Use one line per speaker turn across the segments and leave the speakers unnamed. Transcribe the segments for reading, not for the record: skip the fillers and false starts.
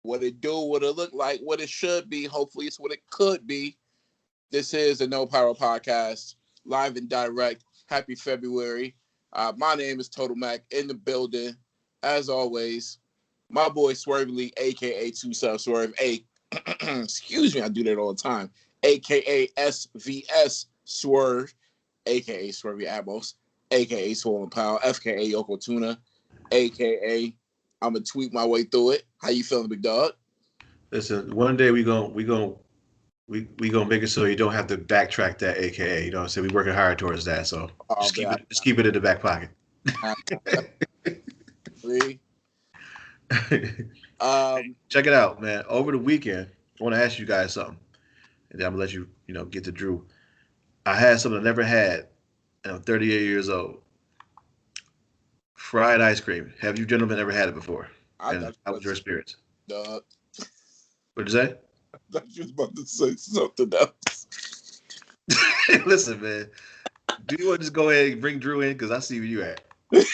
What it do, what it look like, what it should be. Hopefully, it's what it could be. This is the No Pyro Podcast, live and direct. Happy February. My name is Total Mac in the building. As always, my boy Swervely, a.k.a. 2Sub Swerve. Excuse me, I do that all the time. A.k.a. SVS Swerve, a.k.a. Swervy Atmos, a.k.a. Swollen Pal, F.K.A. Yoko Tuna, a.k.a. I'm gonna tweet my way through it. How you feeling, big dog?
Listen, one day we gonna make it so you don't have to backtrack that AKA. You know what I'm saying? We're working hard towards that. So just keep it in the back pocket. Check it out, man. Over the weekend, I want to ask you guys something, and then I'm gonna let you get to Drew. I had something I never had, and I'm 38 years old. Fried ice cream. Have you gentlemen ever had it before? How was your experience? What'd you say?
I thought you was about to say something else.
Listen, man. Do you want to just go ahead and bring Drew in? Because I see where you at.
Let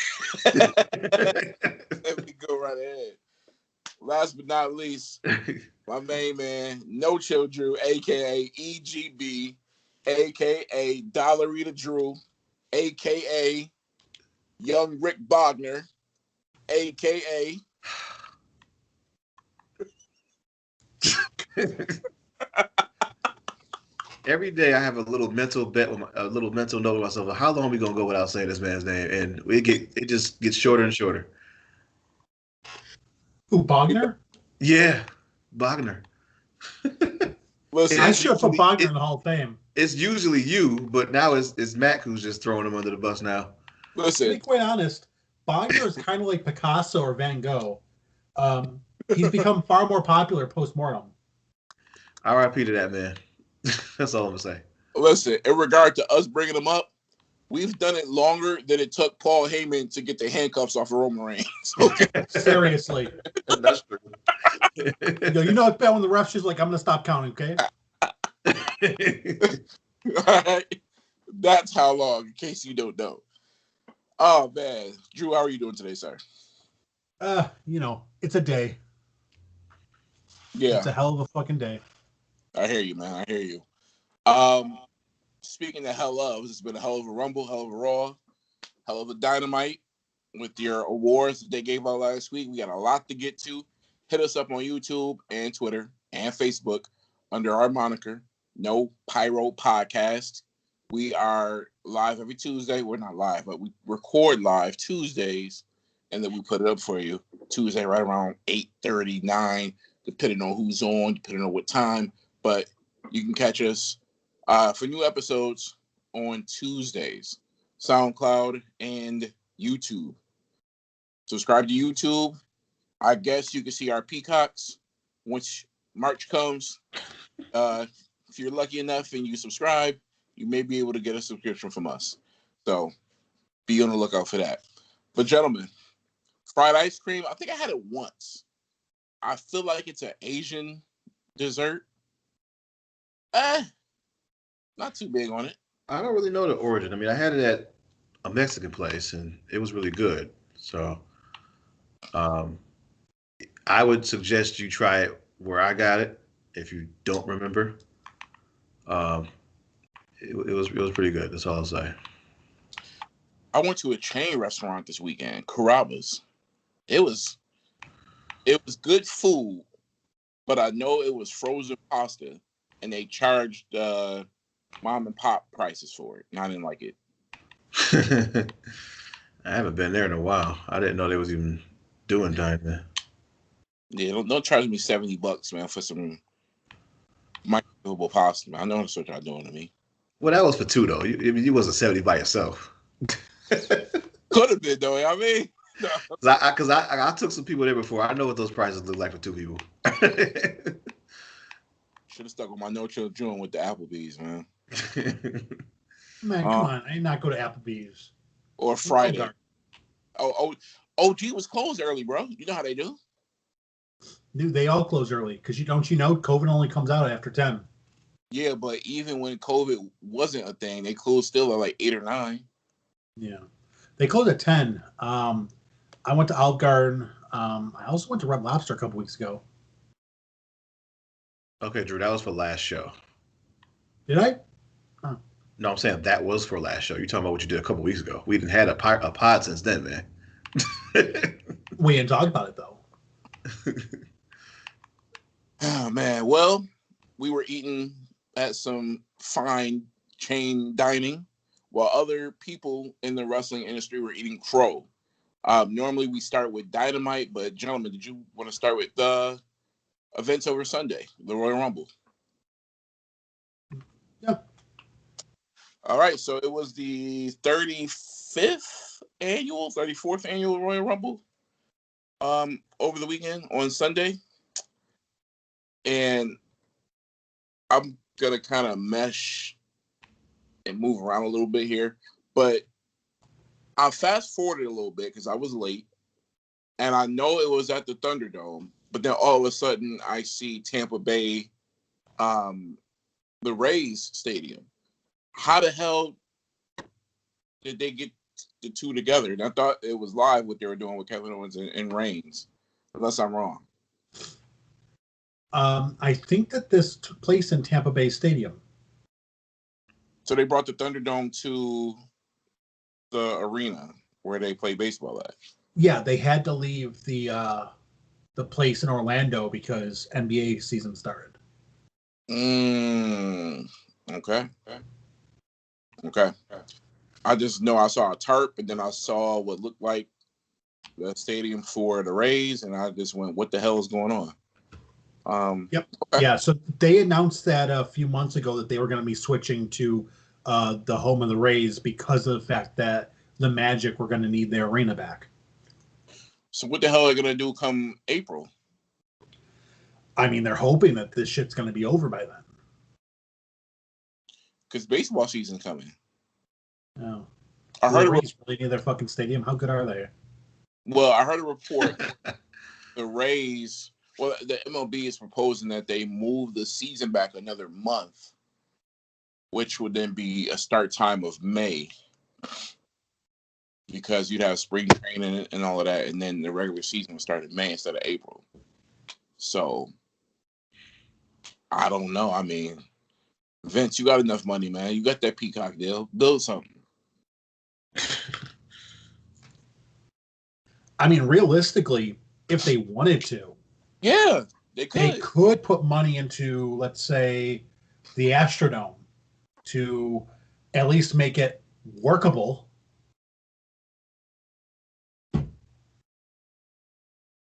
me go right ahead. Last but not least, my main man, No Chill Drew, a.k.a. EGB, a.k.a. Dollarita Drew, a.k.a. Young Rick Bogner, a.k.a.
Every day I have a little mental bet with a little mental note with myself of how long are we gonna go without saying this man's name, and it just gets shorter and shorter.
Who, Bogner?
Yeah, Bogner.
Listen, I should put Bogner in the Hall of Fame.
It's usually you, but now it's Mac who's just throwing him under the bus now.
Listen, to be quite honest, Bogner is kind of like Picasso or Van Gogh. He's become far more popular post-mortem.
R.I.P. to that man. That's all I'm gonna say.
Listen, in regard to us bringing him up, we've done it longer than it took Paul Heyman to get the handcuffs off of Roman Reigns. Okay?
Seriously.
That's true.
You know it's bad when the ref's just like, I'm gonna stop counting, okay?
All right. That's how long, in case you don't know. Oh man. Drew, how are you doing today, sir?
It's a day.
Yeah.
It's a hell of a fucking day.
I hear you, man. I hear you. Speaking of hell of, it's been a hell of a Rumble, hell of a Raw, hell of a Dynamite with your awards that they gave out last week. We got a lot to get to. Hit us up on YouTube and Twitter and Facebook under our moniker, No Pyro Podcast. We are live every Tuesday. We're not live, but we record live Tuesdays, and then we put it up for you Tuesday right around 8:30, 9, depending on who's on, depending on what time. But you can catch us for new episodes on Tuesdays, SoundCloud and YouTube. Subscribe to YouTube. I guess you can see our peacocks once March comes. If you're lucky enough and you subscribe, you may be able to get a subscription from us. So be on the lookout for that. But gentlemen, fried ice cream, I think I had it once. I feel like it's an Asian dessert. Not too big on it.
I don't really know the origin. I mean, I had it at a Mexican place, and it was really good. So I would suggest you try it where I got it if you don't remember. It was pretty good. That's all I'll say.
I went to a chain restaurant this weekend, Carrabba's. It was good food, but I know it was frozen pasta, and they charged mom and pop prices for it, and I didn't like it.
I haven't been there in a while. I didn't know they was even doing time there.
Yeah, don't charge me $70, man, for some microwavable pasta. Man. I know that's what y'all doing to me.
Well, that was for two though. You wasn't 70 by yourself.
Could have been though. I mean,
because I took some people there before. I know what those prices look like for two people.
Should have stuck with my No Chill June with the Applebee's, man.
Man, come on. I did not go to Applebee's.
Or Friday. OG was closed early, bro. You know how they do.
Dude, they all close early because don't you know COVID only comes out after 10.
Yeah, but even when COVID wasn't a thing, they closed still at like 8 or 9.
Yeah, they closed at 10. I went to Olive Garden. I also went to Red Lobster a couple weeks ago.
Okay, Drew, that was for last show.
Did I? Huh.
No, I'm saying that was for last show. You're talking about what you did a couple weeks ago. We didn't had a pod since then, man.
We didn't talk about it though.
Oh man, well, we were eating at some fine chain dining while other people in the wrestling industry were eating crow. Normally we start with Dynamite, but gentlemen, did you want to start with the events over Sunday, the Royal Rumble?
Yeah.
All right, so it was the 34th annual Royal Rumble over the weekend on Sunday. And I'm going to kind of mesh and move around a little bit here, but I fast forwarded a little bit because I was late, and I know it was at the Thunderdome, but then all of a sudden I see Tampa Bay, the Rays Stadium. How the hell did they get the two together? And I thought it was live what they were doing with Kevin Owens and Reigns, unless I'm wrong.
I think that this took place in Tampa Bay Stadium.
So they brought the Thunderdome to the arena where they play baseball at.
Yeah, they had to leave the place in Orlando because NBA season started.
Okay. I just know I saw a tarp, and then I saw what looked like the stadium for the Rays, and I just went, what the hell is going on?
Yep.
Okay.
Yeah, so they announced that a few months ago that they were going to be switching to the home of the Rays because of the fact that the Magic were going to need their arena back.
So what the hell are they going to do come April?
I mean, they're hoping that this shit's going to be over by then.
Because baseball season's coming.
No.
I heard
the Rays really need their fucking stadium. How good are they?
Well, I heard a report. The Rays, the MLB is proposing that they move the season back another month, which would then be a start time of May, because you'd have spring training and all of that, and then the regular season would start in May instead of April. So, I don't know. I mean, Vince, you got enough money, man. You got that Peacock deal. Build something.
I mean, realistically, if they wanted to,
yeah, they
could put money into, let's say, the Astrodome to at least make it workable.
Yeah.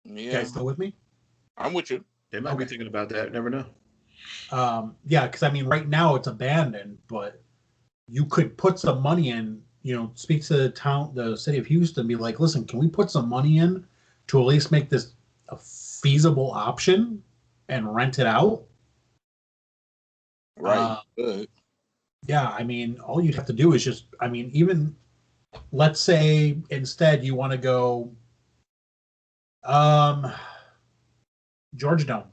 You guys still with me?
I'm with you.
They might be thinking about that. Never know.
Yeah, because I mean, right now it's abandoned, but you could put some money in. Speak to the city of Houston, be like, listen, can we put some money in to at least make this a feasible option and rent it out?
Right. Good.
Yeah, I mean, all you'd have to do is just, I mean, even let's say instead you want to go Georgia Dome.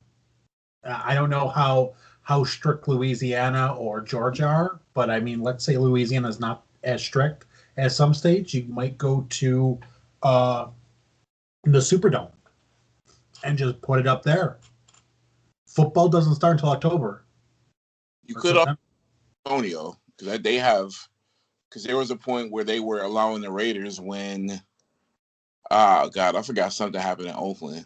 I don't know how strict Louisiana or Georgia are, but I mean, let's say Louisiana is not as strict as some states. You might go to the Superdome and just put it up there. Football doesn't start until October.
You could Antonio, because they have, because there was a point where they were allowing the Raiders when, oh God, I forgot something happened in Oakland.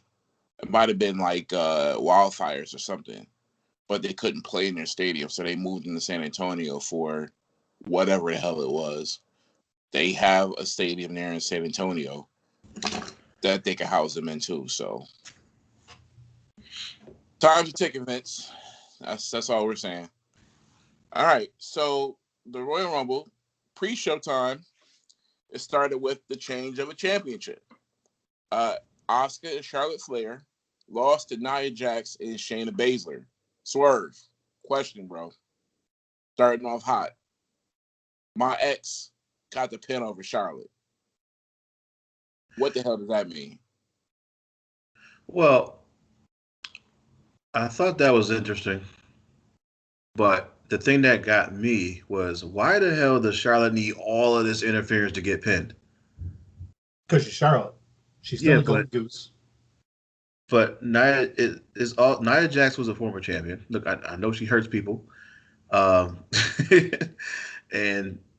It might have been like wildfires or something, but they couldn't play in their stadium, so they moved into San Antonio for whatever the hell it was. They have a stadium there in San Antonio that they can house them in too. So, time to take events. That's all we're saying. All right, so the Royal Rumble pre-show time. It started with the change of a championship. Asuka and Charlotte Flair lost to Nia Jax and Shayna Baszler. Swerve. Question, bro. Starting off hot. My ex got the pin over Charlotte. What the hell does that mean?
Well, I thought that was interesting. But the thing that got me was, why the hell does Charlotte need all of this interference to get pinned?
Because she's Charlotte. She's still a golden goose.
But Nia Jax was a former champion. Look, I know she hurts people, and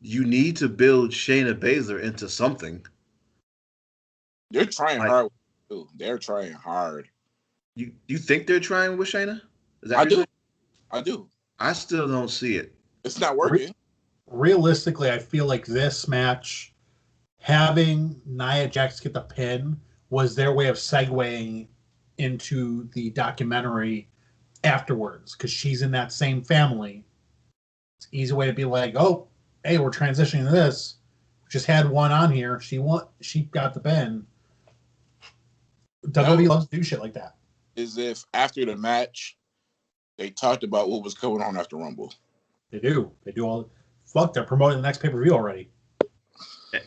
you need to build Shayna Baszler into something.
They're trying hard too. They're trying hard.
You think they're trying with Shayna? Is that
I do. I do.
I still don't see it.
It's not working.
Realistically, I feel like this match, having Nia Jax get the pin, was their way of segueing into the documentary afterwards, because she's in that same family. It's an easy way to be like, oh, hey, we're transitioning to this. Just had one on here. She got the pin. WWE loves to do shit like that.
Is if after the match, they talked about what was going on after Rumble.
They do. They do all. Fuck, they're promoting the next pay-per-view already.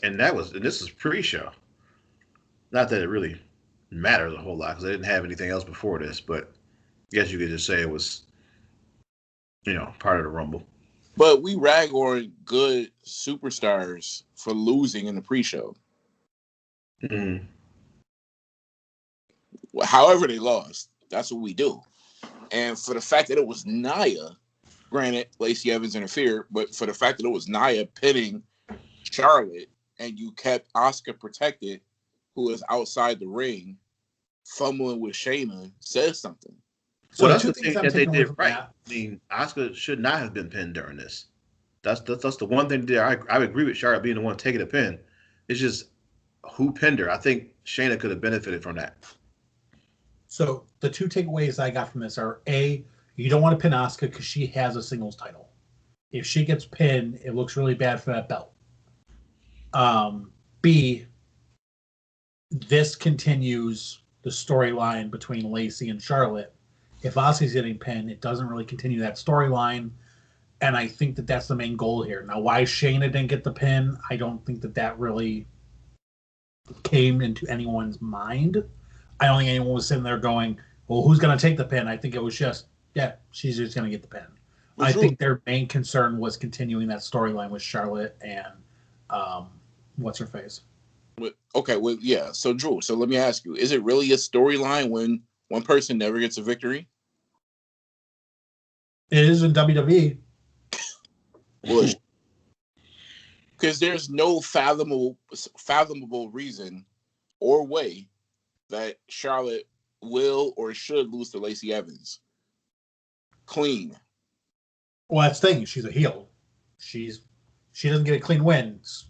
And this is pre-show. Not that it really matters a whole lot because they didn't have anything else before this, but I guess you could just say it was, part of the Rumble.
But we rag on good superstars for losing in the pre-show.
Mm-hmm.
However they lost, that's what we do. And for the fact that it was Nia, granted, Lacey Evans interfered, but for the fact that it was Nia pinning Charlotte and you kept Asuka protected, who is outside the ring, fumbling with Shayna, says something.
So that's the thing that they did right. I mean, Asuka should not have been pinned during this. That's the one thing there. I agree with Charlotte being the one taking the pin. It's just who pinned her. I think Shayna could have benefited from that.
So the two takeaways I got from this are A, you don't want to pin Asuka because she has a singles title. If she gets pinned, it looks really bad for that belt. B, this continues the storyline between Lacey and Charlotte. If Asuka's getting pinned, it doesn't really continue that storyline. And I think that that's the main goal here. Now, why Shayna didn't get the pin, I don't think that really came into anyone's mind. I don't think anyone was sitting there going, well, who's going to take the pin? I think it was just, she's just going to get the pin. I think their main concern was continuing that storyline with Charlotte and what's her face.
So Drew, so let me ask you, is it really a storyline when one person never gets a victory?
It is in WWE.
Because there's no fathomable reason or way that Charlotte will or should lose to Lacey Evans. Clean.
Well, that's the thing. She's a heel. She doesn't get a clean win. It's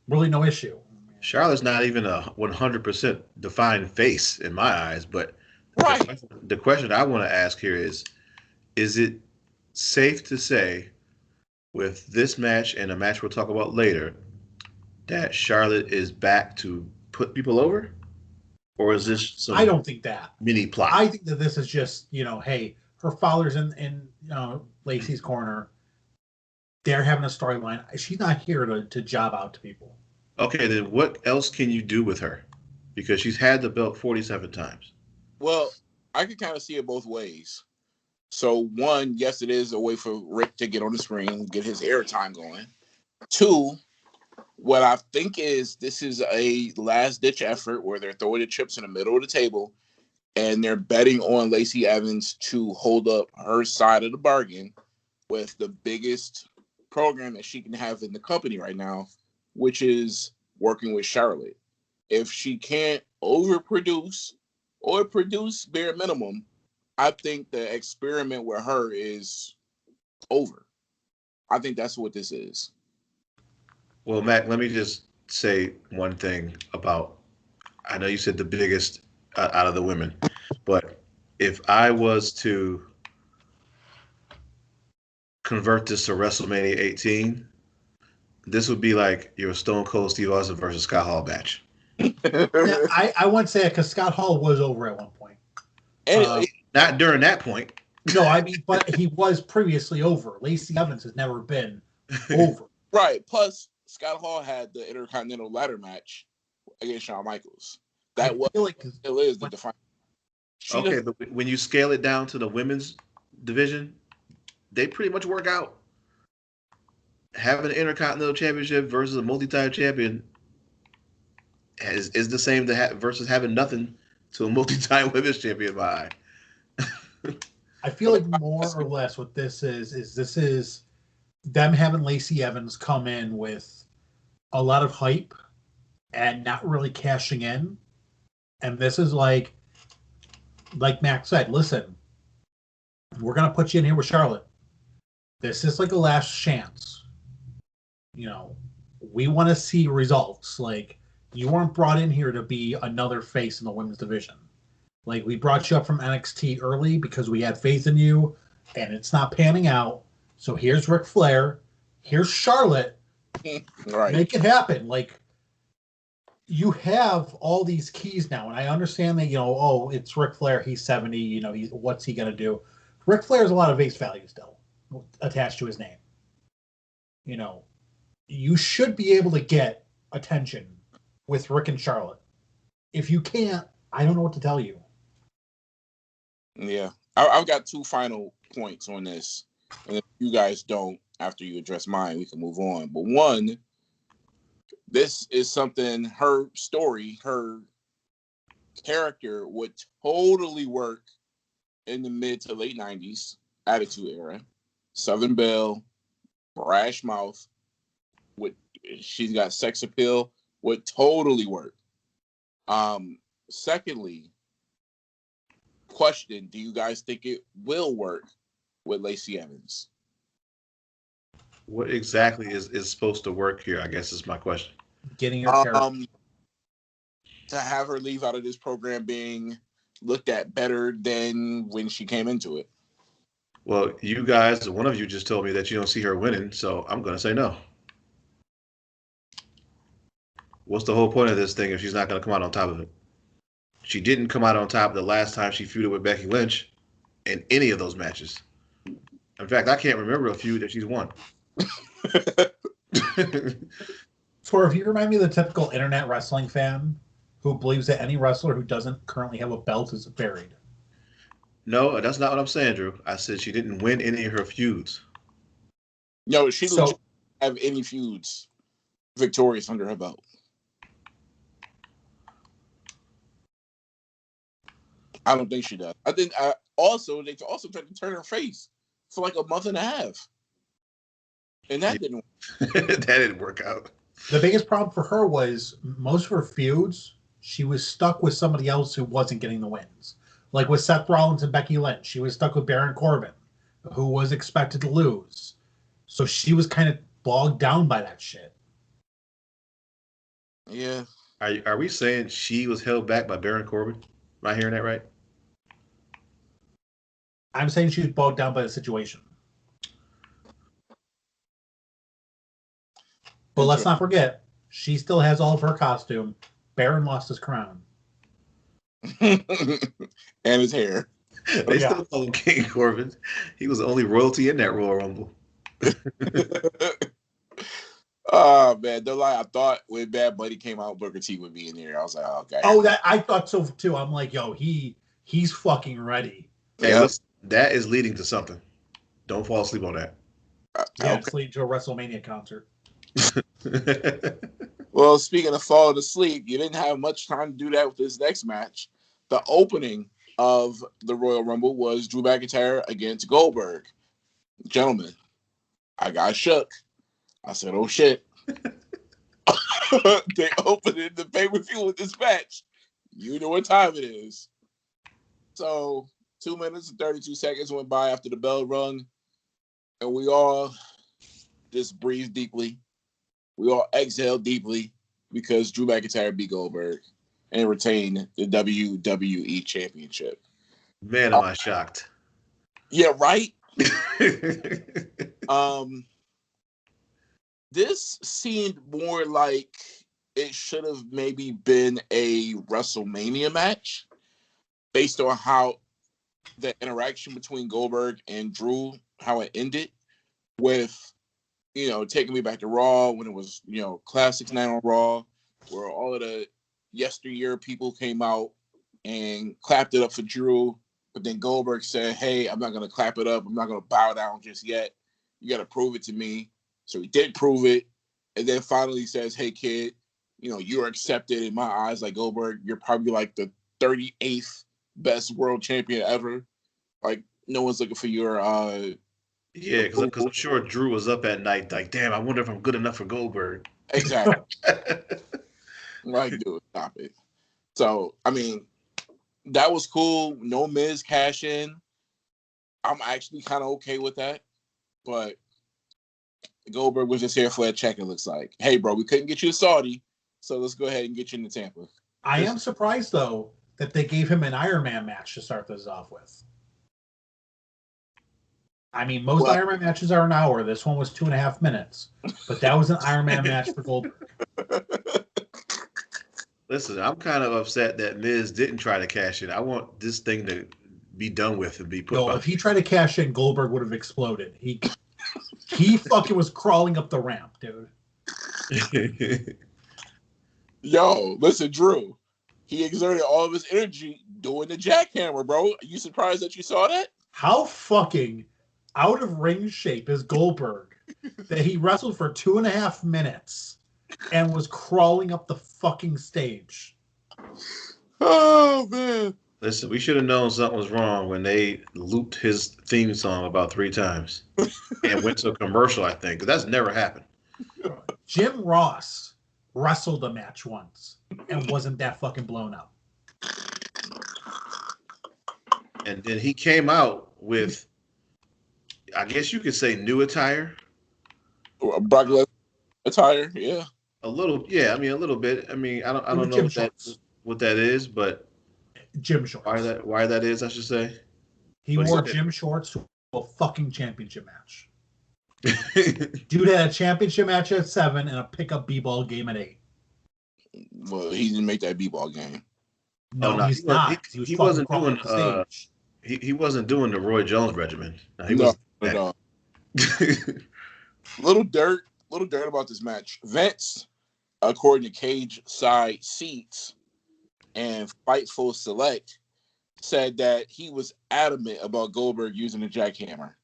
really no issue.
Charlotte's not even a 100% defined face in my eyes, but
right.
The question I want to ask here is it safe to say with this match and a match we'll talk about later that Charlotte is back to put people over? Or is this some
I don't think that.
Mini plot?
I think that this is just, hey, her father's in Lacey's corner. They're having a storyline. She's not here to job out to people.
Okay, then what else can you do with her? Because she's had the belt 47 times.
Well, I can kind of see it both ways. So, one, yes, it is a way for Rick to get on the screen, get his airtime going. Two, what I think is this is a last-ditch effort where they're throwing the chips in the middle of the table and they're betting on Lacey Evans to hold up her side of the bargain with the biggest program that she can have in the company right now, which is working with Charlotte. If she can't overproduce or produce bare minimum, I think the experiment with her is over. I think that's what this is.
Well, Mac, let me just say one thing about, I know you said the biggest out of the women, but if I was to convert this to WrestleMania 18, this would be like your Stone Cold Steve Austin versus Scott Hall match.
I wouldn't say it because Scott Hall was over at one point.
Not during that point.
No, I mean, but he was previously over. Lacey Evans has never been over.
Right. Plus, Scott Hall had the Intercontinental ladder match against Shawn Michaels. That still is the defining.
Okay, but when you scale it down to the women's division, they pretty much work out. Having an Intercontinental Championship versus a multi-title champion is the same versus having nothing to a multi-time women's champion by.
I feel like more or less what this is them having Lacey Evans come in with a lot of hype and not really cashing in. And this is like Max said, listen, we're going to put you in here with Charlotte. This is like a last chance. We want to see results. Like, you weren't brought in here to be another face in the women's division. Like, we brought you up from NXT early because we had faith in you, and it's not panning out. So here's Ric Flair. Here's Charlotte.
Right.
Make it happen. Like, you have all these keys now, and I understand that, it's Ric Flair. He's 70. What's he going to do? Ric Flair has a lot of face value still attached to his name. You should be able to get attention with Rick and Charlotte. If you can't, I don't know what to tell you.
Yeah. I've got two final points on this. And if you guys don't, after you address mine, we can move on. But one, this is something, her story, her character would totally work in the mid to late 90s Attitude Era. Southern Belle, brash mouth, she's got sex appeal, would totally work. Secondly, question, do you guys think it will work with Lacey Evans?
What exactly is supposed to work here, I guess is my question.
Getting her character.
To have her leave out of this program being looked at better than when she came into it.
Well, you guys, one of you just told me that you don't see her winning, so I'm going to say no. What's the whole point of this thing if she's not going to come out on top of it? She didn't come out on top the last time she feuded with Becky Lynch in any of those matches. In fact, I can't remember a feud that she's won.
Swerve, you remind me of the typical internet wrestling fan who believes that any wrestler who doesn't currently have a belt is buried.
No, that's not what I'm saying, Drew. I said she didn't win any of her feuds.
No, she didn't have any feuds victorious under her belt. I don't think she does. I think they also tried to turn her face for like a month and a half. And that didn't work.
That didn't work out.
The biggest problem for her was most of her feuds, she was stuck with somebody else who wasn't getting the wins. Like with Seth Rollins and Becky Lynch, she was stuck with Baron Corbin, who was expected to lose. So she was kind of bogged down by that shit.
Yeah.
Are we saying she was held back by Baron Corbin? Am I hearing that right?
I'm saying she was bogged down by the situation. But let's not forget, she still has all of her costume. Baron lost his crown.
And his hair.
They still call him King Corbin. He was the only royalty in that Royal Rumble.
Oh man, don't lie. I thought when Bad Buddy came out, Booker T would be in there. I was like, oh, okay.
Oh, I thought so too. I'm like, yo, he's fucking ready.
Hey, yeah. Listen, that is leading to something. Don't fall asleep on that.
Yeah, it's leading to a WrestleMania concert.
Well, speaking of falling asleep, you didn't have much time to do that with this next match. The opening of the Royal Rumble was Drew McIntyre against Goldberg. Gentlemen, I got shook. I said, oh shit. They opened the pay-per-view with this match. You know what time it is. So 2 minutes and 32 seconds went by after the bell rung, and we all just breathed deeply. We all exhaled deeply because Drew McIntyre beat Goldberg and retained the WWE Championship.
Man, am I shocked.
Yeah, right? This seemed more like it should have maybe been a WrestleMania match based on how the interaction between Goldberg and Drew, how it ended with, taking me back to Raw when it was, Classics Night on Raw, where all of the yesteryear people came out and clapped it up for Drew. But then Goldberg said, hey, I'm not going to clap it up. I'm not going to bow down just yet. You got to prove it to me. So he did prove it. And then finally says, hey, kid, you're accepted in my eyes like Goldberg. You're probably like the 38th best world champion ever. Like, no one's looking for your
Yeah, because I'm sure Drew was up at night like, damn, I wonder if I'm good enough for Goldberg.
exactly. Like, dude, stop it. So, I mean, that was cool. No Miz cash in. I'm actually kind of okay with that. But Goldberg was just here for a check, it looks like. Hey, bro, we couldn't get you to Saudi, so let's go ahead and get you into Tampa.
I am surprised, though, that they gave him an Iron Man match to start this off with. I mean, most Iron Man matches are an hour. This one was 2.5 minutes. But that was an Iron Man match for Goldberg.
Listen, I'm kind of upset that Miz didn't try to cash in. I want this thing to be done with and be put
If he tried to cash in, Goldberg would have exploded. He fucking was crawling up the ramp, dude.
Yo, listen, Drew. He exerted all of his energy doing the jackhammer, bro. Are you surprised that you saw that?
How fucking out of ring shape is Goldberg that he wrestled for 2.5 minutes and was crawling up the fucking stage?
Oh, man.
Listen, we should have known something was wrong when they looped his theme song about 3 times and went to a commercial, I think. That's never happened.
Jim Ross wrestled a match once and wasn't that fucking blown up.
And then he came out with, I guess you could say, new attire.
Brock Lesnar attire, yeah.
A little bit. I mean, I don't know what that is, but
gym shorts.
Why that is, I should say.
He wore gym shorts to a fucking championship match. Dude had a championship match at 7 and a pickup b-ball game at 8.
Well, he didn't make that b-ball game.
No, he's not.
He wasn't doing he wasn't doing the Roy Jones regimen. No, he wasn't.
No. Little dirt about this match. Vince, according to Cage Side Seats and Fightful Select, said that he was adamant about Goldberg using the jackhammer.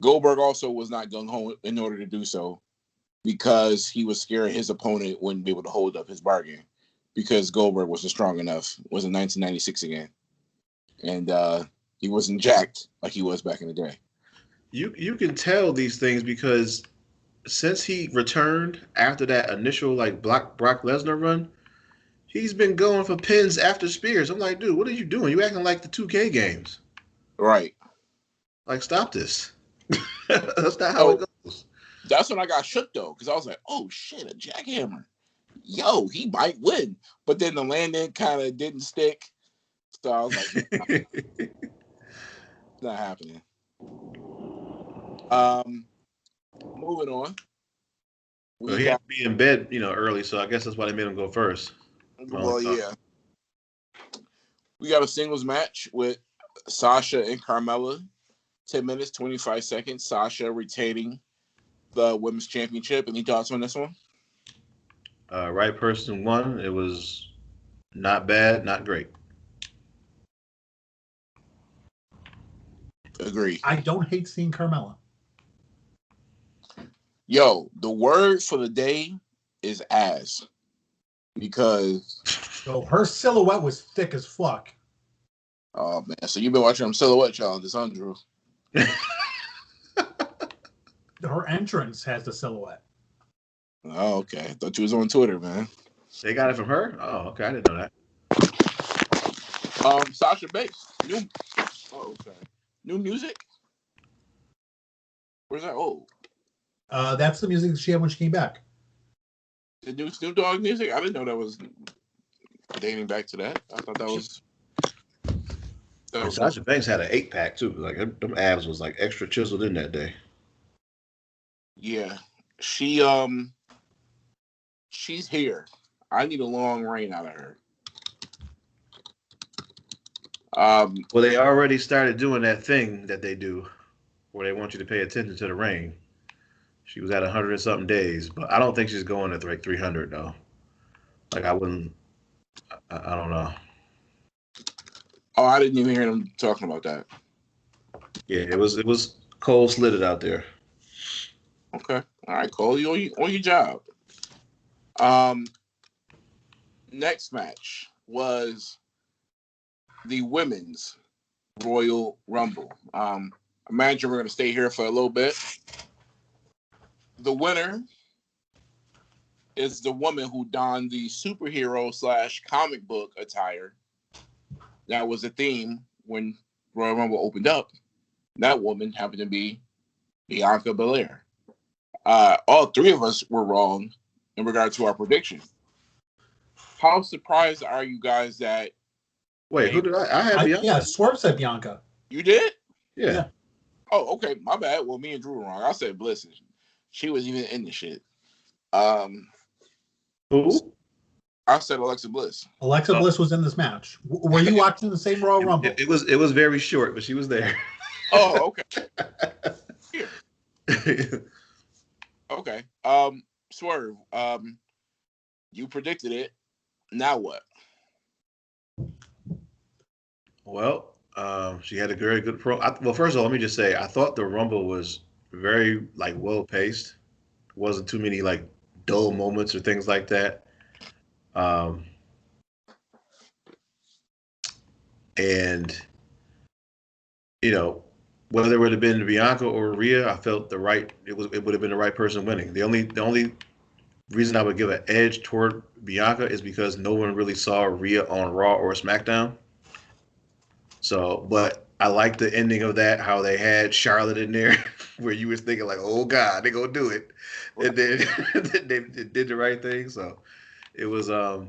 Goldberg also was not gung-ho in order to do so because he was scared his opponent wouldn't be able to hold up his bargain because Goldberg wasn't strong enough. It was in 1996 again. And he wasn't jacked like he was back in the day.
You can tell these things because since he returned after that initial Brock Lesnar run, he's been going for pins after spears. I'm like, dude, what are you doing? You acting like the 2K games.
Right.
Like, stop this. That's not how it goes.
That's when I got shook, though, because I was like, oh, shit, a jackhammer. Yo, he might win. But then the landing kind of didn't stick. So I was like, it's not happening. Moving on.
He had to be in bed, early, so I guess that's why they made him go first.
Well, yeah. We got a singles match with Sasha and Carmella. 10 minutes, 25 seconds. Sasha retaining the women's championship. Any thoughts on this one?
Right person won. It was not bad, not great.
Agree.
I don't hate seeing Carmella.
Yo, the word for the day is ass. Because
her silhouette was thick as fuck.
Oh, man. So you've been watching them silhouette challenges, huh, Drew?
Her entrance has the silhouette.
Oh, okay. I thought you was on Twitter, man.
They got it from her? Oh, okay. I didn't know
that. Sasha Banks. New music? Where's that? Oh.
That's the music she had when she came back.
The new Snoop Dogg music? I didn't know that was dating back to that. I thought that was...
Sasha Banks had an 8-pack too. Like them abs was extra chiseled in that day.
Yeah, she's here. I need a long reign out of her.
Well, they already started doing that thing that they do, where they want you to pay attention to the reign. She was at 100 and something days, but I don't think she's going at 300 though. I wouldn't. I don't know.
Oh, I didn't even hear them talking about that.
Yeah, it was cold slitted out there.
Okay. All right, Cole, you on your job. Next match. was the women's Royal Rumble. I imagine we're going to stay here for a little bit. The winner is the woman who donned the superhero / comic book attire. That was the theme when Royal Rumble opened up. That woman happened to be Bianca Belair. All three of us were wrong in regard to our prediction. How surprised are you guys that?
Wait, who did I had Bianca?
Yeah, Swerve said Bianca.
You did?
Yeah.
Oh, okay. My bad. Well, me and Drew were wrong. I said Bliss. She was even in the shit.
Who?
I said Alexa Bliss.
Alexa Bliss was in this match. Were you watching the same Royal Rumble?
It was very short, but she was there.
Oh, okay. Here. Okay. Swerve. You predicted it. Now what?
Well, she had a very good pro. Well, first of all, let me just say, I thought the Rumble was very well paced. Wasn't too many dull moments or things like that. And whether it would have been Bianca or Rhea, I felt it would have been the right person winning. The only reason I would give an edge toward Bianca is because no one really saw Rhea on Raw or SmackDown. So, but I like the ending of that, how they had Charlotte in there, where you was thinking oh God, they're gonna do it, and then they did the right thing. So it was a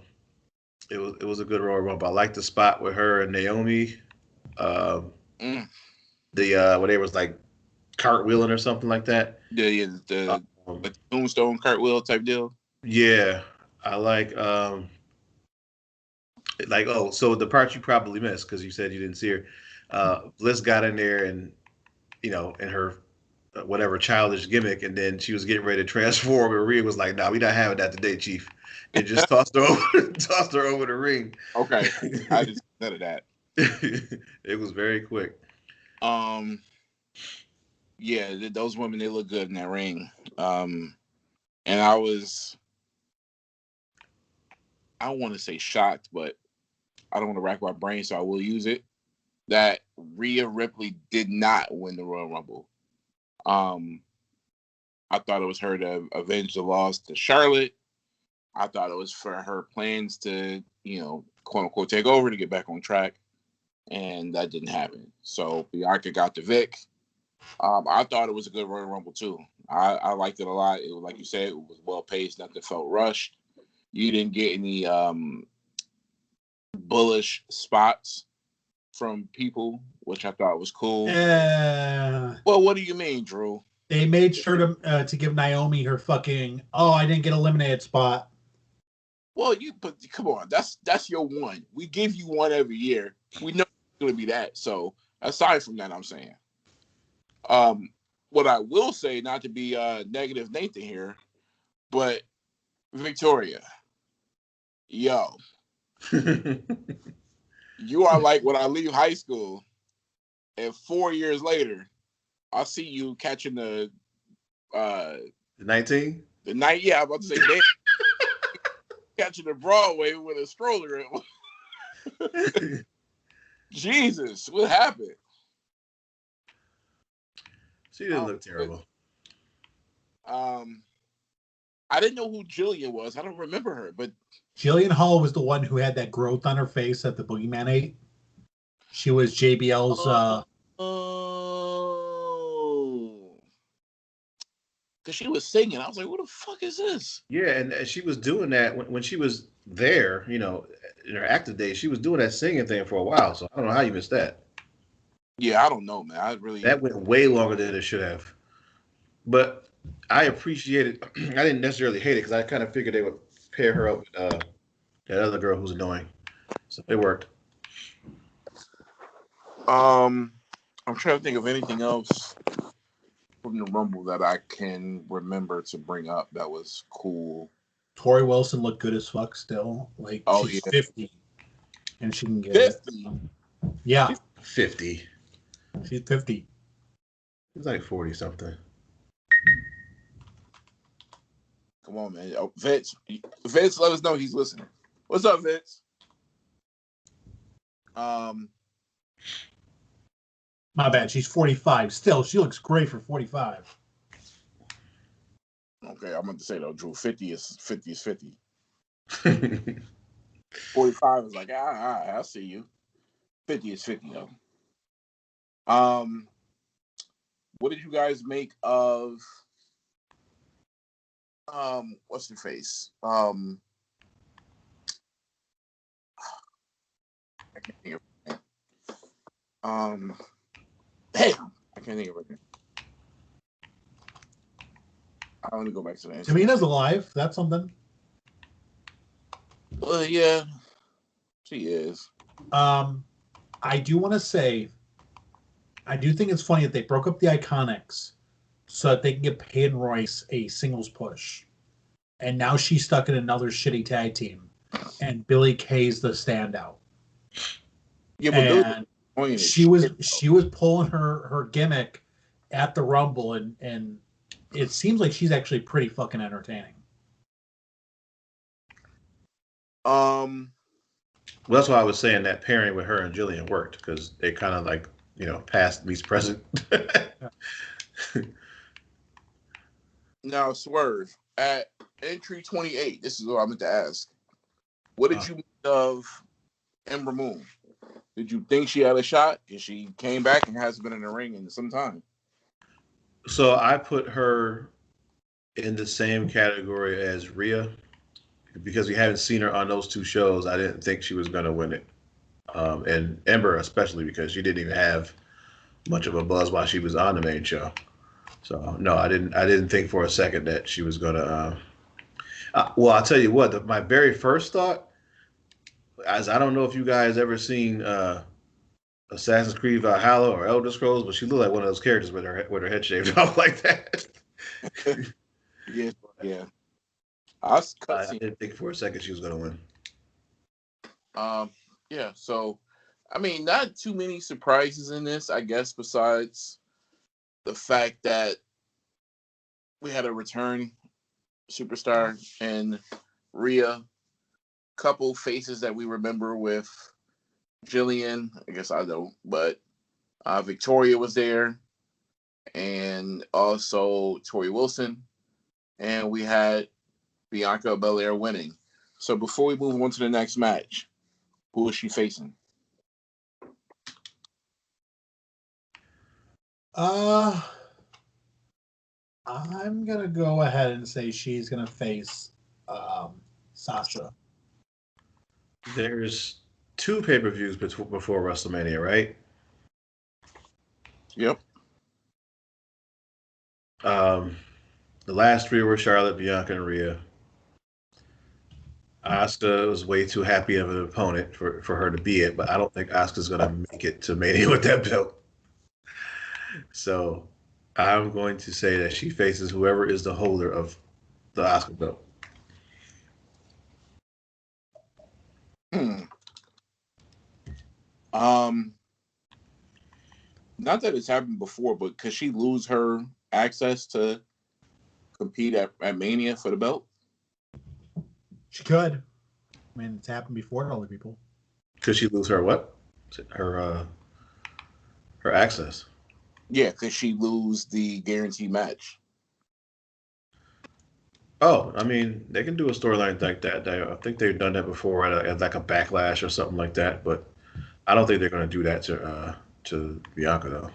good Royal Rumble. I like the spot with her and Naomi. Where they was cartwheeling or something like that.
Yeah, the tombstone cartwheel type deal.
Yeah, I like so the part you probably missed because you said you didn't see her. Bliss got in there and in her whatever childish gimmick, and then she was getting ready to transform, and Rhea was like, "Nah, we not having that today, Chief," and just tossed her over the ring.
Okay, I just none of that.
It was very quick.
Yeah, those women, they look good in that ring. And I don't want to say shocked, but I don't want to rack my brain, so I will use it, that Rhea Ripley did not win the Royal Rumble. I thought it was her to avenge the loss to Charlotte. I thought it was for her plans to, quote unquote, take over to get back on track. And that didn't happen. So Bianca got the Vic. I thought it was a good Royal Rumble too. I liked it a lot. It was, like you said, it was well paced. Nothing felt rushed. You didn't get any bullish spots from people, which I thought was cool. Well, what do you mean, Drew?
They made sure to give Naomi her fucking I didn't get eliminated spot.
Well, come on, that's your one. We give you one every year. We know it's gonna be that. So aside from that, I'm saying, what I will say, not to be negative Nathan here, but Victoria, yo, you are like when I leave high school, and 4 years later, I see you catching the
19.
The night, yeah, I'm about to say catching the Broadway with a stroller. Jesus, what happened?
She didn't look terrible.
I didn't know who Jillian was. I don't remember her, but
Jillian Hall was the one who had that growth on her face that the Boogeyman ate. She was JBL's.
Because she was singing. I was like, what the fuck is this?
Yeah, and she was doing that when she was there, in her active days. She was doing that singing thing for a while, so I don't know how you missed that.
Yeah, I don't know, man.
That went way longer than it should have. But I appreciate it. I didn't necessarily hate it because I kind of figured they would pair her up with that other girl who's annoying. So it worked.
I'm trying to think of anything else from the Rumble that I can remember to bring up that was cool.
Tori Wilson looked good as fuck still. She's 50. And she can get 50. Yeah.
She's 50.
She's 50.
She's like 40 something.
Come on, man. Oh, Vince, let us know he's listening. What's up, Vince? Um,
My bad. She's 45. Still, she looks great for 45.
okay, I'm going to say though, Drew, 50 is 50. 45 is like, I see you. 50 is 50 though. What did you guys make of what's her face? I can't think of her name. Damn, I can't think of her name. I want to go back to the answer.
Tamina's alive. That's something.
Yeah, she is.
I do want to say, I do think it's funny that they broke up the Iconics so that they can get Peyton Royce a singles push. And now she's stuck in another shitty tag team. And Billie Kay's the standout.
Yeah, but
and she was pulling her gimmick at the Rumble, and it seems like she's actually pretty fucking entertaining.
Well, that's why I was saying that pairing with her and Jillian worked, because they kind of like, past meets present.
Now, Swerve, at entry 28, this is what I meant to ask. What did you make of Ember Moon? Did you think she had a shot? Because she came back and hasn't been in the ring in some time.
So I put her in the same category as Rhea, because we haven't seen her on those two shows. I didn't think she was going to win it. And Ember especially, because she didn't even have much of a buzz while she was on the main show. So no, I didn't think for a second that she was going to. Well, I'll tell you what. My very first thought, as I don't know if you guys ever seen Assassin's Creed Valhalla or Elder Scrolls, but she looked like one of those characters with her head shaved off like that.
Yeah. I
didn't think for a second she was going to win.
Yeah. So, I mean, not too many surprises in this, I guess, besides the fact that we had a return superstar in Rhea. Couple faces that we remember with Jillian. I guess I don't, but Victoria was there, and also Tori Wilson, and we had Bianca Belair winning. So before we move on to the next match, who is she facing?
I'm gonna go ahead and say she's gonna face Sasha.
There's 2 pay-per-views before WrestleMania, right?
Yep.
The last 3 were Charlotte, Bianca, and Rhea. Asuka was way too happy of an opponent for her to be it, but I don't think Asuka's going to make it to Mania with that belt. So I'm going to say that she faces whoever is the holder of the Asuka belt.
Not that it's happened before, but could she lose her access to compete at Mania for the belt?
She could. I mean, it's happened before to other people.
Could she lose her what? Her access.
Yeah, could she lose the guaranteed match?
Oh, I mean, they can do a storyline like that. I think they've done that before at like a Backlash or something like that, but I don't think they're going to do that to Bianca though.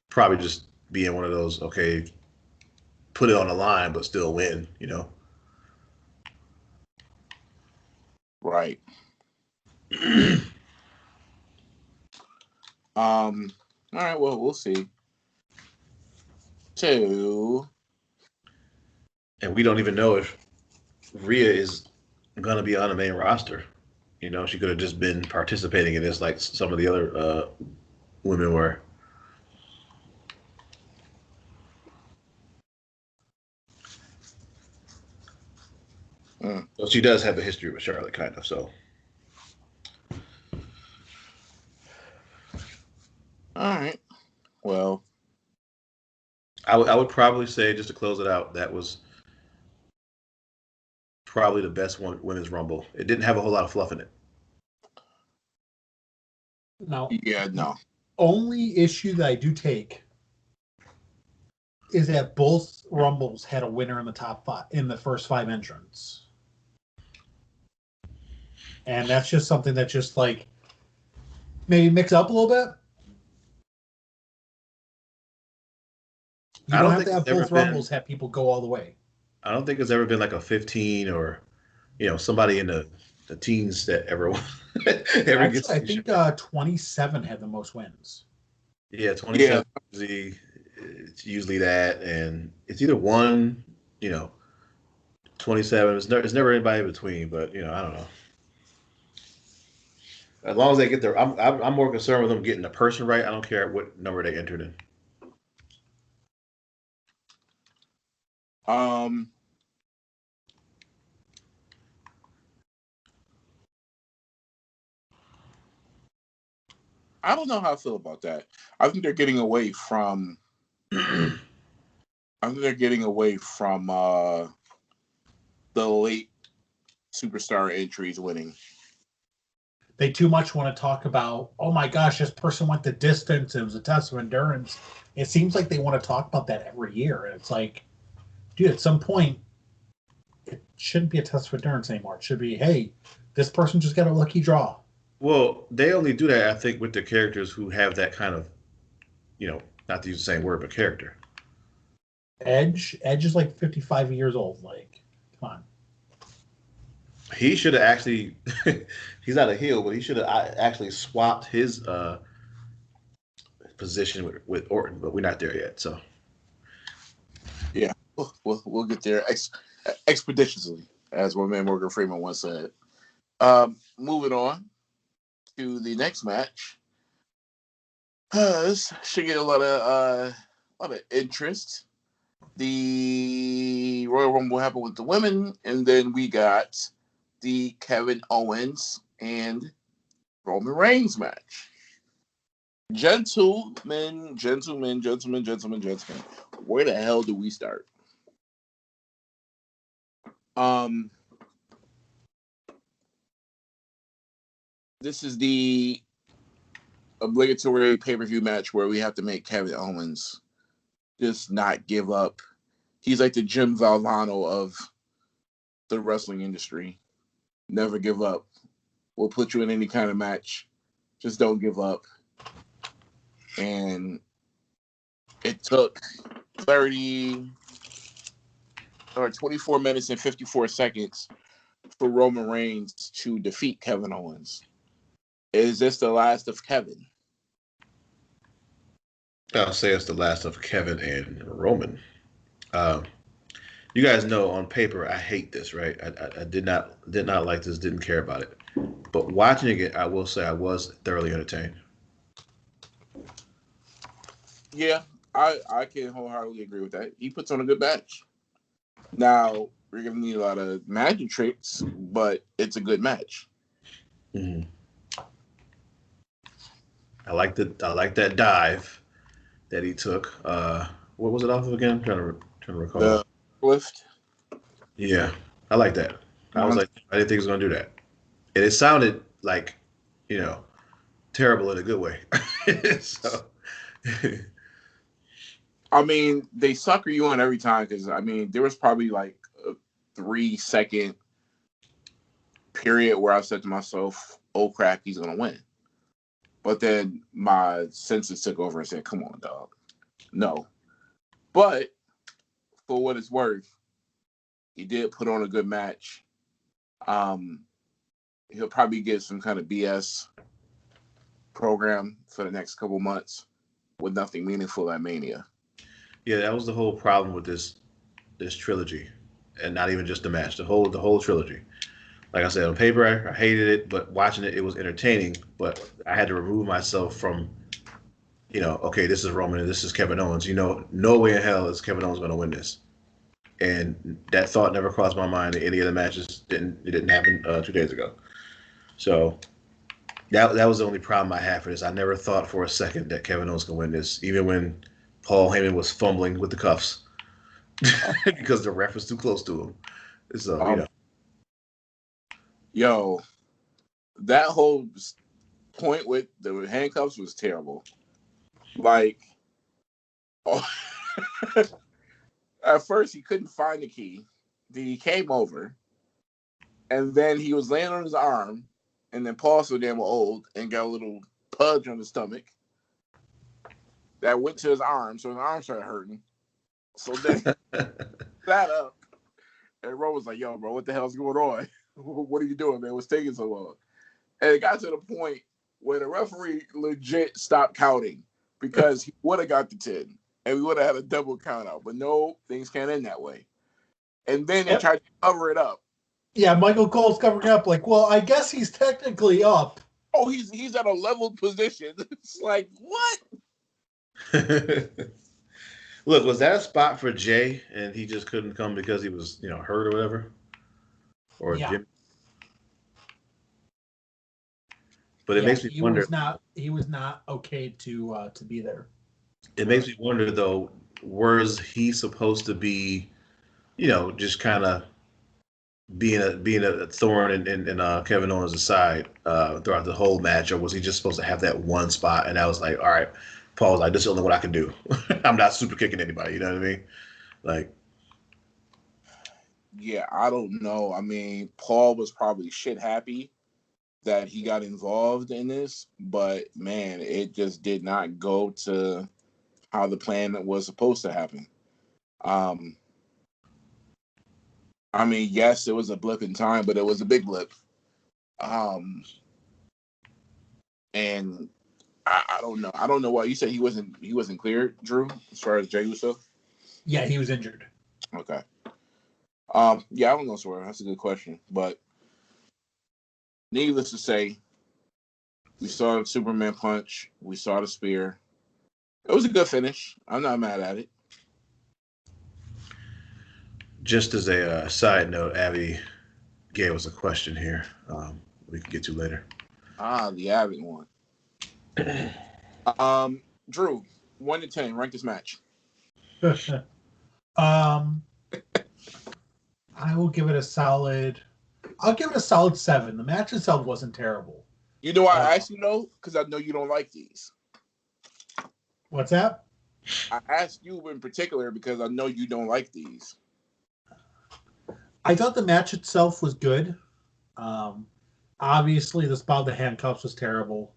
Probably just being one of those, okay, put it on the line but still win,
Right. All right, well, we'll see. 2.
And we don't even know if Rhea is going to be on the main roster. She could have just been participating in this like some of the other women were. So she does have a history with Charlotte, kind of. So,
All right. Well,
I would probably say, just to close it out, that was probably the best women's Rumble. It didn't have a whole lot of fluff in it.
No.
Yeah, no.
Only issue that I do take is that both Rumbles had a winner in the top 5 in the first 5 entrants. And that's just something that just like maybe mix up a little bit. You don't have to have both Rumbles have people go all the way.
I don't think it's ever been like a 15 or, somebody in the teens that ever
Actually, gets. I think 27 had the most wins.
Yeah, 27 it's usually that, and it's either 27. It's never anybody in between, but I don't know. As long as they get there, I'm more concerned with them getting the person right. I don't care what number they entered in.
I don't know how I feel about that. I think they're getting away from. I think they're getting away from the late superstar entries winning.
They too much want to talk about, oh my gosh, this person went the distance. It was a test of endurance. It seems like they want to talk about that every year. And it's like, dude, at some point, it shouldn't be a test of endurance anymore. It should be, hey, this person just got a lucky draw.
Well, they only do that, I think, with the characters who have that kind of, not to use the same word, but character.
Edge is like 55 years old. Like, come on.
He should have actually, he's not a heel, but he should have actually swapped his position with Orton, but we're not there yet. So,
yeah, we'll get there expeditiously, as my man Morgan Freeman once said. Moving on to the next match. This should get a lot of interest. The Royal Rumble happened with the women, and then we got the Kevin Owens and Roman Reigns match. Gentlemen. Where the hell do we start? This is the obligatory pay-per-view match where we have to make Kevin Owens just not give up. He's like the Jim Valvano of the wrestling industry. Never give up. We'll put you in any kind of match. Just don't give up. And it took 24 minutes and 54 seconds for Roman Reigns to defeat Kevin Owens. Is this the last of Kevin?
I'll say it's the last of Kevin and Roman. You guys know on paper I hate this, right? I did not like this, didn't care about it. But watching it, I will say I was thoroughly entertained.
Yeah, I can wholeheartedly agree with that. He puts on a good match. Now, we're going to need a lot of magic tricks, but it's a good match.
Mm-hmm. I like that dive that he took. What was it off of again? I'm trying to recall.
The lift.
Yeah, I like that. I was like, I didn't think he was going to do that. And it sounded like, terrible in a good way. So,
I mean, they sucker you in every time because, there was probably like a 3-second period where I said to myself, oh crap, he's going to win. But then my senses took over and said, come on, dog. No. But for what it's worth, he did put on a good match. He'll probably get some kind of BS program for the next couple months with nothing meaningful at Mania.
Yeah, that was the whole problem with this trilogy, and not even just the match, the whole trilogy. Like I said, on paper, I hated it, but watching it, it was entertaining. But I had to remove myself from, okay, this is Roman and this is Kevin Owens. No way in hell is Kevin Owens going to win this. And that thought never crossed my mind in any of the matches. It didn't happen 2 days ago. So that was the only problem I had for this. I never thought for a second that Kevin Owens could win this, even when Paul Heyman was fumbling with the cuffs because the ref was too close to him. So,
Yo, that whole point with the handcuffs was terrible. Like, oh, at first he couldn't find the key. Then he came over, and then he was laying on his arm, and then Paul so damn old and got a little pudge on his stomach that went to his arm, so his arm started hurting. So then sat up, and Ro was like, "Yo, bro, what the hell's going on? What are you doing, man? What's taking so long?" And it got to the point where the referee legit stopped counting because he would have got the 10, and we would have had a double count out. But no, things can't end that way. And then they tried to cover it up.
Yeah, Michael Cole's covering up like, well, I guess he's technically up.
Oh, he's at a leveled position. It's like, what?
Look, was that a spot for Jay and he just couldn't come because he was, hurt or whatever? Or
Yeah.
Jim? But it makes me wonder.
He was not okay to be there.
It makes me wonder though, where's he supposed to be, just kind of being a thorn in Kevin Owens' side throughout the whole match, or was he just supposed to have that one spot and I was like, all right, Paul's like, this is the only one I can do. I'm not super kicking anybody, you know what I mean? Like,
yeah, I don't know. I mean, Paul was probably shit happy that he got involved in this, but man, it just did not go to how the plan was supposed to happen. I mean, yes, it was a blip in time, but it was a big blip. And I don't know. I don't know why you said he wasn't cleared, Drew, as far as Jey Uso.
Yeah, he was injured.
Okay. Yeah, I don't know, Swear. That's a good question. But needless to say, we saw the Superman punch. We saw the spear. It was a good finish. I'm not mad at it.
just as a side note, Abby gave us a question here we can get to later.
The Abby one. Drew, 1 to 10, rank this match.
I will give it a solid. I'll give it a solid 7. The match itself wasn't terrible.
You know why I asked you though? Because I know you don't like these.
What's that?
I asked you in particular because I know you don't like these.
I thought the match itself was good. Obviously, the spot of the handcuffs was terrible.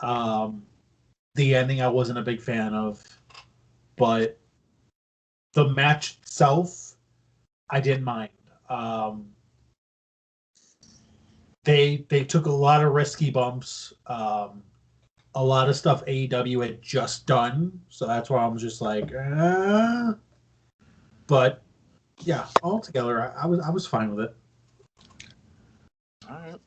The ending I wasn't a big fan of, but the match itself I didn't mind. They took a lot of risky bumps. A lot of stuff AEW had just done, so that's why I'm just like, But yeah, altogether, I was fine with it.
All right.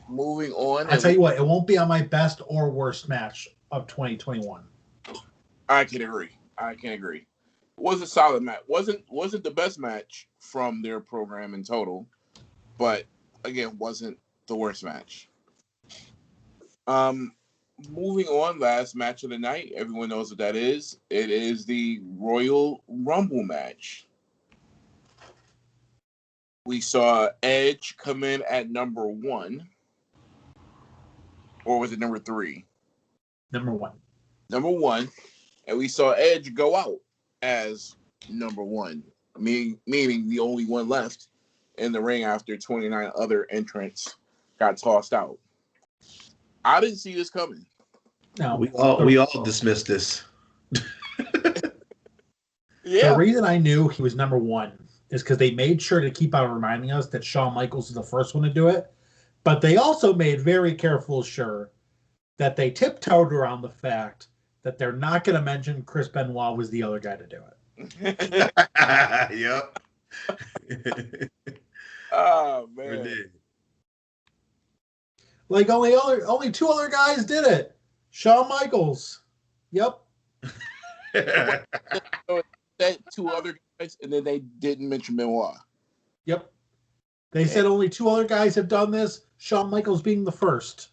Moving on.
I tell you what, it won't be on my best or worst match of 2021.
I can agree. It was a solid match. Wasn't the best match from their program in total, but again, wasn't the worst match. Moving on, last match of the night. Everyone knows what that is. It is the Royal Rumble match. We saw Edge come in at number 1. Or was it number 3?
Number 1.
Number 1. And we saw Edge go out as number 1. Meaning the only one left in the ring after 29 other entrants got tossed out. I didn't see this coming.
No,
we all dismissed this.
Yeah.
The reason I knew he was number 1 is because they made sure to keep on reminding us that Shawn Michaels is the first one to do it. But they also made very careful sure that they tiptoed around the fact that they're not going to mention Chris Benoit was the other guy to do it.
Yep.
Oh, man.
Like only 2 other guys did it. Shawn Michaels. Yep.
So that 2 other guys, and then they didn't mention Benoit.
Yep. They said only 2 other guys have done this. Shawn Michaels being the first.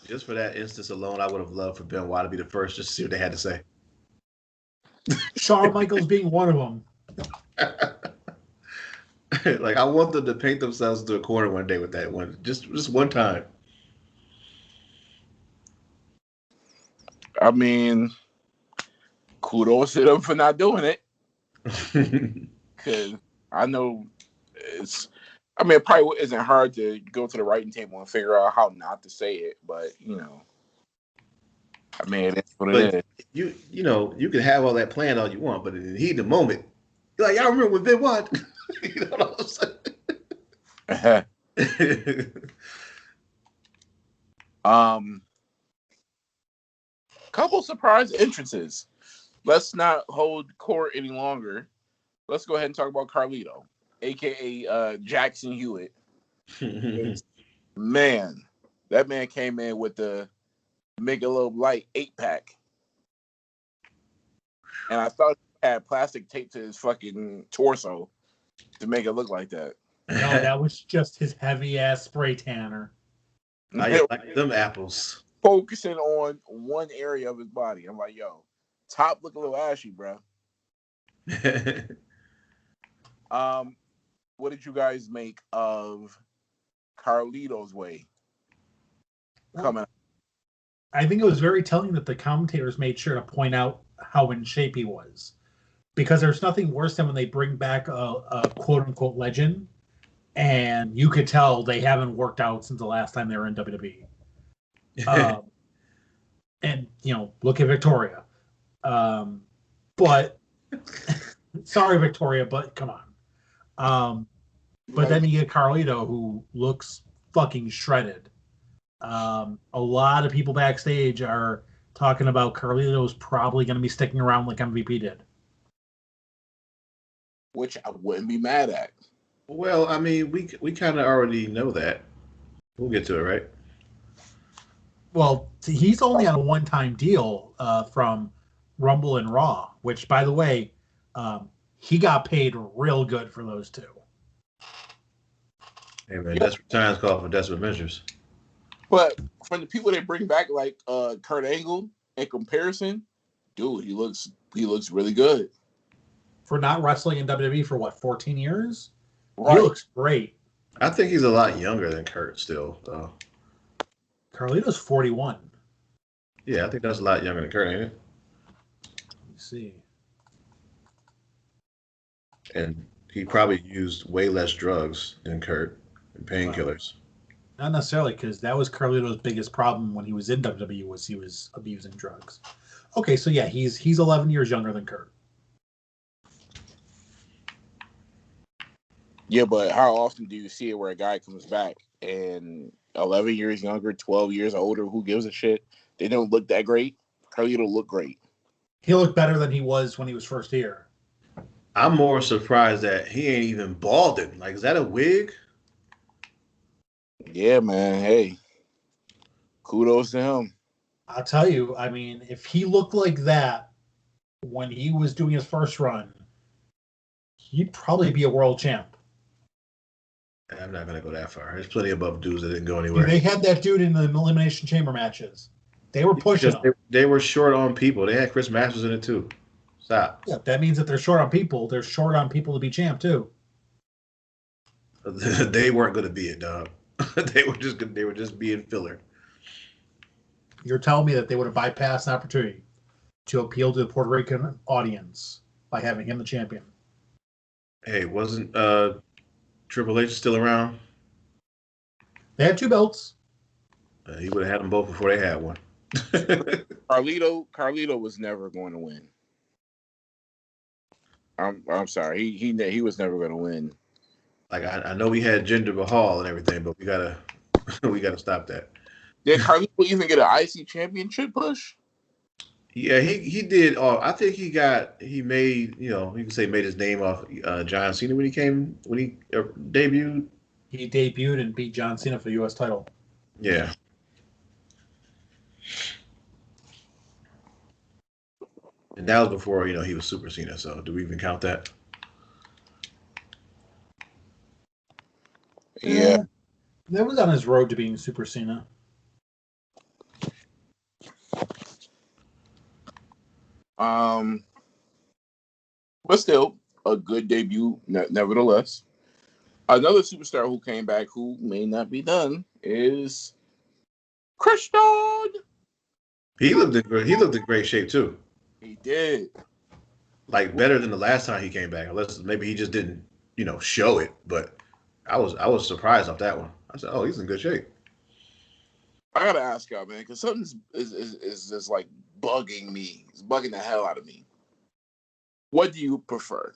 Just for that instance alone, I would have loved for Benoit to be the first, just to see what they had to say.
Shawn Michaels being one of them.
Like I want them to paint themselves into a corner one day with that one, just one time.
I mean, kudos to them for not doing it. Because I know it's. I mean, it probably isn't hard to go to the writing table and figure out how not to say it, but I mean, that's what
But
it is.
you know you can have all that planned all you want, but in the heat of the moment, you're like, y'all remember when Ben what? You know what I'm saying?
Couple surprise entrances. Let's not hold court any longer. Let's go ahead and talk about Carlito, aka Jackson Hewitt. Man, that man came in with the Michelob Light 8-pack, and I thought he had plastic taped to his fucking torso to make it look like that.
No, that was just his heavy ass spray tanner.
I like them apples.
Focusing on one area of his body. I'm like, yo, top look a little ashy, bro. What did you guys make of Carlito's way coming up?
I think it was very telling that the commentators made sure to point out how in shape he was. Because there's nothing worse than when they bring back a quote-unquote legend, and you could tell they haven't worked out since the last time they were in WWE. And, look at Victoria. But, sorry, Victoria, but come on. But then you get Carlito, who looks fucking shredded. A lot of people backstage are talking about Carlito's probably going to be sticking around like MVP did.
Which I wouldn't be mad at.
Well, I mean, we kind of already know that. We'll get to it, right?
Well, he's only on a one-time deal from Rumble and Raw, which, by the way, he got paid real good for those two.
Hey, man, desperate times call for desperate measures.
But from the people they bring back, like Kurt Angle, in comparison, dude, he looks really good.
For not wrestling in WWE for, 14 years?
Right.
He looks great.
I think he's a lot younger than Kurt still, though.
Carlito's 41.
Yeah, I think that's a lot younger than Kurt, ain't it?
Let me see.
And he probably used way less drugs than Kurt and painkillers.
Not necessarily, because that was Carlito's biggest problem when he was in WWE, was he was abusing drugs. Okay, so yeah, he's 11 years younger than Kurt.
Yeah, but how often do you see it where a guy comes back and 11 years younger, 12 years older, who gives a shit? They don't look that great. Carlito look great.
He looked better than he was when he was first here.
I'm more surprised that he ain't even balding. Like, is that a wig?
Yeah, man. Hey, kudos to him.
I'll tell you, I mean, if he looked like that when he was doing his first run, he'd probably be a world champ.
I'm not going to go that far. There's plenty of buff dudes that didn't go anywhere.
They had that dude in the Elimination Chamber matches. They were pushing him.
They were short on people. They had Chris Masters in it, too. Stop.
Yeah, that means that they're short on people. They're short on people to be champ, too.
They weren't going to be it, dog. They were just being filler.
You're telling me that they would have bypassed an opportunity to appeal to the Puerto Rican audience by having him the champion.
Hey, wasn't Triple H still around?
They had 2 belts.
He would have had them both before they had one.
Carlito was never going to win. I'm sorry. He was never going to win.
Like I know we had Jinder Mahal and everything, but we gotta stop that.
Did Carlito even get an IC championship push?
Yeah, he did. I think he made, you can say made his name off John Cena when he debuted.
He debuted and beat John Cena for the U.S. title.
Yeah. And that was before, he was Super Cena. So do we even count that?
Yeah.
That was on his road to being Super Cena.
But still, a good debut, nevertheless. Another superstar who came back who may not be done is Christian.
He looked in great shape too.
He did.
Like better than the last time he came back. Unless maybe he just didn't, show it. But I was surprised off that one. I said, oh, he's in good shape.
I gotta ask y'all, man, because something is just like bugging me. It's bugging the hell out of me. What do you prefer?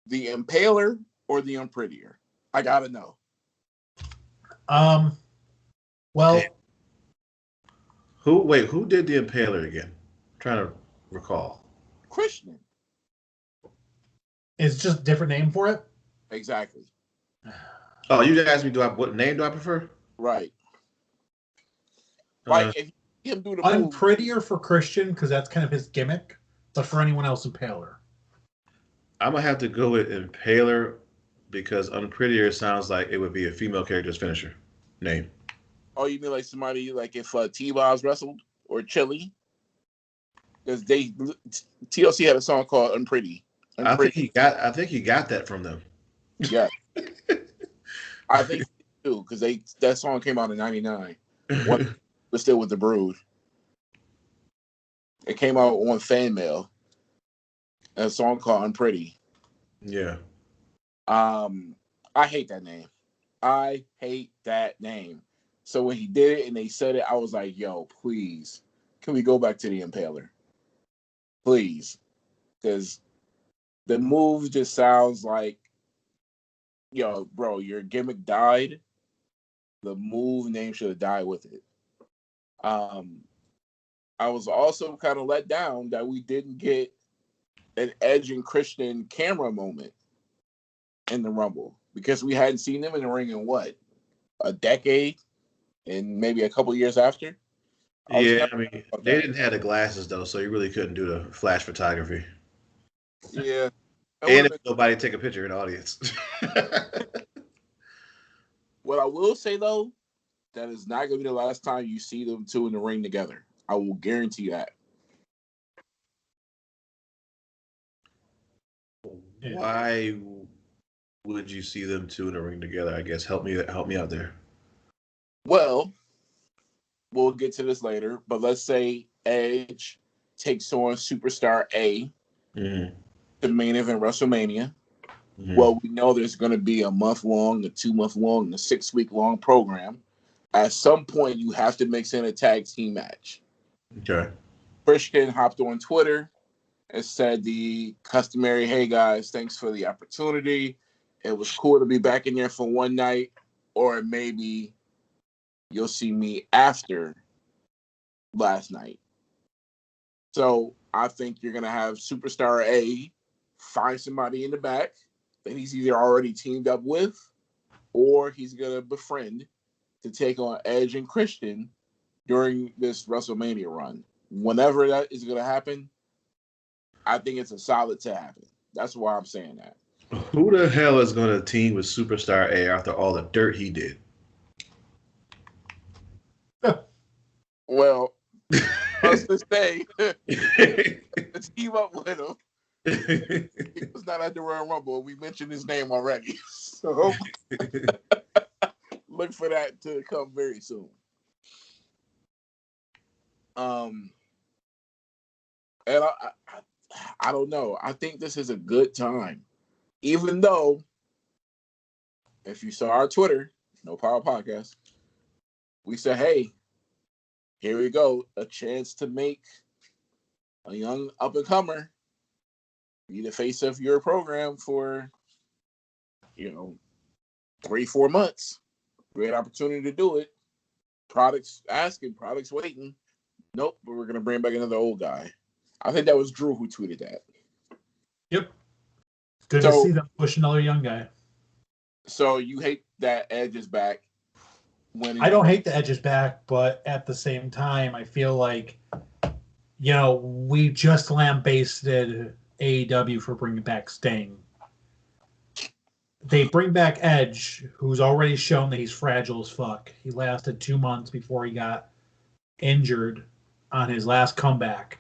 The Impaler or the Unprettier? I gotta know.
Well,
Who did the Impaler again? I'm trying to recall.
Christian.
it's just a different name for it.
Exactly.
Oh, you just asked me what name do I prefer?
Right. Like if you him do the move,
Unprettier for Christian because that's kind of his gimmick, but for anyone else, Impaler.
I'm gonna have to go with Impaler because Unprettier sounds like it would be a female character's finisher name.
oh, you mean like somebody like if T-Boz wrestled or Chili? Because TLC had a song called Unpretty.
I think he got that from them.
Yeah. I think too, because that song came out in '99. Was still with the Brood. It came out on fan mail. A song called Unpretty.
Yeah.
I hate that name. I hate that name. So when he did it and they said it, I was like, yo, please, can we go back to the Impaler? Please. Because the move just sounds like, yo, bro, your gimmick died. The move name should have died with it. I was also kind of let down that we didn't get an Edge and Christian camera moment in the Rumble because we hadn't seen them in the ring in what, a decade and maybe a couple years after.
Yeah, I mean, they didn't have the glasses though, so you really couldn't do the flash photography.
Yeah.
And if nobody take a picture in the audience.
What I will say though, that is not going to be the last time you see them two in the ring together. I will guarantee that.
Why would you see them two in the ring together? I guess help me out there.
Well, we'll get to this later, but let's say Edge takes on Superstar A to main event WrestleMania. Mm-hmm. Well, we know there's going to be a month-long, a 2-month-long, and a 6-week-long program. At some point, you have to mix in a tag team match.
Okay.
Christian hopped on Twitter and said the customary, hey, guys, thanks for the opportunity. It was cool to be back in there for one night, or maybe you'll see me after last night. So I think you're going to have Superstar A find somebody in the back that he's either already teamed up with or he's going to befriend to take on Edge and Christian during this WrestleMania run. Whenever that is going to happen, I think it's a solid to happen. That's why I'm saying that.
Who the hell is going to team with Superstar A after all the dirt he did?
Well, I was to say, to team up with him. He was not at the Royal Rumble. We mentioned his name already. So look for that to come very soon. And I don't know. I think this is a good time. Even though, if you saw our Twitter, No Power Podcast, we said, hey, here we go. A chance to make a young up-and-comer be the face of your program for, 3-4 months. Great opportunity to do it. Products asking, products waiting. Nope, but we're going to bring back another old guy. I think that was Drew who tweeted that.
Yep. Good to see them push another young guy. So
you hate that Edge is back?
I don't hate the Edge is back, but at the same time, I feel like, we just lambasted AEW for bringing back Sting. They bring back Edge, who's already shown that he's fragile as fuck. He lasted 2 months before he got injured on his last comeback.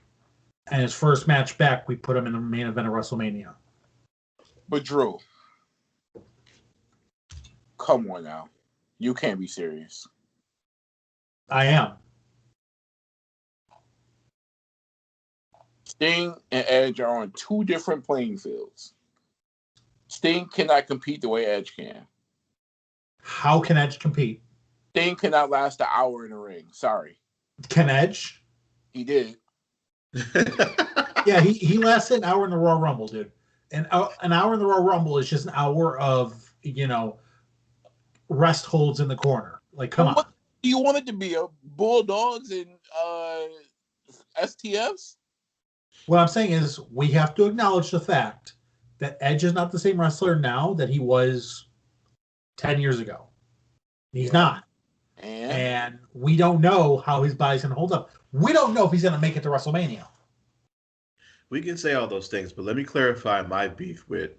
And his first match back, we put him in the main event of WrestleMania.
But Drew, come on now. You can't be serious.
I am.
Sting and Edge are on two different playing fields. Sting cannot compete the way Edge can.
How can Edge compete?
Sting cannot last an hour in the ring. Sorry.
Can Edge?
He did.
Yeah, he lasted an hour in the Royal Rumble, dude. And an hour in the Royal Rumble is just an hour of, rest holds in the corner. Like, come on.
What do you want it to be? Bulldogs and STFs?
What I'm saying is we have to acknowledge the fact that Edge is not the same wrestler now that he was 10 years ago. He's not. And we don't know how his body's going to hold up. We don't know if he's going to make it to WrestleMania.
We can say all those things, but let me clarify my beef with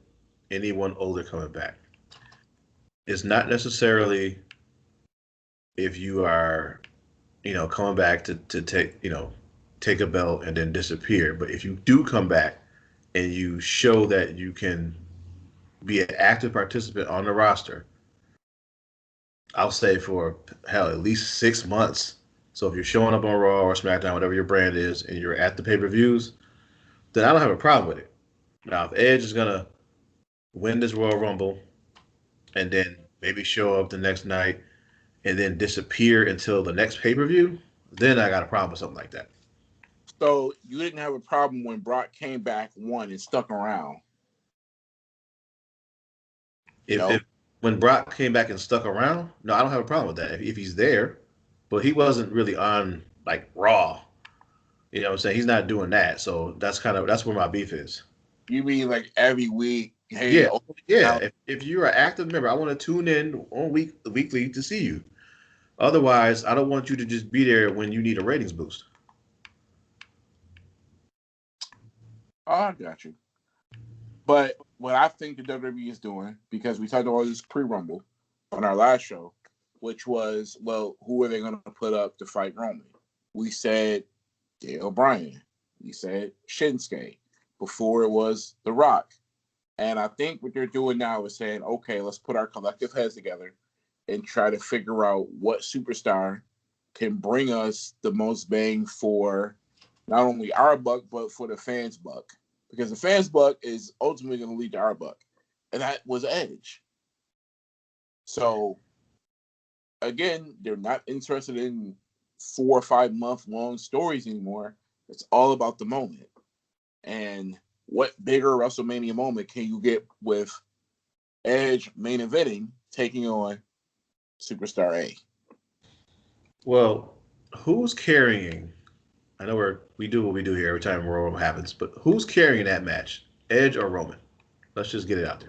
anyone older coming back. It's not necessarily if you are, coming back to take a belt and then disappear. But if you do come back and you show that you can be an active participant on the roster, I'll say for at least 6 months. So if you're showing up on Raw or SmackDown, whatever your brand is, and you're at the pay-per-views, then I don't have a problem with it. Now, if Edge is going to win this Royal Rumble and then maybe show up the next night and then disappear until the next pay-per-view, then I got a problem with something like that.
So you didn't have a problem when Brock came back, won, and stuck around?
When Brock came back and stuck around, no, I don't have a problem with that. If he's there, but he wasn't really on like Raw. You know what I'm saying? He's not doing that. So that's where my beef is.
You mean like every week? Hey,
yeah. If you're an active member, I want to tune in on weekly to see you. Otherwise, I don't want you to just be there when you need a ratings boost.
Oh, I got you. But what I think the WWE is doing, because we talked about this pre-Rumble on our last show, which was, well, who are they going to put up to fight Roman? We said Daniel Bryan. We said Shinsuke. Before it was The Rock. And I think what they're doing now is saying, okay, let's put our collective heads together and try to figure out what superstar can bring us the most bang for not only our buck, but for the fans' buck. Because the fans' buck is ultimately going to lead to our buck. And that was Edge. So, again, they're not interested in 4 or 5 month long stories anymore. It's all about the moment. And what bigger WrestleMania moment can you get with Edge main eventing taking on Superstar A?
Well, who's carrying? I know we do what we do here every time Royal Rumble happens, but who's carrying that match? Edge or Roman? Let's just get it out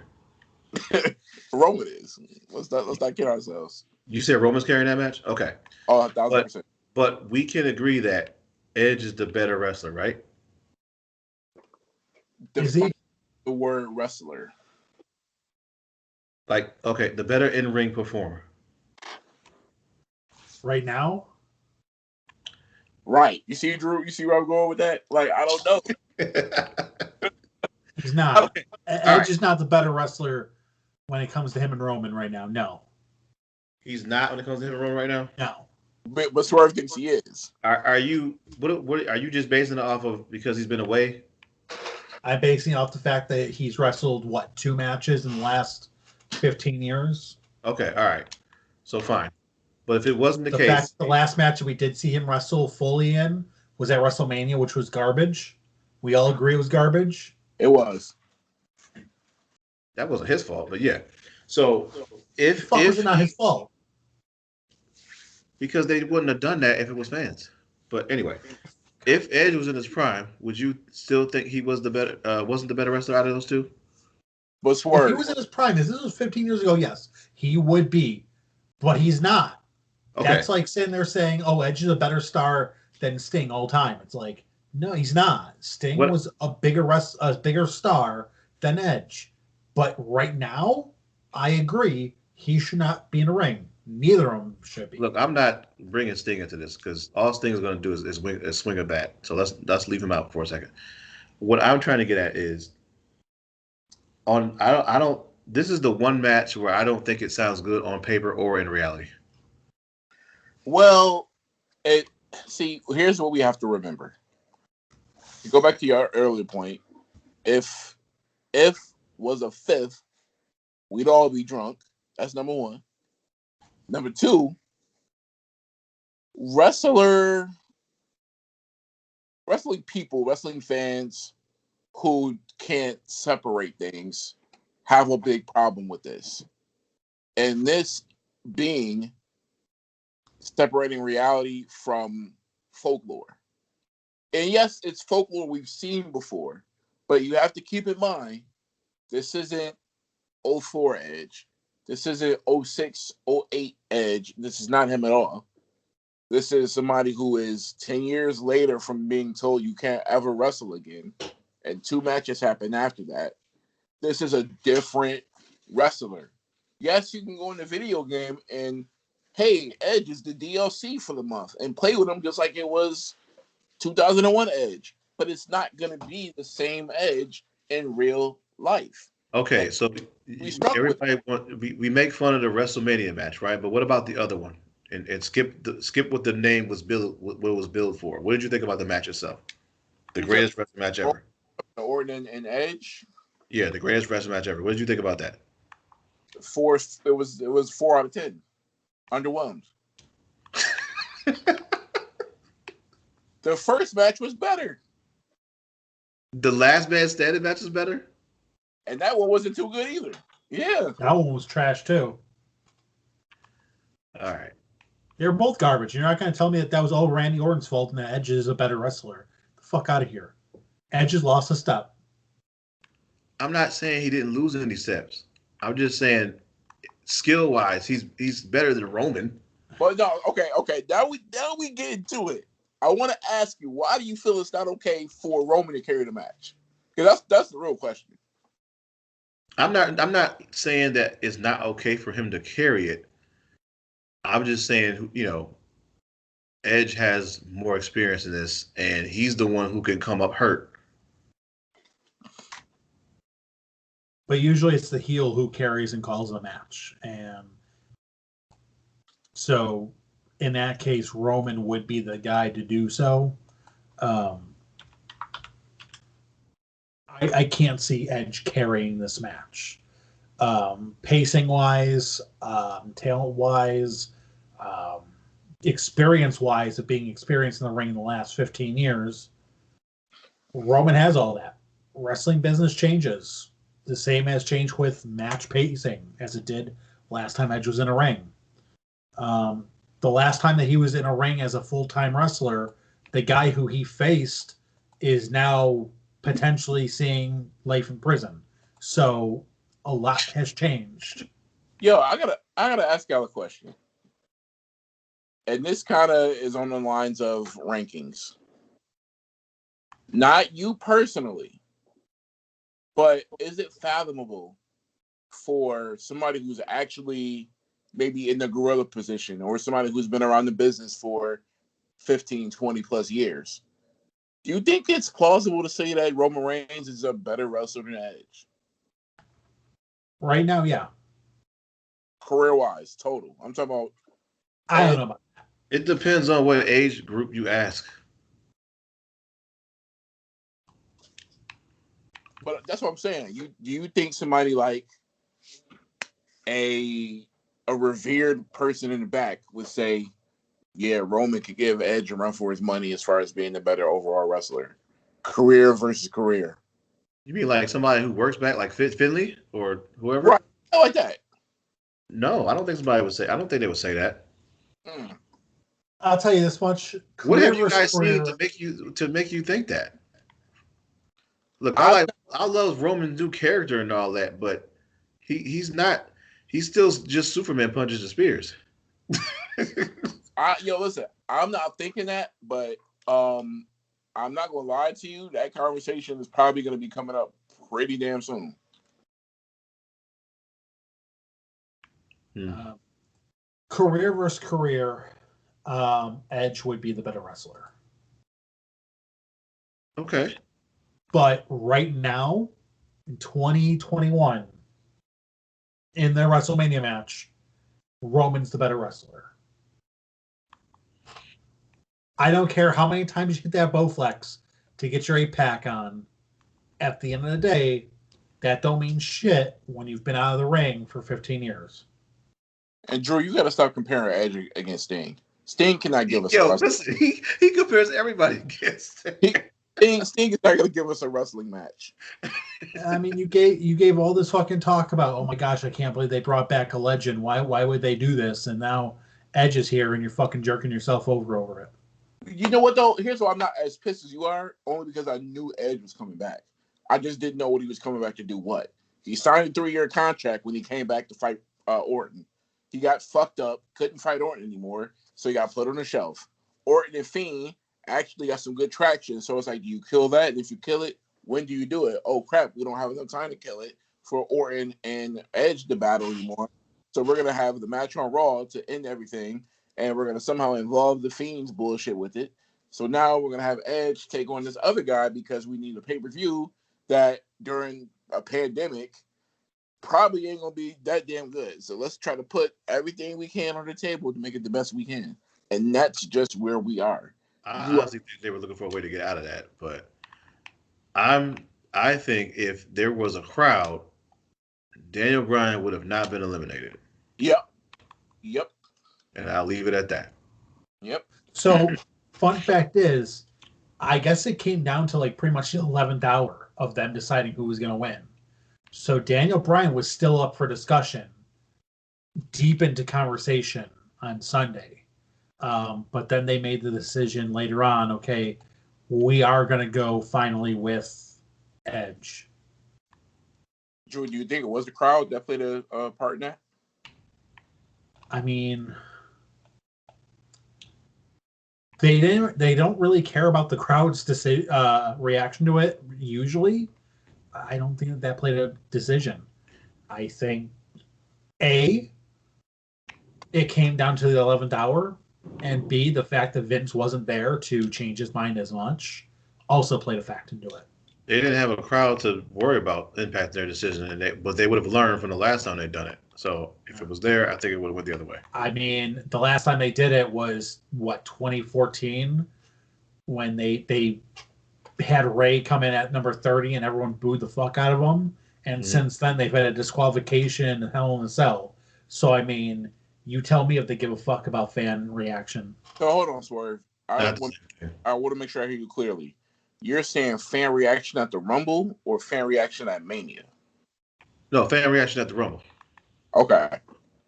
there.
Roman is. Let's not kid ourselves.
You said Roman's carrying that match? Okay.
Oh, 1,000%.
But we can agree that Edge is the better wrestler, right?
Is he?
The word wrestler.
Like, okay, the better in-ring performer.
Right now?
Right. You see, Drew? You see where I'm going with that? Like, I don't know.
He's not. Edge is not the better wrestler when it comes to him and Roman right now. No.
He's not when it comes to him and Roman right now?
No.
But Swerve thinks he is.
Are you are you just basing it off of because he's been away?
I'm basing it off the fact that he's wrestled, 2 matches in the last 15 years?
Okay, all right. So fine. But if it wasn't the case...
Fact, the last match that we did see him wrestle fully in was at WrestleMania, which was garbage. We all agree it was garbage.
It was.
That wasn't his fault, but yeah. So if
was it not his fault?
Because they wouldn't have done that if it was fans. But anyway, if Edge was in his prime, would you still think he was wasn't the better wrestler out of those two?
But Swerve,
if he was in his prime, if this was 15 years ago, yes, he would be. But he's not. Okay. That's like sitting there saying, "Oh, Edge is a better star than Sting all time." It's like, no, he's not. Sting was a bigger star than Edge. But right now, I agree, he should not be in a ring. Neither of them should be.
Look, I'm not bringing Sting into this because all Sting is going to do is swing a bat. So let's leave him out for a second. What I'm trying to get at is I don't. This is the one match where I don't think it sounds good on paper or in reality.
Well, here's what we have to remember. You go back to your earlier point. If was a fifth, we'd all be drunk. That's number one. Number two, wrestling people, wrestling fans who can't separate things have a big problem with this. And this being separating reality from folklore. And yes, it's folklore we've seen before, but you have to keep in mind this isn't '04 Edge. This isn't '06, '08 Edge. This is not him at all. This is somebody who is 10 years later from being told you can't ever wrestle again. And 2 matches happened after that. This is a different wrestler. Yes, you can go in the video game and, hey, Edge is the DLC for the month and play with him just like it was 2001 Edge. But it's not going to be the same Edge in real life.
Okay,
And
so we make fun of the WrestleMania match, right? But what about the other one? And skip what the name was billed, what it was billed for. What did you think about the match itself? The greatest wrestling match ever.
Orton and Edge.
Yeah, the greatest wrestling match ever. What did you think about that?
It was 4 out of 10. Underwhelmed. The first match was better.
The last man standing match was better?
And that one wasn't too good either. Yeah.
That one was trash too.
All right.
They're both garbage. You're not going to tell me that was all Randy Orton's fault and that Edge is a better wrestler. The fuck out of here. Edge has lost a step.
I'm not saying he didn't lose any steps. I'm just saying skill wise, he's better than Roman.
But no, okay. Now we get into it. I want to ask you, why do you feel it's not okay for Roman to carry the match? Because that's the real question.
I'm not saying that it's not okay for him to carry it. I'm just saying, Edge has more experience in this, and he's the one who can come up hurt.
But usually it's the heel who carries and calls the match. And so in that case, Roman would be the guy to do so. I can't see Edge carrying this match. Pacing-wise, talent-wise, experience-wise of being experienced in the ring in the last 15 years, Roman has all that. Wrestling business changes. The same as changed with match pacing as it did last time Edge was in a ring. The last time that he was in a ring as a full-time wrestler, the guy who he faced is now potentially seeing life in prison. So a lot has changed.
Yo, I gotta ask y'all a question. And this kind of is on the lines of rankings. Not you personally, but is it fathomable for somebody who's actually maybe in the gorilla position or somebody who's been around the business for 15, 20 plus years? Do you think it's plausible to say that Roman Reigns is a better wrestler than Edge?
Right now, yeah.
Career-wise, total. I'm talking about...
I don't know about that.
It depends on what age group you ask.
But that's what I'm saying. Do you think somebody like a revered person in the back would say, yeah, Roman could give Edge a run for his money as far as being the better overall wrestler? Career versus career.
You mean like somebody who works back, like Finley or whoever?
Right. I like that.
No, I don't think somebody would say. I don't think they would say that.
I'll tell you this much.
What have you guys seen to make you think that? Look, I love Roman's new character and all that, but he's not. He's still just Superman punches and spears.
Listen, I'm not thinking that, but I'm not gonna lie to you. That conversation is probably gonna be coming up pretty damn soon.
Career versus career, Edge would be the better wrestler.
Okay.
But right now, in 2021 in their WrestleMania match, Roman's the better wrestler. I don't care how many times you hit that Bowflex to get your 8-pack on. At the end of the day, that don't mean shit when you've been out of the ring for 15 years.
And Drew, you got to stop comparing Edge against Sting. Sting cannot give us a
Yo,
wrestling.
listen, he compares everybody against.
Sting is not going to give us a wrestling match.
I mean, you gave all this fucking talk about, oh my gosh, I can't believe they brought back a legend. Why would they do this? And now Edge is here, and you're fucking jerking yourself over it.
You know what though? Here's why I'm not as pissed as you are. Only because I knew Edge was coming back. I just didn't know what he was coming back to do. What he signed a 3-year contract when he came back to fight Orton. He got fucked up, couldn't fight Orton anymore, so he got put on the shelf. Orton and Fiend actually got some good traction, so it's like, do you kill that? And if you kill it, when do you do it? Oh crap, we don't have enough time to kill it for Orton and Edge to battle anymore. So we're gonna have the match on Raw to end everything, and we're gonna somehow involve the Fiend's bullshit with it. So now we're gonna have Edge take on this other guy because we need a pay-per-view that during a pandemic probably ain't gonna be that damn good. So let's try to put everything we can on the table to make it the best we can. And that's just where we are.
I honestly think they were looking for a way to get out of that, but I think if there was a crowd, Daniel Bryan would have not been eliminated.
Yep.
And I'll leave it at that.
Yep.
So, fun fact is, I guess it came down to like pretty much the 11th hour of them deciding who was going to win. So Daniel Bryan was still up for discussion deep into conversation on Sunday. But then they made the decision later on, okay, we are going to go finally with Edge.
Drew, do you think it was the crowd that played a part in that?
I mean, they don't really care about the crowd's reaction to it usually. I don't think that played a decision. I think A, it came down to the 11th hour, and B, the fact that Vince wasn't there to change his mind as much also played a fact into it.
They didn't have a crowd to worry about impacting their decision, but they would have learned from the last time they'd done it. So if it was there, I think it would have went the other way.
I mean, the last time they did it was, 2014, when they had Ray come in at number 30 and everyone booed the fuck out of him. And since then, they've had a disqualification and Hell in a Cell. So, I mean, you tell me if they give a fuck about fan reaction.
So hold on, Swerve. I want to make sure I hear you clearly. You're saying fan reaction at the Rumble or fan reaction at Mania?
No, fan reaction at the Rumble.
Okay.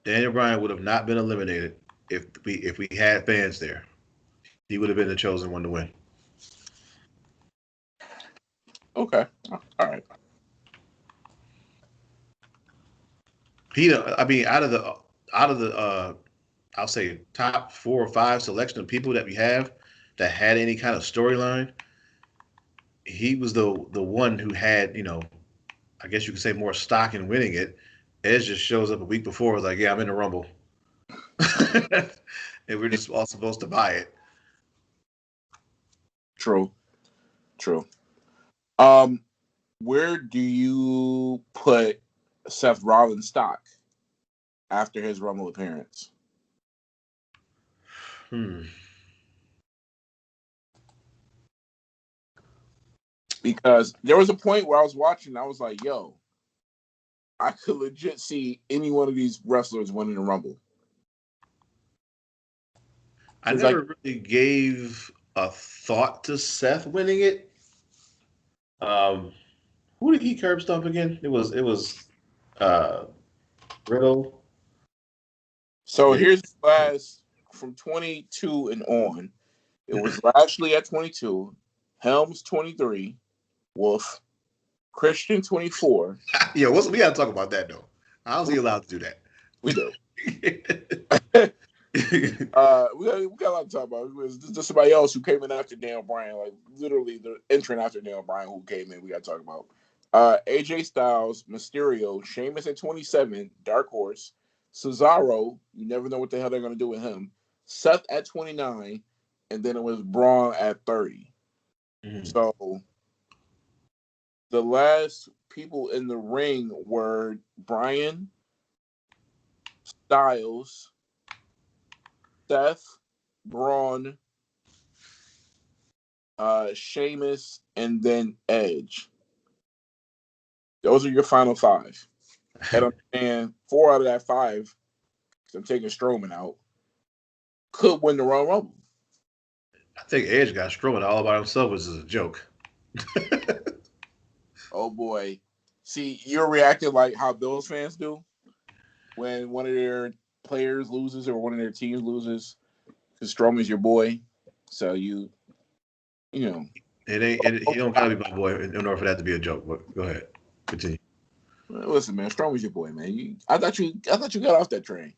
Daniel Bryan would have not been eliminated if we had fans there. He would have been the chosen one to win.
Okay. All right.
Out of the I'll say top 4 or 5 selection of people that we have that had any kind of storyline, he was the one who had, I guess you could say more stock in winning it. Edge just shows up a week before, was like, yeah, I'm in the Rumble. And we're just all supposed to buy it.
True. Where do you put Seth Rollins' stock after his Rumble appearance? Because there was a point where I was watching, I was like, yo, I could legit see any one of these wrestlers winning the Rumble.
I never really gave a thought to Seth winning it. Who did he curb stomp again? It was Riddle.
So here's last from 22 and on. It was Lashley at 22, Helms 23, Wolf, Christian 24.
Yeah, we gotta talk about that though. How's he allowed to do that?
We do. We got a lot to talk about. It was just somebody else who came in after Daniel Bryan, like literally the entrant after Daniel Bryan who came in. We got to talk about AJ Styles, Mysterio, Sheamus at 27, Dark Horse, Cesaro. You never know what the hell they're gonna do with him. Seth at 29, and then it was Braun at 30. So The last people in the ring were Bryan, Styles, Seth, Braun, Sheamus, and then Edge. Those are your final five. And I'm saying 4 out of that 5, because I'm taking Strowman out, could win the Royal Rumble.
I think Edge got Strowman all by himself, which is a joke.
Oh boy. See, you're reacting like how Bills fans do when one of their players loses or one of their teams loses, because Strowman's your boy. So you know.
He don't gotta be my boy in order for that to be a joke. But go ahead, continue.
Listen, man, Strowman's your boy, man. I thought you got off that train.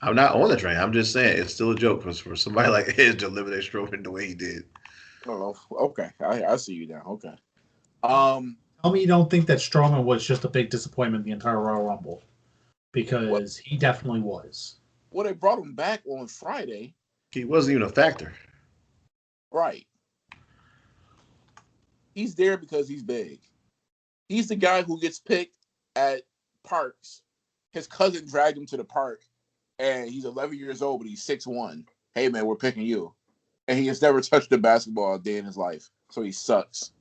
I'm not on the train. I'm just saying it's still a joke for somebody like Edge to eliminate Strowman the way he did.
Oh, okay. I see you now. Okay.
Tell me you don't think that Strowman was just a big disappointment in the entire Royal Rumble, because he definitely was.
Well, they brought him back on Friday.
He wasn't even a factor.
Right. He's there because he's big. He's the guy who gets picked at parks. His cousin dragged him to the park, and he's 11 years old, but he's 6'1". Hey, man, we're picking you. And he has never touched a basketball a day in his life, so he sucks.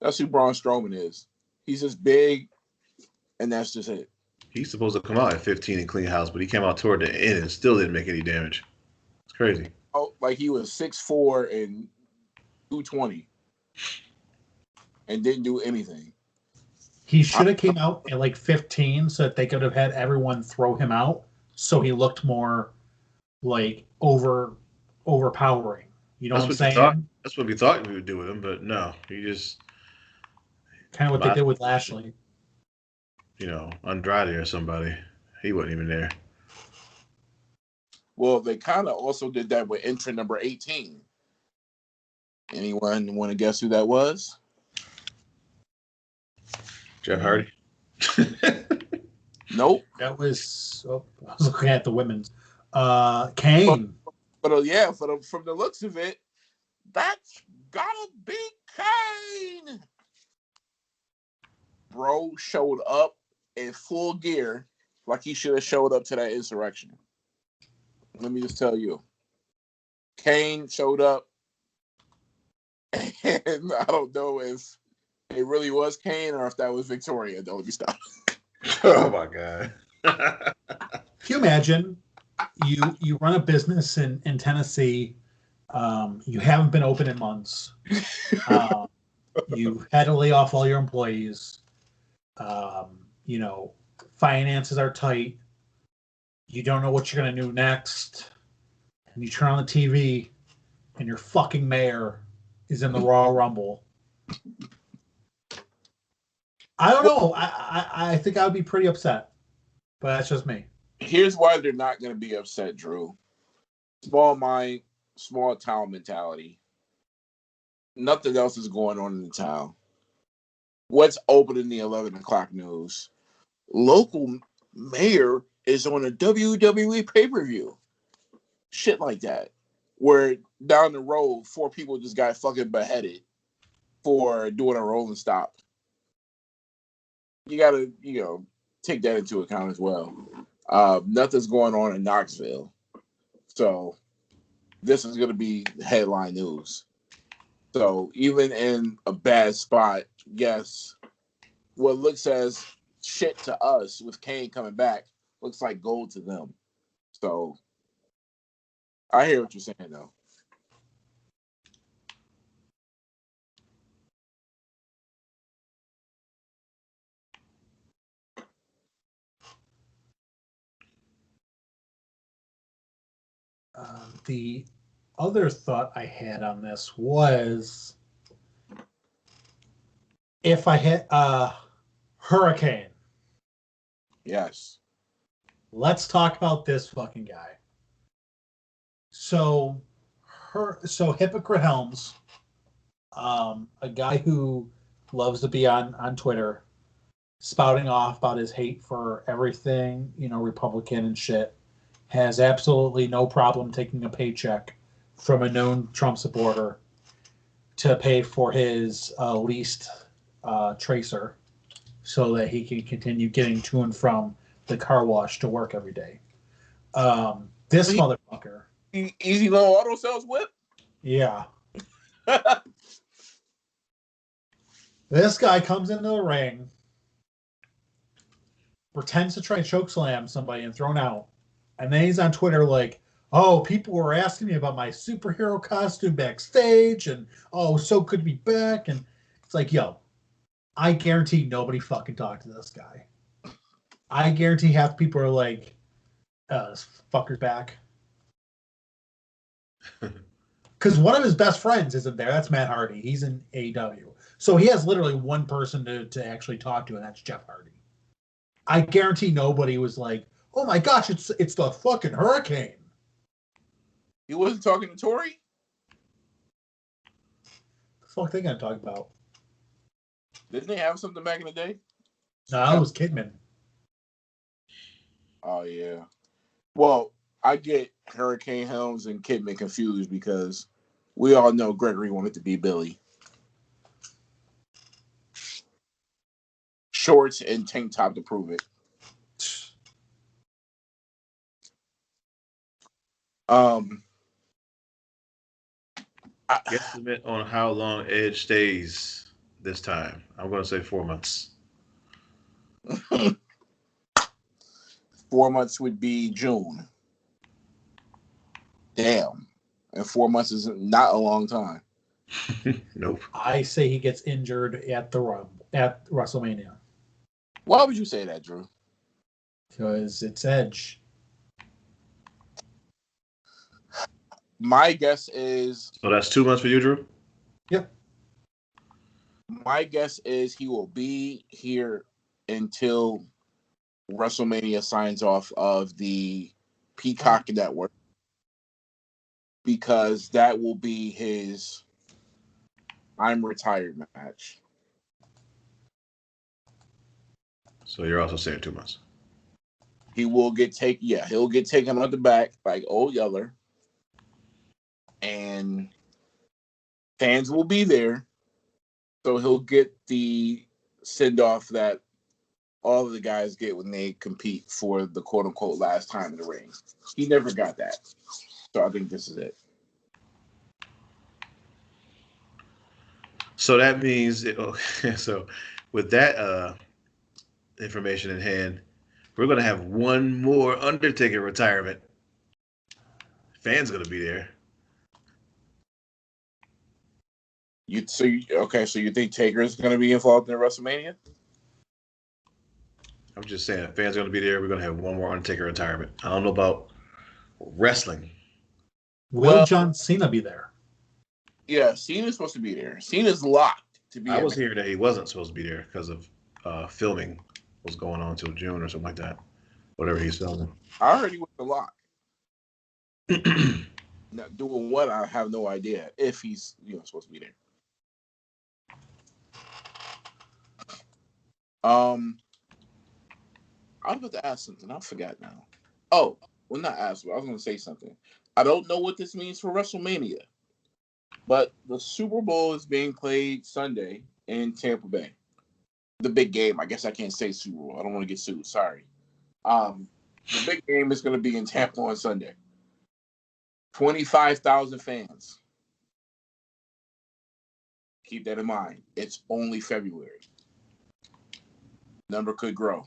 That's who Braun Strowman is. He's just big, and that's just it.
He's supposed to come out at 15 and clean house, but he came out toward the end and still didn't make any damage. It's crazy.
Oh, like he was 6'4" and 220 and didn't do anything.
He should have came out at like 15 so that they could have had everyone throw him out, so he looked more like overpowering. You know what I'm saying?
That's what we thought we would do with him, but no, he just
kind of what they did with Lashley.
Andrade or somebody. He wasn't even there.
Well, they kind of also did that with entrant number 18. Anyone want to guess who that was?
Jeff Hardy.
Nope.
That was. I was looking at the women's. Kane.
But from the looks of it, that's gotta be Kane. Bro showed up in full gear like he should have showed up to that insurrection. Let me just tell you. Kane showed up, and I don't know if it really was Kane or if that was Victoria. Don't let me stop.
Oh my God.
Can you imagine you run a business in Tennessee, you haven't been open in months, you had to lay off all your employees, finances are tight, you don't know what you're going to do next, and you turn on the TV and your fucking mayor is in the Royal Rumble. I don't know. I think I would be pretty upset, but that's just me.
Here's why they're not going to be upset, Drew. Small mind, small town mentality. Nothing else is going on in the town. What's open in the 11 o'clock news? Local mayor is on a WWE pay-per-view. Shit like that. Where down the road, 4 people just got fucking beheaded for doing a rolling stop. You got to, take that into account as well. Nothing's going on in Knoxville. So this is going to be headline news. So even in a bad spot, yes, what looks as shit to us with Kane coming back looks like gold to them. So I hear what you're saying, though.
The other thought I had on this was if I hit a hurricane.
Yes.
Let's talk about this fucking guy. So Hypocrite Helms, a guy who loves to be on Twitter, spouting off about his hate for everything, Republican and shit, has absolutely no problem taking a paycheck from a known Trump supporter to pay for his least tracer so that he can continue getting to and from the car wash to work every day. This motherfucker.
Easy Low Auto Sales whip?
Yeah. This guy comes into the ring, pretends to try and chokeslam somebody and thrown out. And then he's on Twitter like, oh, people were asking me about my superhero costume backstage, and oh, so good to be back. And it's like, yo, I guarantee nobody fucking talked to this guy. I guarantee half the people are like, this fucker's back. Because one of his best friends isn't there. That's Matt Hardy. He's in AEW. So he has literally one person to actually talk to, and that's Jeff Hardy. I guarantee nobody was like, oh my gosh, it's the fucking Hurricane.
He wasn't talking to Tori?
The fuck they gonna talk about?
Didn't they have something back in the day?
No, it was Kidman.
Oh, yeah. Well, I get Hurricane Helms and Kidman confused because we all know Gregory wanted to be Billy. Shorts and tank top to prove it.
Guesstimate on how long Edge stays this time. I'm going to say 4 months.
4 months would be June. Damn. And 4 months is not a long time.
Nope.
I say he gets injured at WrestleMania.
Why would you say that, Drew?
Because it's Edge.
My guess is...
So that's 2 months for you, Drew?
Yep.
My guess is he will be here until WrestleMania signs off of the Peacock Network. Because that will be his I'm retired match.
So you're also saying 2 months.
He will get he'll get taken on the back like Old Yeller. And fans will be there. So he'll get the send-off that all of the guys get when they compete for the quote-unquote last time in the ring. He never got that. So I think this is it.
So that means, so with that information in hand, we're going to have one more Undertaker retirement. Fans going to be there.
So you think Taker is going to be involved in WrestleMania?
I'm just saying, fans are going to be there. We're going to have one more Undertaker retirement. I don't know about wrestling.
Will John Cena be there?
Yeah, Cena's supposed to be there. Cena's locked to be.
I was hearing that he wasn't supposed to be there because of filming was going on until June or something like that. Whatever he's filming.
I heard he was the lock. Now, doing what? I have no idea. If he's supposed to be there. I was about to ask something. I forgot now. Oh, well, not ask. But I was going to say something. I don't know what this means for WrestleMania, but the Super Bowl is being played Sunday in Tampa Bay. The big game. I guess I can't say Super Bowl. I don't want to get sued. Sorry. The big game is going to be in Tampa on Sunday. 25,000 fans. Keep that in mind. It's only February. Number could grow.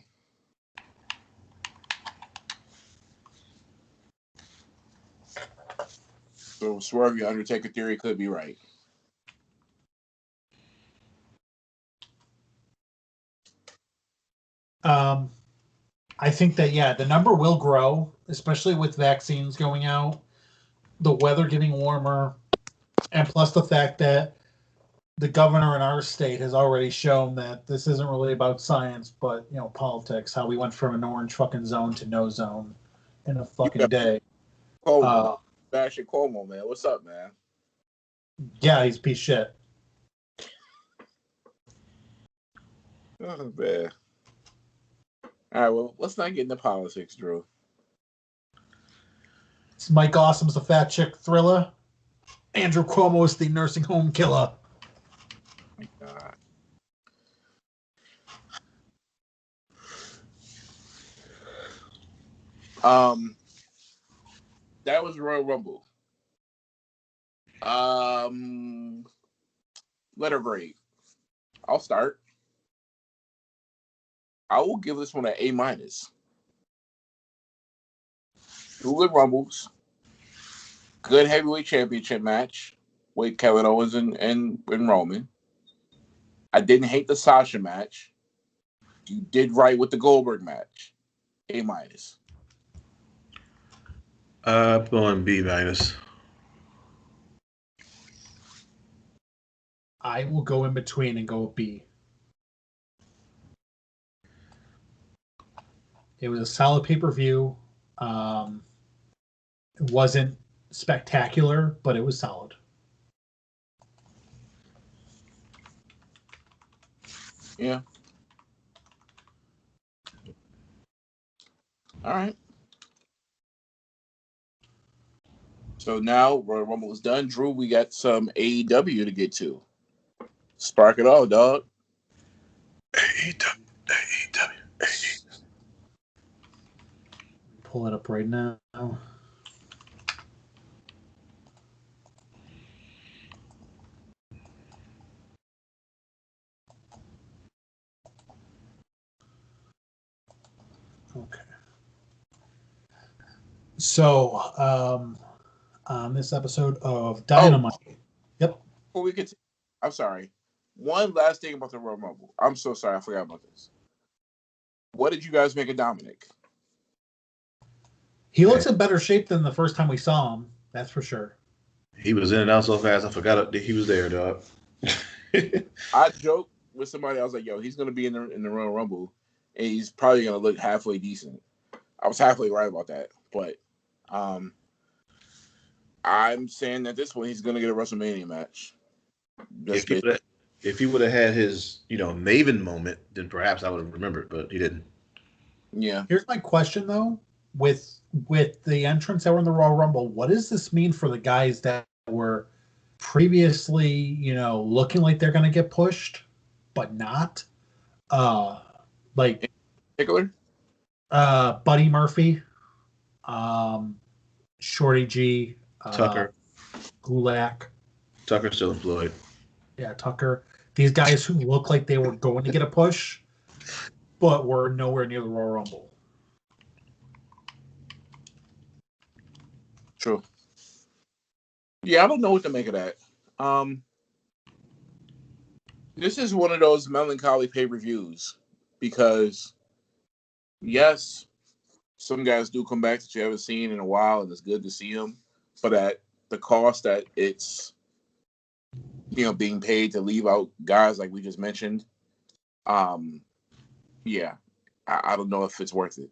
So Swerve, your Undertaker theory could be right.
I think that, the number will grow, especially with vaccines going out, the weather getting warmer, and plus the fact that the governor in our state has already shown that this isn't really about science, but, politics, how we went from an orange fucking zone to no zone in a fucking day.
Bashing Cuomo, man. What's up, man?
Yeah, he's a piece of shit.
Oh, man. All right, well, let's not get into politics, Drew.
It's Mike Awesome's the fat chick thriller. Andrew Cuomo is the nursing home killer.
Oh my God. That was Royal Rumble. Letter grade. I'll start. I will give this one an A minus. 2 good Rumbles. Good heavyweight championship match with Kevin Owens and Roman. I didn't hate the Sasha match. You did right with the Goldberg match. A minus.
Going B minus.
I will go in between and go B. It was a solid pay-per-view. It wasn't spectacular, but it was solid.
Yeah. All right. So now Royal Rumble is done. Drew, we got some AEW to get to. Spark it all, dog.
AEW.
Pull it up right now. Okay. So, on this episode of Dynamite. Yep.
Before we get to, I'm sorry. One last thing about the Royal Rumble. I'm so sorry. I forgot about this. What did you guys make of Dominic?
He looks in better shape than the first time we saw him. That's for sure.
He was in and out so fast, I forgot that he was there, dog.
I joked with somebody. I was like, "Yo, he's gonna be in the Royal Rumble, and he's probably gonna look halfway decent." I was halfway right about that, but I'm saying at this point he's gonna get a WrestleMania match.
If he would have had his, Maven moment, then perhaps I would have remembered, but he didn't.
Yeah.
Here's my question though: with the entrants that were in the Royal Rumble, what does this mean for the guys that were previously, looking like they're going to get pushed, but not? Like
in particular,
Buddy Murphy, Shorty G,
Tucker,
Gulak.
Tucker's still employed.
Yeah, Tucker. These guys who look like they were going to get a push, but were nowhere near the Royal Rumble.
True. Yeah, I don't know what to make of that. This is one of those melancholy pay-per-views because, yes, some guys do come back that you haven't seen in a while, and it's good to see them. But at the cost that it's, being paid to leave out guys like we just mentioned, yeah, I don't know if it's worth it.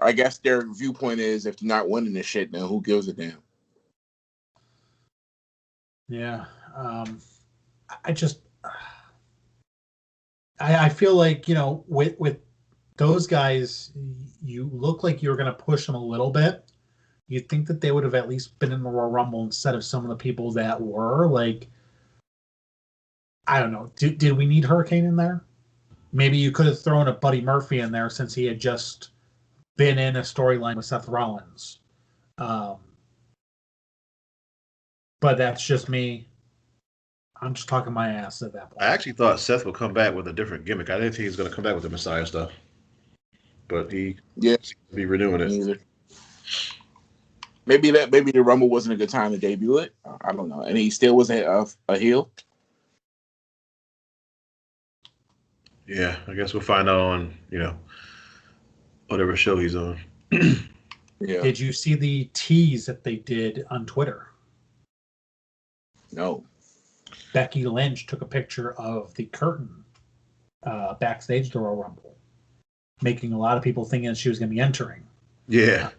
I guess their viewpoint is if you're not winning this shit, then who gives a damn?
Yeah. I feel like, with those guys, you look like you're going to push them a little bit. You'd think that they would have at least been in the Royal Rumble instead of some of the people that were. Like, I don't know. Did we need Hurricane in there? Maybe you could have thrown a Buddy Murphy in there since he had just been in a storyline with Seth Rollins. But that's just me. I'm just talking my ass at that point.
I actually thought Seth would come back with a different gimmick. I didn't think he was going to come back with the Messiah stuff. But he seems to be renewing it.
Either. Maybe the Rumble wasn't a good time to debut it. I don't know. And he still was a heel.
Yeah, I guess we'll find out on, whatever show he's on.
Yeah. Did you see the tease that they did on Twitter?
No.
Becky Lynch took a picture of the curtain backstage at the Royal Rumble, making a lot of people thinking she was going to be entering.
Yeah.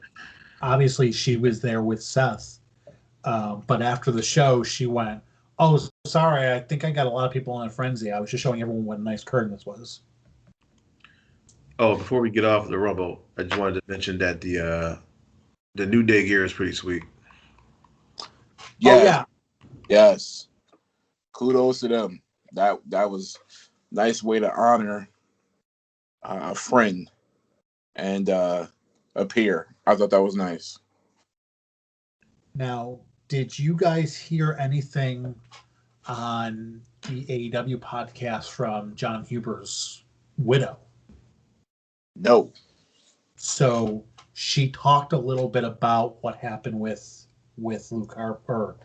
Obviously, she was there with Seth. But after the show, she went, "Oh, sorry, I think I got a lot of people in a frenzy. I was just showing everyone what a nice curtain this was."
Oh, before we get off the Rumble, I just wanted to mention that the New Day gear is pretty sweet.
Yes.
Oh, yeah.
Yes. Kudos to them. That was a nice way to honor a friend and a peer. I thought that was nice.
Now, did you guys hear anything on the AEW podcast from John Huber's widow?
No.
So she talked a little bit about what happened with Luke Harper,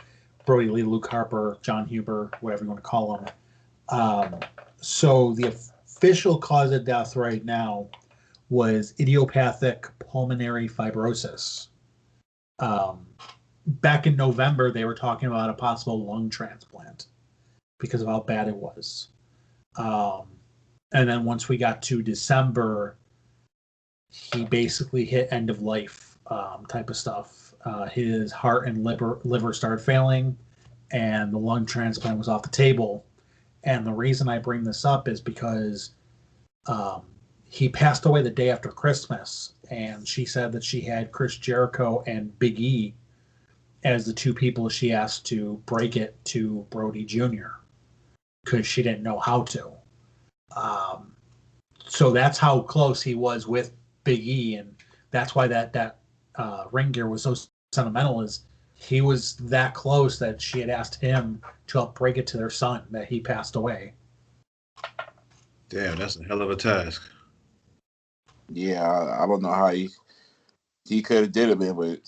Brody Lee, Luke Harper, John Huber, whatever you want to call him. So the official cause of death right now was idiopathic pulmonary fibrosis. Back in November, they were talking about a possible lung transplant because of how bad it was. And then once we got to December, he basically hit end of life type of stuff. His heart and liver started failing, and the lung transplant was off the table. And the reason I bring this up is because he passed away the day after Christmas, and she said that she had Chris Jericho and Big E as the two people she asked to break it to Brody Jr. because she didn't know how to. So that's how close he was with Big E, and that's why that ring gear was so sentimental. Is he was that close that she had asked him to help break it to their son that he passed away.
Damn, that's a hell of a task.
Yeah, I don't know how he could have did it, man, but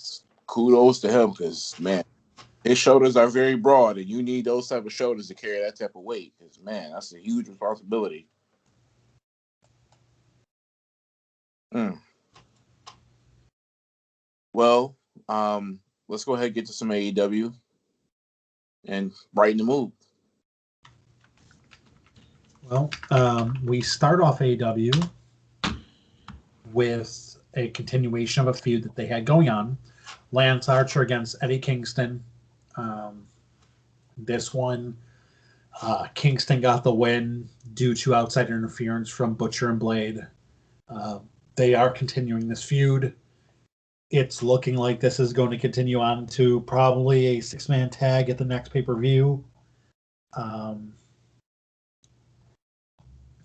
kudos to him because, man, his shoulders are very broad, and you need those type of shoulders to carry that type of weight because, man, that's a huge responsibility. Well, let's go ahead and get to some AEW and brighten the mood.
Well, we start off AEW with a continuation of a feud that they had going on. Lance Archer against Eddie Kingston. This one, Kingston got the win due to outside interference from Butcher and Blade. They are continuing this feud. It's looking like this is going to continue on to probably a 6-man tag at the next pay-per-view.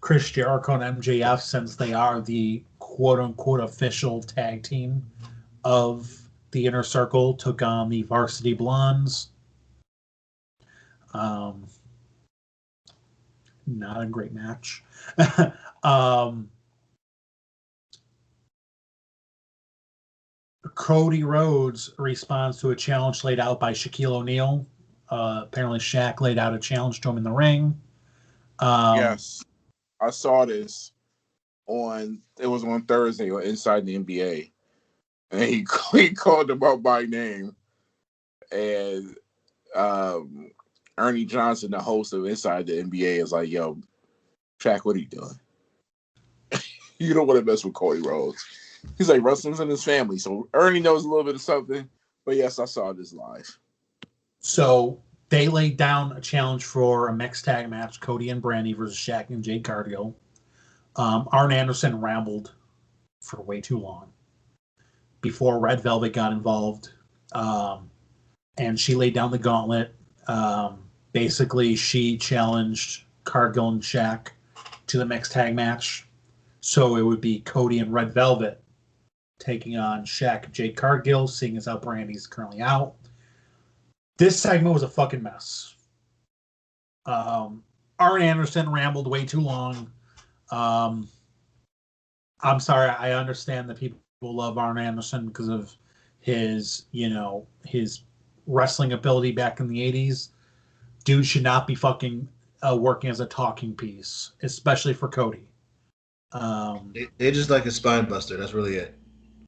Chris Jericho and MJF, since they are the quote-unquote official tag team of the Inner Circle, took on the Varsity Blondes. Not a great match. Cody Rhodes responds to a challenge laid out by Shaquille O'Neal. Apparently, Shaq laid out a challenge to him in the ring.
Yes, I saw this it was on Thursday on Inside the NBA, and he called him out by name, and Ernie Johnson, the host of Inside the NBA, is like, "Yo, Shaq, what are you doing? You don't want to mess with Cody Rhodes." He's like, wrestling's in his family, so Ernie knows a little bit of something. But yes, I saw this live.
So they laid down a challenge for a mixed tag match: Cody and Brandy versus Shaq and Jade Cargill. Arn Anderson rambled for way too long before Red Velvet got involved, and she laid down the gauntlet. Basically, she challenged Cargill and Shaq to the mixed tag match. So it would be Cody and Red Velvet taking on Shaq and Jade Cargill, seeing as how Brandy's currently out. This segment was a fucking mess. Arn Anderson rambled way too long. I'm sorry, I understand that people love Arn Anderson because of his wrestling ability back in the 80s. Dude should not be fucking working as a talking piece, especially for Cody.
They just like a spine buster. That's really it.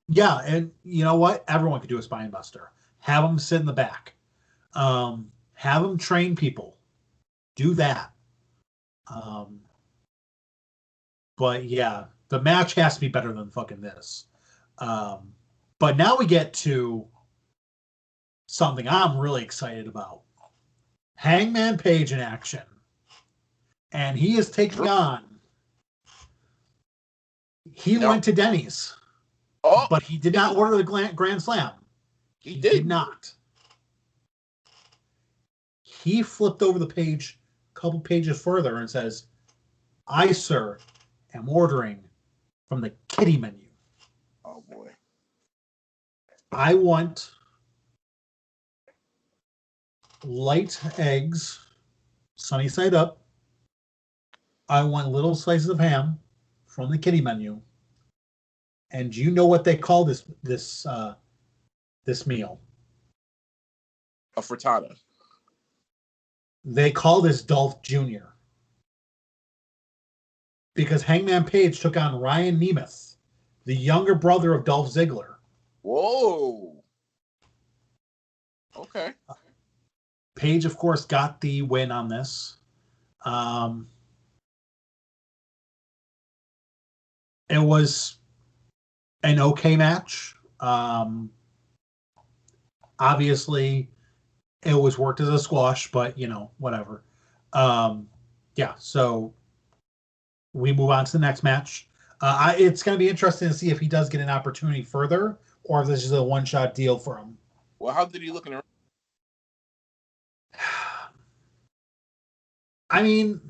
Yeah, and you know what? Everyone could do a spine buster. Have them sit in the back. Have them train people. Do that. But yeah, the match has to be better than fucking this. But now we get to something I'm really excited about. Hangman Page in action. And he is taking on. He went to Denny's. But he did not order the Grand Slam.
He
did not. He flipped over the page a couple pages further and says, I, sir, am ordering from the kiddie menu.
Oh boy.
I want light eggs, sunny side up. I want little slices of ham from the kiddie menu. And do you know what they call this meal?
A frittata.
They call this Dolph Jr. Because Hangman Page took on Ryan Nemeth, the younger brother of Dolph Ziggler.
Whoa. Okay.
Page, of course, got the win on this. It was an okay match. Obviously, it was worked as a squash, but, whatever. Yeah, so we move on to the next match. It's going to be interesting to see if he does get an opportunity further or if this is a one-shot deal for him.
Well, how did he look in the...
I mean,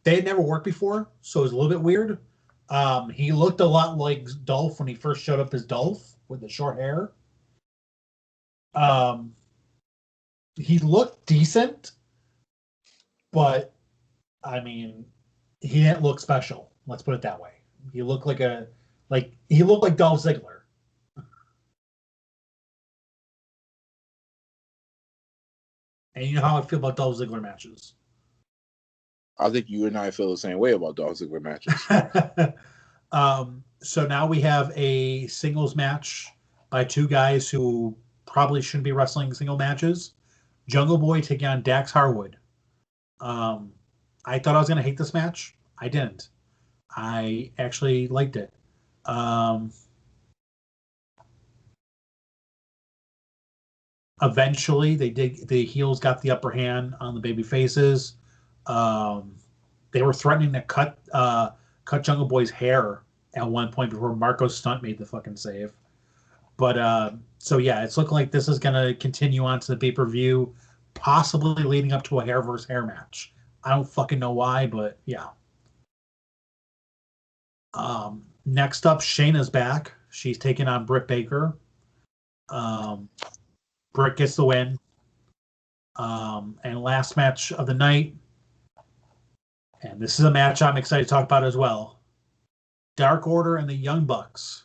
they had never worked before, so it was a little bit weird. He looked a lot like Dolph when he first showed up as Dolph with the short hair. He looked decent, but I mean, he didn't look special. Let's put it that way. He looked like he looked like Dolph Ziggler. And you know how I feel about Dolph Ziggler matches.
I think you and I feel the same way about Dolph Ziggler matches.
So now we have a singles match by two guys who probably shouldn't be wrestling single matches. Jungle Boy taking on Dax Harwood. I thought I was going to hate this match. I didn't. I actually liked it. Eventually, the heels got the upper hand on the baby faces. They were threatening to cut Jungle Boy's hair at one point before Marco Stunt made the fucking save. But so yeah, it's looking like this is going to continue on to the pay-per-view, possibly leading up to a hair versus hair match. I don't fucking know why, but yeah. Next up, Shayna's back. She's taking on Britt Baker. Britt gets the win. And last match of the night, and this is a match I'm excited to talk about as well. Dark Order and the Young Bucks.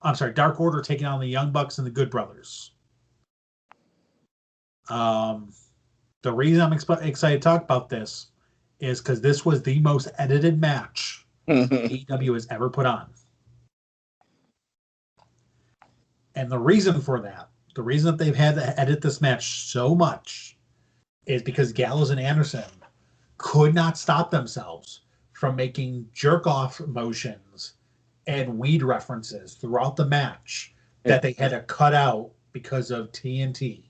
I'm sorry, Dark Order taking on the Young Bucks and the Good Brothers. The reason I'm excited to talk about this is because this was the most edited match AEW has ever put on. And the reason for that, the reason that they've had to edit this match so much is because Gallows and Anderson could not stop themselves from making jerk-off motions and weed references throughout the match that they had to cut out because of TNT.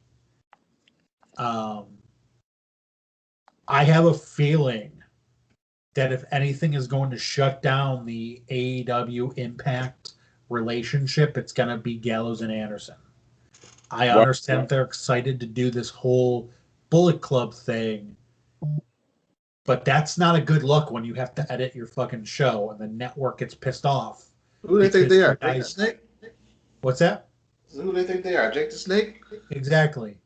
I have a feeling that if anything is going to shut down the AEW Impact relationship, it's going to be Gallows and Anderson. I understand they're excited to do this whole Bullet Club thing, but that's not a good look when you have to edit your fucking show and the network gets pissed off.
Who do they think they are? Jake the Snake?
What's that?
Who do they think they are? Jake the Snake?
Exactly.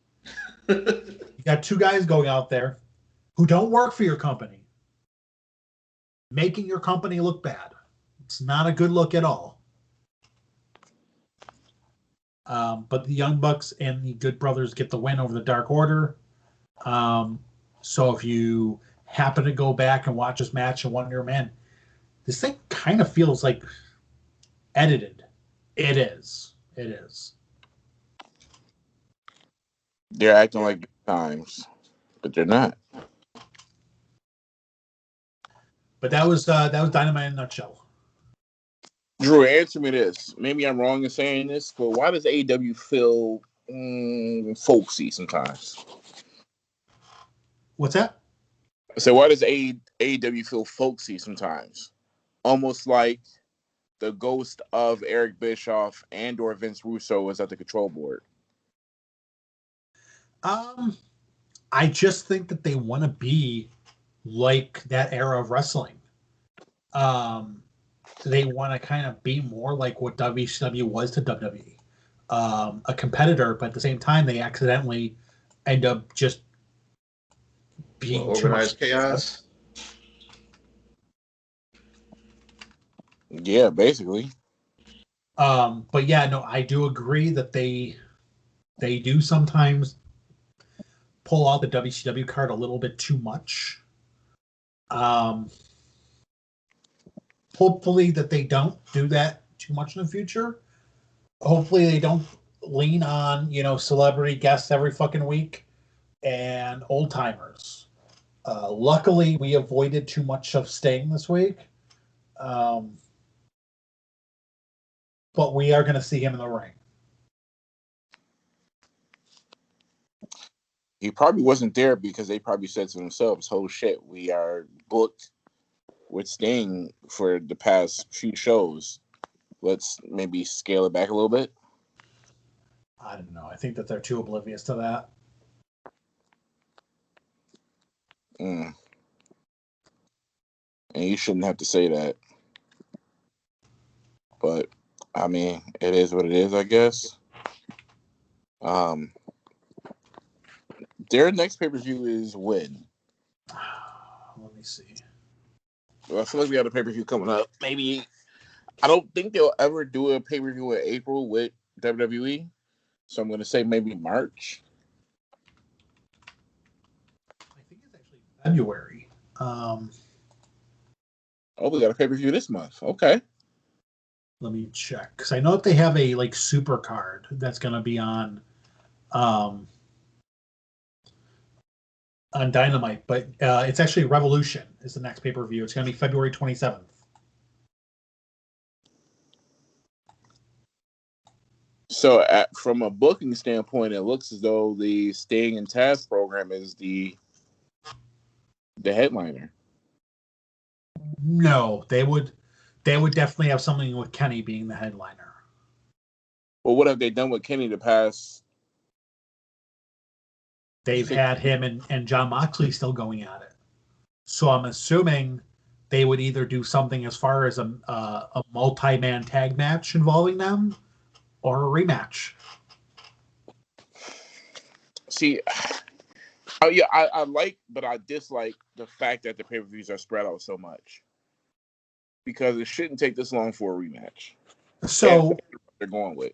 You got two guys going out there who don't work for your company, making your company look bad. It's not a good look at all. But the Young Bucks and the Good Brothers get the win over the Dark Order. So if you happen to go back and watch this match and wonder, man, this thing kind of feels like edited. It is. It is.
They're acting like times, but they're not.
But that was Dynamite in a nutshell.
Drew, answer me this. Maybe I'm wrong in saying this, but why does AEW feel folksy sometimes?
What's that?
So why does AEW feel folksy sometimes? Almost like the ghost of Eric Bischoff and or Vince Russo was at the control board.
I just think that they want to be like that era of wrestling. they want to kind of be more like what WCW was to WWE, a competitor, but at the same time, they accidentally end up just being too much.
Organized chaos.
Yeah, basically.
But yeah, no, I do agree that they do sometimes pull out the WCW card a little bit too much. Hopefully that they don't do that too much in the future. Hopefully they don't lean on, celebrity guests every fucking week and old timers. Luckily, we avoided too much of Sting this week. But we are going to see him in the ring.
He probably wasn't there because they probably said to themselves, "Oh shit, we are booked with Sting for the past few shows. Let's maybe scale it back a little bit."
I don't know. I think that they're too oblivious to that.
And you shouldn't have to say that. But, I mean, it is what it is, I guess. Their next pay-per-view is when?
Let me see.
Well, I feel like we have a pay-per-view coming up. Maybe, I don't think they'll ever do a pay-per-view in April with WWE. So I'm going to say maybe March.
I think it's actually February.
Oh, we got a pay-per-view this month. Okay.
Let me check. Because I know that they have a super card that's going to be on Dynamite. But it's actually Revolution is the next pay-per-view. It's going to be February 27th.
So, from a booking standpoint, it looks as though the Sting and Taz program is the headliner.
No, they would definitely have something with Kenny being the headliner.
Well, what have they done with Kenny the past?
They've had him and John Moxley still going at it. So I'm assuming they would either do something as far as a multi-man tag match involving them or a rematch.
See, yeah, I like, but I dislike the fact that the pay-per-views are spread out so much. Because it shouldn't take this long for a rematch.
So
they're going with.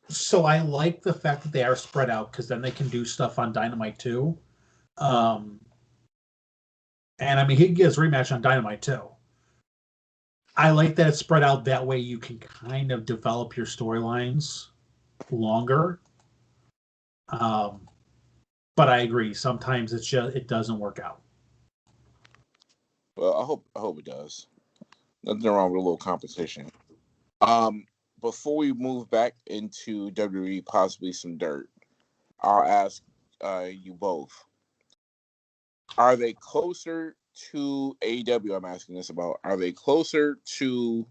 So I like the fact that they are spread out because then they can do stuff on Dynamite too. And I mean, he can get his rematch on Dynamite too. I like that it's spread out that way. You can kind of develop your storylines longer. But I agree. Sometimes it doesn't work out.
Well, I hope it does. Nothing wrong with a little competition. Before we move back into WWE, possibly some dirt, I'll ask you both: are they closer to AEW? I'm asking this about. Are they closer to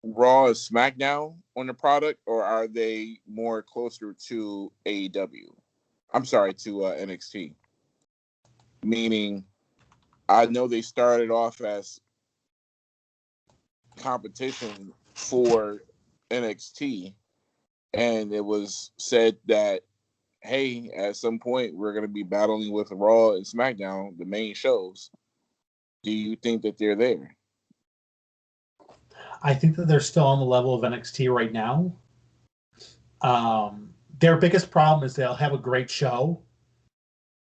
Raw and SmackDown on the product, or are they more closer to AEW? I'm sorry, to NXT. Meaning, I know they started off as competition for NXT, and it was said that, hey, at some point we're going to be battling with Raw and SmackDown, the main shows. Do you think that they're there?
I think that they're still on the level of NXT right now. Their biggest problem is they'll have a great show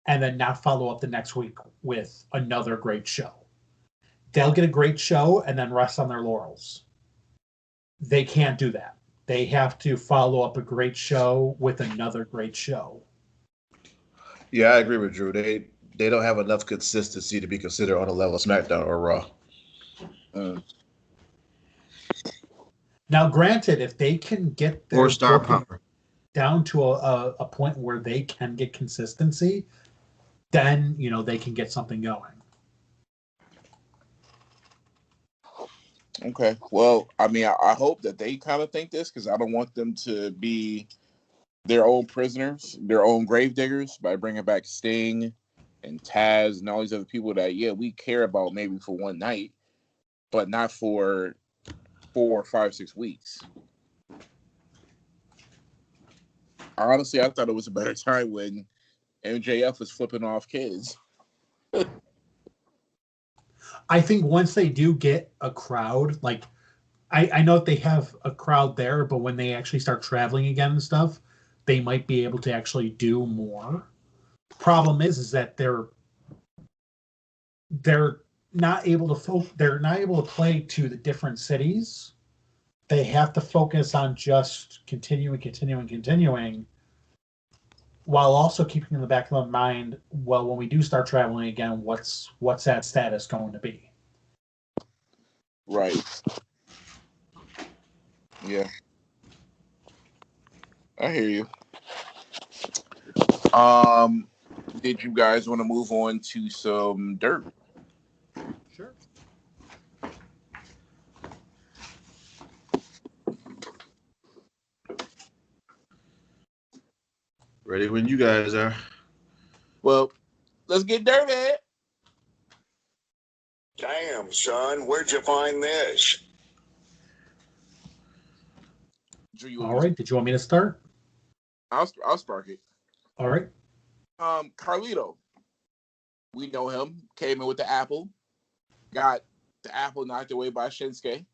and then not follow up the next week with another great show. They'll get a great show and then rest on their laurels. They can't do that. They have to follow up a great show with another great show.
Yeah, I agree with Drew. They don't have enough consistency to be considered on the level of SmackDown or Raw.
Now, granted, if they can get their
Star
booking
Power
down to a point where they can get consistency, then they can get something going.
Okay. Well, I mean, I hope that they kind of think this, because I don't want them to be their own prisoners, their own gravediggers, by bringing back Sting and Taz and all these other people that, yeah, we care about maybe for one night. but not for 4, 5, 6 weeks. Honestly, I thought it was a better time when MJF was flipping off kids.
I think once they do get a crowd, like I know that they have a crowd there, but when they actually start traveling again and stuff, they might be able to actually do more. Problem is that they're not able to they're not able to play to the different cities. They have to focus on just continuing, while also keeping in the back of their mind, well, when we do start traveling again, what's that status going to be?
Right. Yeah. I hear you. Did you guys want to move on to some dirt?
Sure.
Ready when you guys are.
Well, let's get dirty.
Damn, son, where'd you find this?
Drew,
All right. Did you want me to start?
I'll spark it.
All right.
Carlito. We know him. Came in with the apple. Got the apple knocked away by Shinsuke.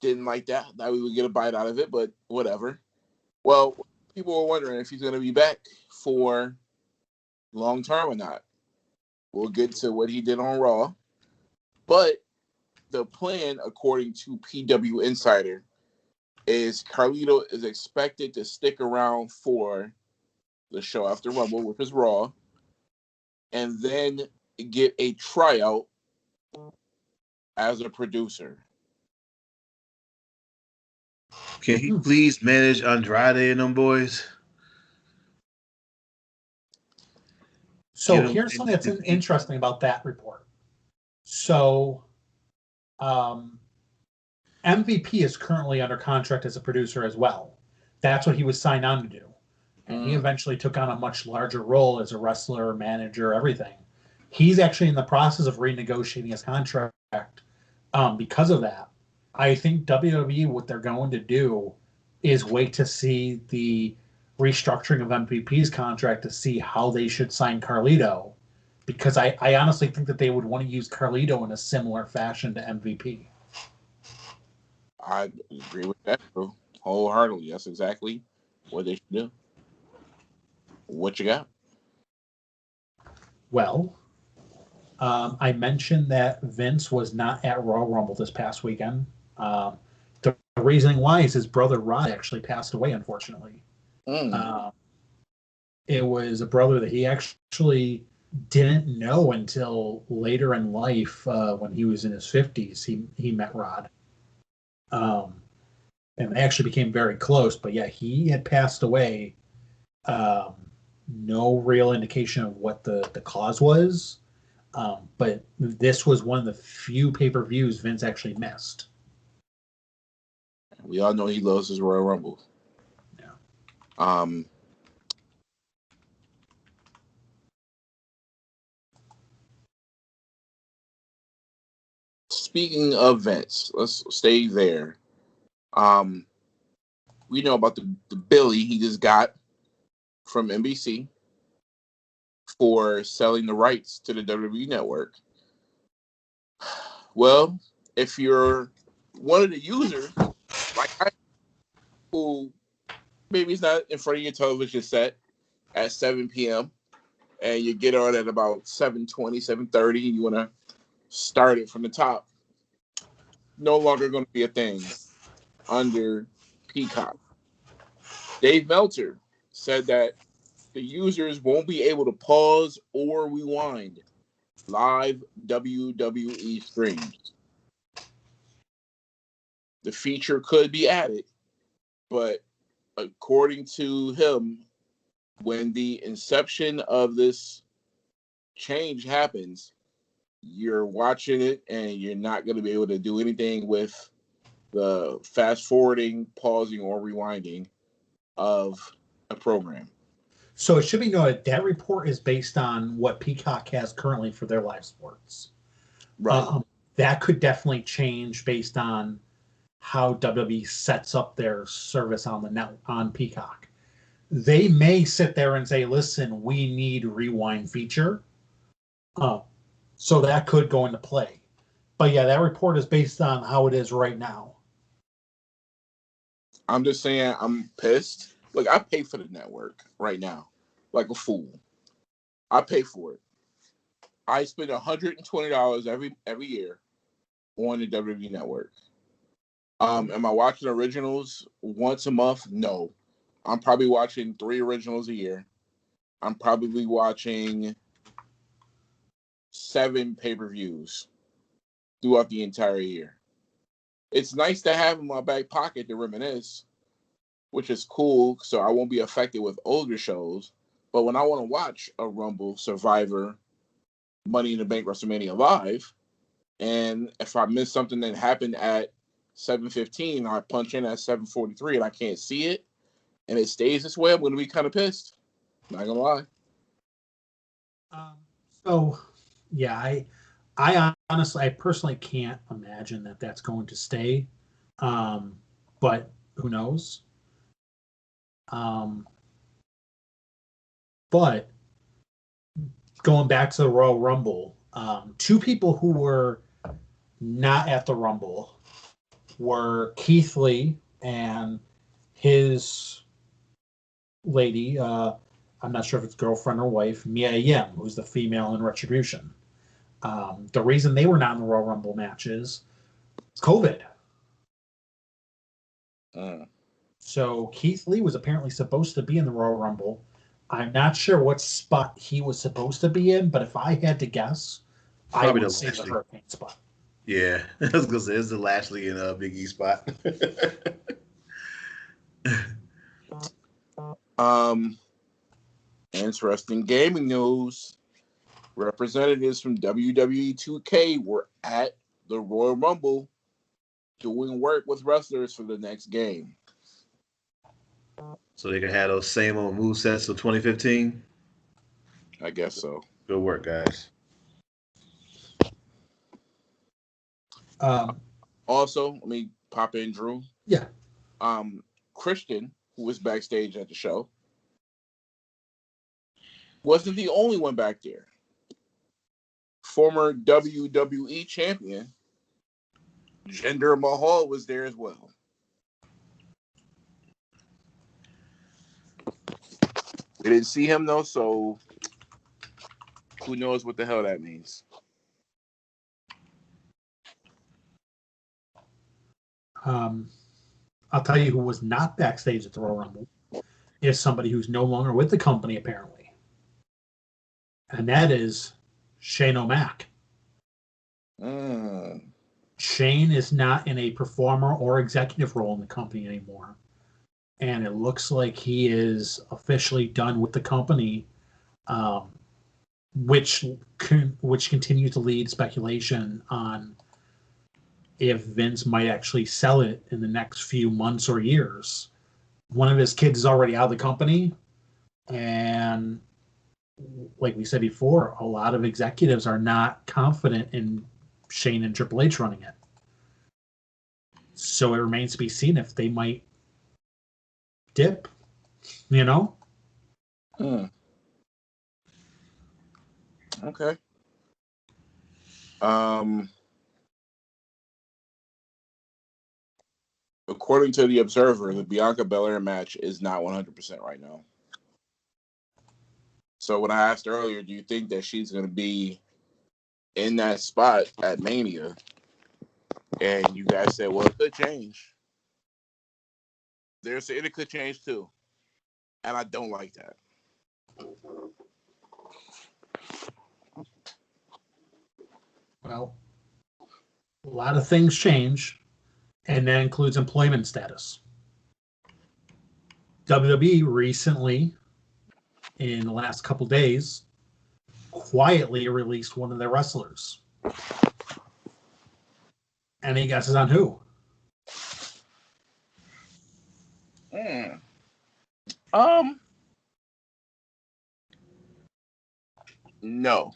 Didn't like that. Thought we would get a bite out of it, but whatever. Well, people were wondering if he's going to be back for long term or not. We'll get to what he did on Raw. But the plan, according to PW Insider, is Carlito is expected to stick around for the show after Rumble, which is Raw, and then get a tryout as a producer.
Can he please manage Andrade and them boys?
So here's something that's interesting about that report. So MVP is currently under contract as a producer as well. That's what he was signed on to do. And he eventually took on a much larger role as a wrestler, manager, everything. He's actually in the process of renegotiating his contract because of that. I think WWE, what they're going to do is wait to see the restructuring of MVP's contract to see how they should sign Carlito. Because I honestly think that they would want to use Carlito in a similar fashion to MVP.
I agree with that, bro. Wholeheartedly. That's exactly what they should do. What you got?
Well, I mentioned that Vince was not at Royal Rumble this past weekend. The reasoning why is his brother Rod actually passed away, unfortunately. It was a brother that he actually didn't know until later in life when he was in his 50s. He met Rod. And they actually became very close. But yeah, he had passed away. No real indication of what the cause was. But this was one of the few pay-per-views Vince actually missed.
We all know he loves his Royal Rumble.
Yeah.
Speaking of Vince, let's stay there. We know about the Billy he just got from NBC for selling the rights to the WWE Network. Well, if you're one of the users, like I, who maybe it's not in front of your television set at 7 p.m., and you get on at about 7:20, 7:30, and you want to start it from the top, no longer going to be a thing under Peacock. Dave Meltzer said that the users won't be able to pause or rewind live WWE streams. The feature could be added, but according to him, when the inception of this change happens, you're watching it and you're not going to be able to do anything with the fast forwarding, pausing, or rewinding of a program.
So it should be noted that report is based on what Peacock has currently for their live sports.
Right.
that could definitely change based on how WWE sets up their service on the net on Peacock. They may sit there and say, "Listen, we need rewind feature," so that could go into play. But yeah, that report is based on how it is right now.
I'm just saying I'm pissed. Look, I pay for the network right now, like a fool. I pay for it. I spend $120 every year on the WWE network. Am I watching originals once a month? No. I'm probably watching 3 originals a year. I'm probably watching 7 pay-per-views throughout the entire year. It's nice to have in my back pocket to reminisce, which is cool, so I won't be affected with older shows. But when I want to watch a Rumble, Survivor, Money in the Bank, WrestleMania Live, and if I miss something that happened at 7:15, I punch in at 7:43 and I can't see it, and it stays this way, I'm going to be kind of pissed. Not going to lie.
So, yeah, I honestly, I personally can't imagine that that's going to stay. But who knows? But going back to the Royal Rumble, 2 people who were not at the Rumble were Keith Lee and his lady. I'm not sure if it's girlfriend or wife, Mia Yim, who's the female in Retribution. The reason they were not in the Royal Rumble matches is COVID. So Keith Lee was apparently supposed to be in the Royal Rumble. I'm not sure what spot he was supposed to be in, but if I had to guess, I
Probably
would
the
say the
Lashley.
Hurricane spot.
Yeah, I was gonna say it's the Lashley and Big E spot.
Interesting gaming news. Representatives from WWE 2K were at the Royal Rumble doing work with wrestlers for the next game.
So they can have those same old movesets of 2015.
I guess so.
Good work, guys.
Also, let me pop in, Drew.
Yeah.
Christian, who was backstage at the show, wasn't the only one back there. Former WWE champion Jinder Mahal was there as well. We didn't see him though, so who knows what the hell that means.
I'll tell you who was not backstage at the Royal Rumble is somebody who's no longer with the company, apparently. And that is Shane O'Mac. Shane is not in a performer or executive role in the company anymore. And it looks like he is officially done with the company, which continues to lead speculation on if Vince might actually sell it in the next few months or years. One of his kids is already out of the company, and like we said before, a lot of executives are not confident in Shane and Triple H running it. So it remains to be seen if they might dip, you know?
Okay. According to the Observer, the Bianca Belair match is not 100% right now. So when I asked earlier, do you think that she's going to be in that spot at Mania? And you guys said, well, it could change. They're saying it could change too. And I don't like that.
Well, a lot of things change, and that includes employment status. WWE recently, in the last couple days, quietly released one of their wrestlers. Any guesses on who?
No.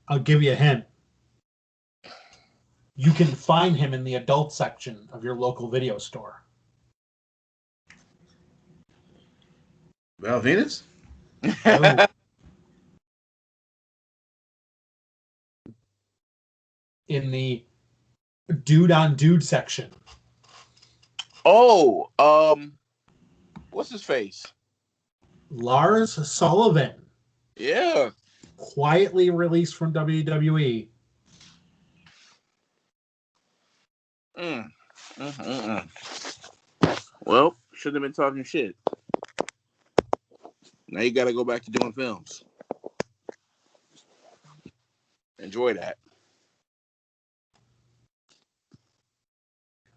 I'll give you a hint. You can find him in the adult section of your local video store.
Val Venus?
Oh. In the dude on dude section.
Oh, what's his face?
Lars Sullivan.
Yeah.
Quietly released from WWE.
Well, should have been talking shit. Now you got to go back to doing films. Enjoy that.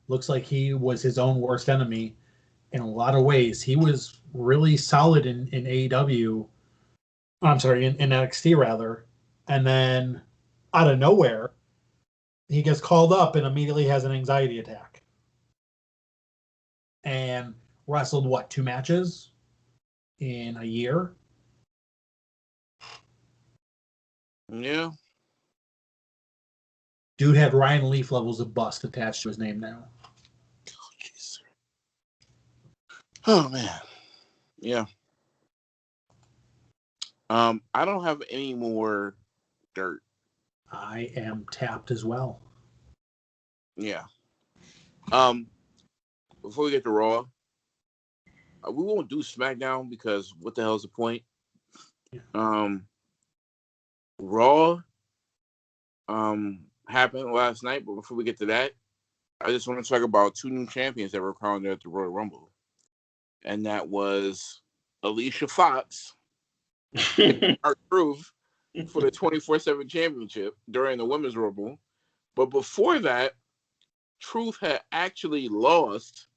Looks like he was his own worst enemy in a lot of ways. He was really solid in AEW. I'm sorry, in NXT rather. And then out of nowhere, he gets called up and immediately has an anxiety attack. And wrestled, 2 matches in a year?
Yeah.
Dude had Ryan Leaf levels of bust attached to his name now.
Oh man. Yeah. I don't have any more dirt.
I am tapped as well.
Yeah. Before we get to Raw, we won't do SmackDown because what the hell is the point?
Yeah.
Raw happened last night, but before we get to that, I just want to talk about 2 new champions that were crowned at the Royal Rumble. And that was Alicia Fox our Truth for the 24/7 championship during the Women's Rumble. But before that, Truth had actually lost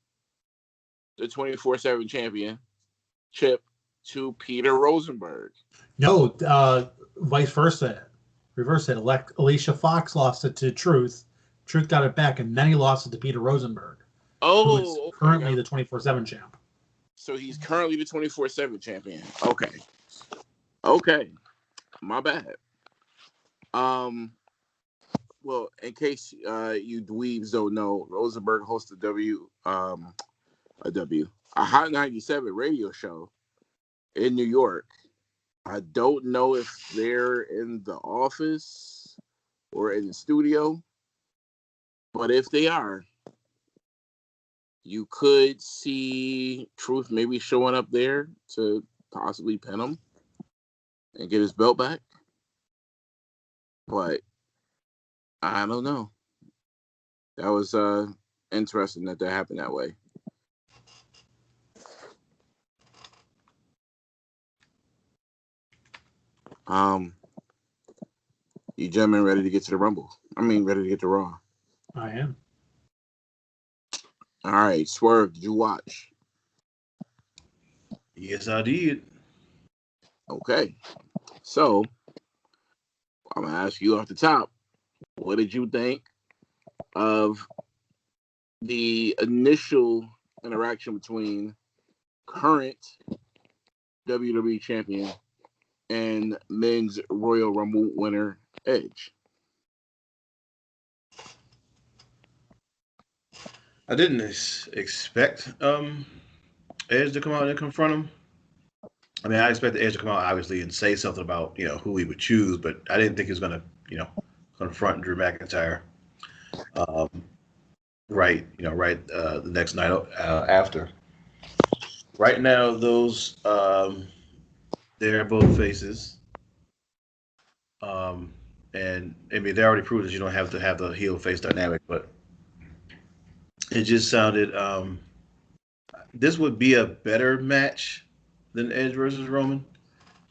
the 24/7 championship to Peter Rosenberg.
No, vice versa. Reverse it. Alicia Fox lost it to Truth. Truth got it back, and then he lost it to Peter Rosenberg.
Oh,
who is currently the 24/7 champ.
So he's currently the 24/7 champion. Okay. My bad. Well, in case you dweebs don't know, Rosenberg hosts a Hot 97 radio show in New York. I don't know if they're in the office or in the studio, but if they are, you could see Truth maybe showing up there to possibly pin him and get his belt back. But I don't know. That was interesting that happened that way. You gentlemen ready to get to the Rumble? Ready to get to Raw.
I am.
All right, Swerve, did you watch?
Yes, I did.
Okay. So, I'm going to ask you off the top. What did you think of the initial interaction between current WWE champion and men's Royal Rumble winner Edge?
I didn't expect Edge to come out and confront him. I expected Edge to come out obviously and say something about who he would choose, but I didn't think he was going to confront Drew McIntyre. Right the next night after. Right now, those they're both faces. And they already proved that you don't have to have the heel face dynamic, but it just sounded this would be a better match than Edge versus Roman,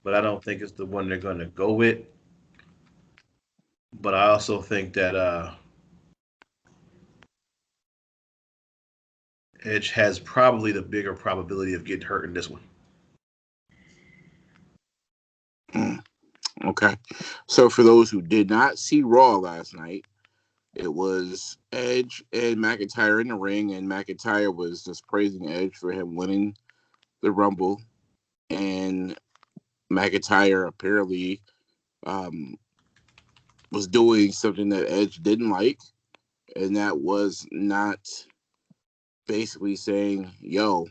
but I don't think it's the one they're going to go with. But I also think that Edge has probably the bigger probability of getting hurt in this one.
Okay. So for those who did not see Raw last night, it was Edge and McIntyre in the ring, and McIntyre was just praising Edge for him winning the Rumble. And McIntyre apparently was doing something that Edge didn't like, and that was not basically saying, yo,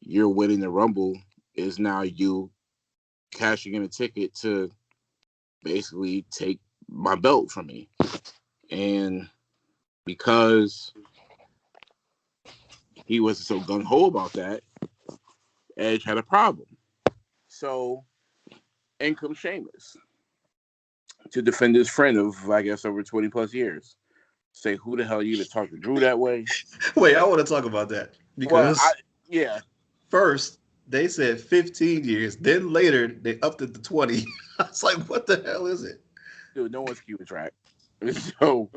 you're winning the Rumble is now you cashing in a ticket to basically take my belt from me. And because he wasn't so gung-ho about that, Edge had a problem. So in comes Sheamus to defend his friend of, I guess, over 20 plus years. Say, who the hell are you to talk to Drew that way?
Wait, I want to talk about that
Well,
because
yeah.
first they said 15 years, then later they upped it to 20. I was like, what the hell is it?
Dude, no one's keeping track. So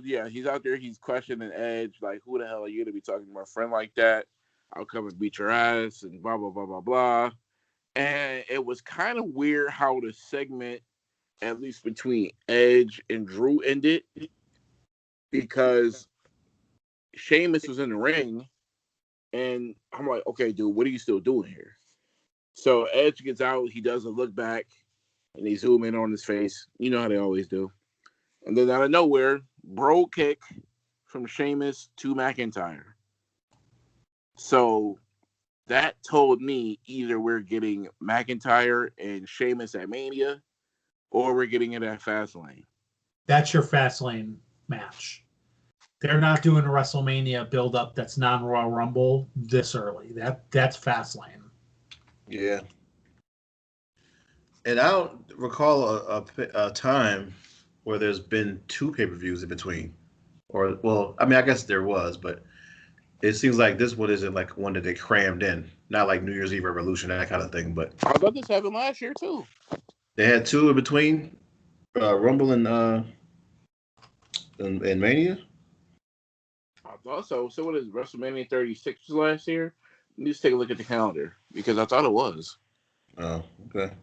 yeah, he's out there, he's questioning Edge, like, who the hell are you to be talking to my friend like that? I'll come and beat your ass and blah, blah, blah, blah, blah. And it was kind of weird how the segment, at least between Edge and Drew, ended, because Sheamus was in the ring, and I'm like, okay, dude, what are you still doing here? So Edge gets out, he doesn't look back, and they zoom in on his face. You know how they always do. And then out of nowhere, bro kick from Sheamus to McIntyre. So that told me either we're getting McIntyre and Sheamus at Mania, or we're getting it at Fastlane.
That's your Fastlane match. They're not doing a WrestleMania build-up that's non-Royal Rumble this early. That's Fastlane.
Yeah. And I don't recall a time where there's been two pay-per-views in between. Or, well, I mean, I guess there was, but it seems like this one isn't like one that they crammed in. Not like New Year's Eve Revolution, that kind of thing. But
I thought this happened last year, too.
they had two in between, Rumble and Mania.
I thought so. So what is WrestleMania 36 was last year? Let me just take a look at the calendar, because I thought it was.
Oh, okay.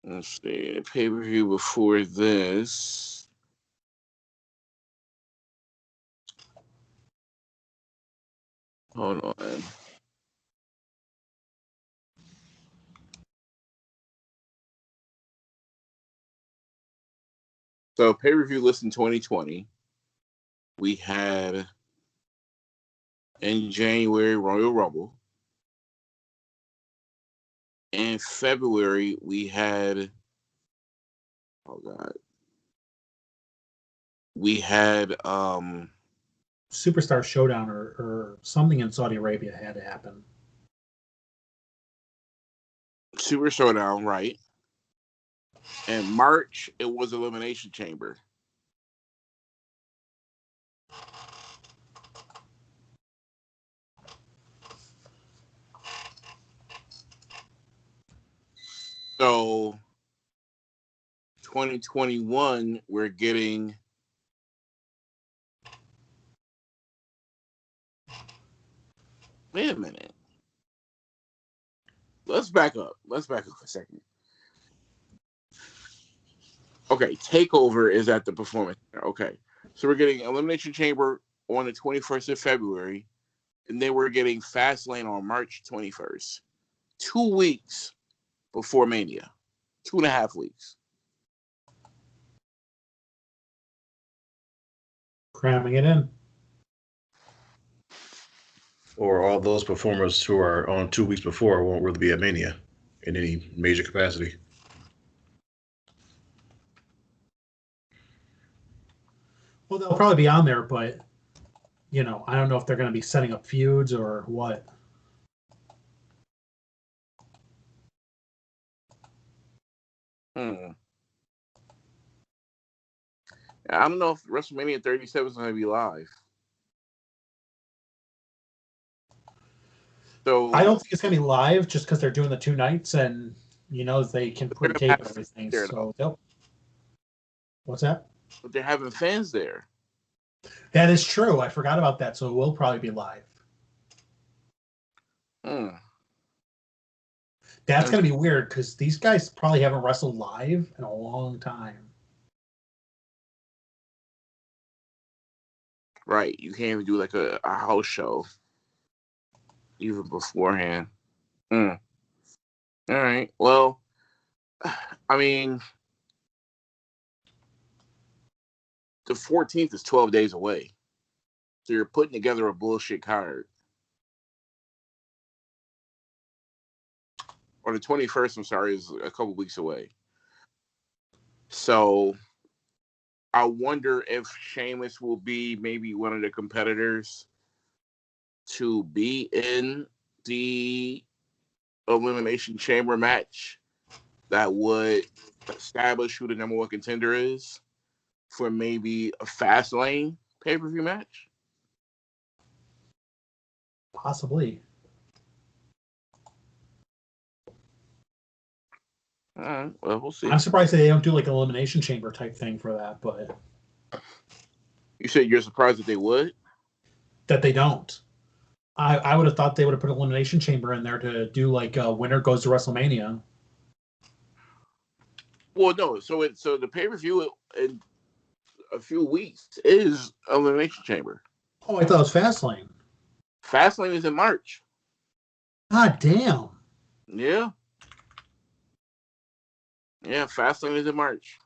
Let's see. The pay-per-view before this. Hold on. So pay-per-view list in 2020. We had in January Royal Rumble. In February we had we had
Superstar Showdown or something in Saudi Arabia had to happen.
Super Showdown, right? In March it was Elimination Chamber. So 2021 we're getting wait a minute. Let's back up a second. Okay, TakeOver is at the Performance Center. Okay, so we're getting Elimination Chamber on the 21st of February, and then we're getting Fastlane on March 21st. 2 weeks before Mania. 2.5 weeks.
Cramming it in.
Or all those performers who are on 2 weeks before won't really be at Mania in any major capacity.
Well, they'll probably be on there, but I don't know if they're going to be setting up feuds or what.
I don't know if WrestleMania 37 is going to be live. So
I don't think it's going to be live just because they're doing the 2 nights and, they can pre-tape everything. So, what's that?
But they're having fans there.
That is true. I forgot about that. So it will probably be live. That's going to be weird because these guys probably haven't wrestled live in a long time.
Right. You can't even do like a house show even beforehand. All right. Well, I mean, the 14th is 12 days away. So you're putting together a bullshit card. Or the 21st, I'm sorry, is a couple weeks away. So I wonder if Sheamus will be maybe one of the competitors to be in the Elimination Chamber match that would establish who the number one contender is for maybe a Fastlane pay-per-view match.
Possibly.
All right, well, we'll see.
I'm surprised that they don't do like an Elimination Chamber type thing for that, but
You said you're surprised that they would?
that they don't. I would have thought they would have put Elimination Chamber in there to do like winner goes to WrestleMania.
Well, no. So the pay-per-view in a few weeks is Elimination Chamber.
Oh, I thought it was Fastlane.
Fastlane is in March.
God damn.
Yeah. Yeah, Fastlane is in March.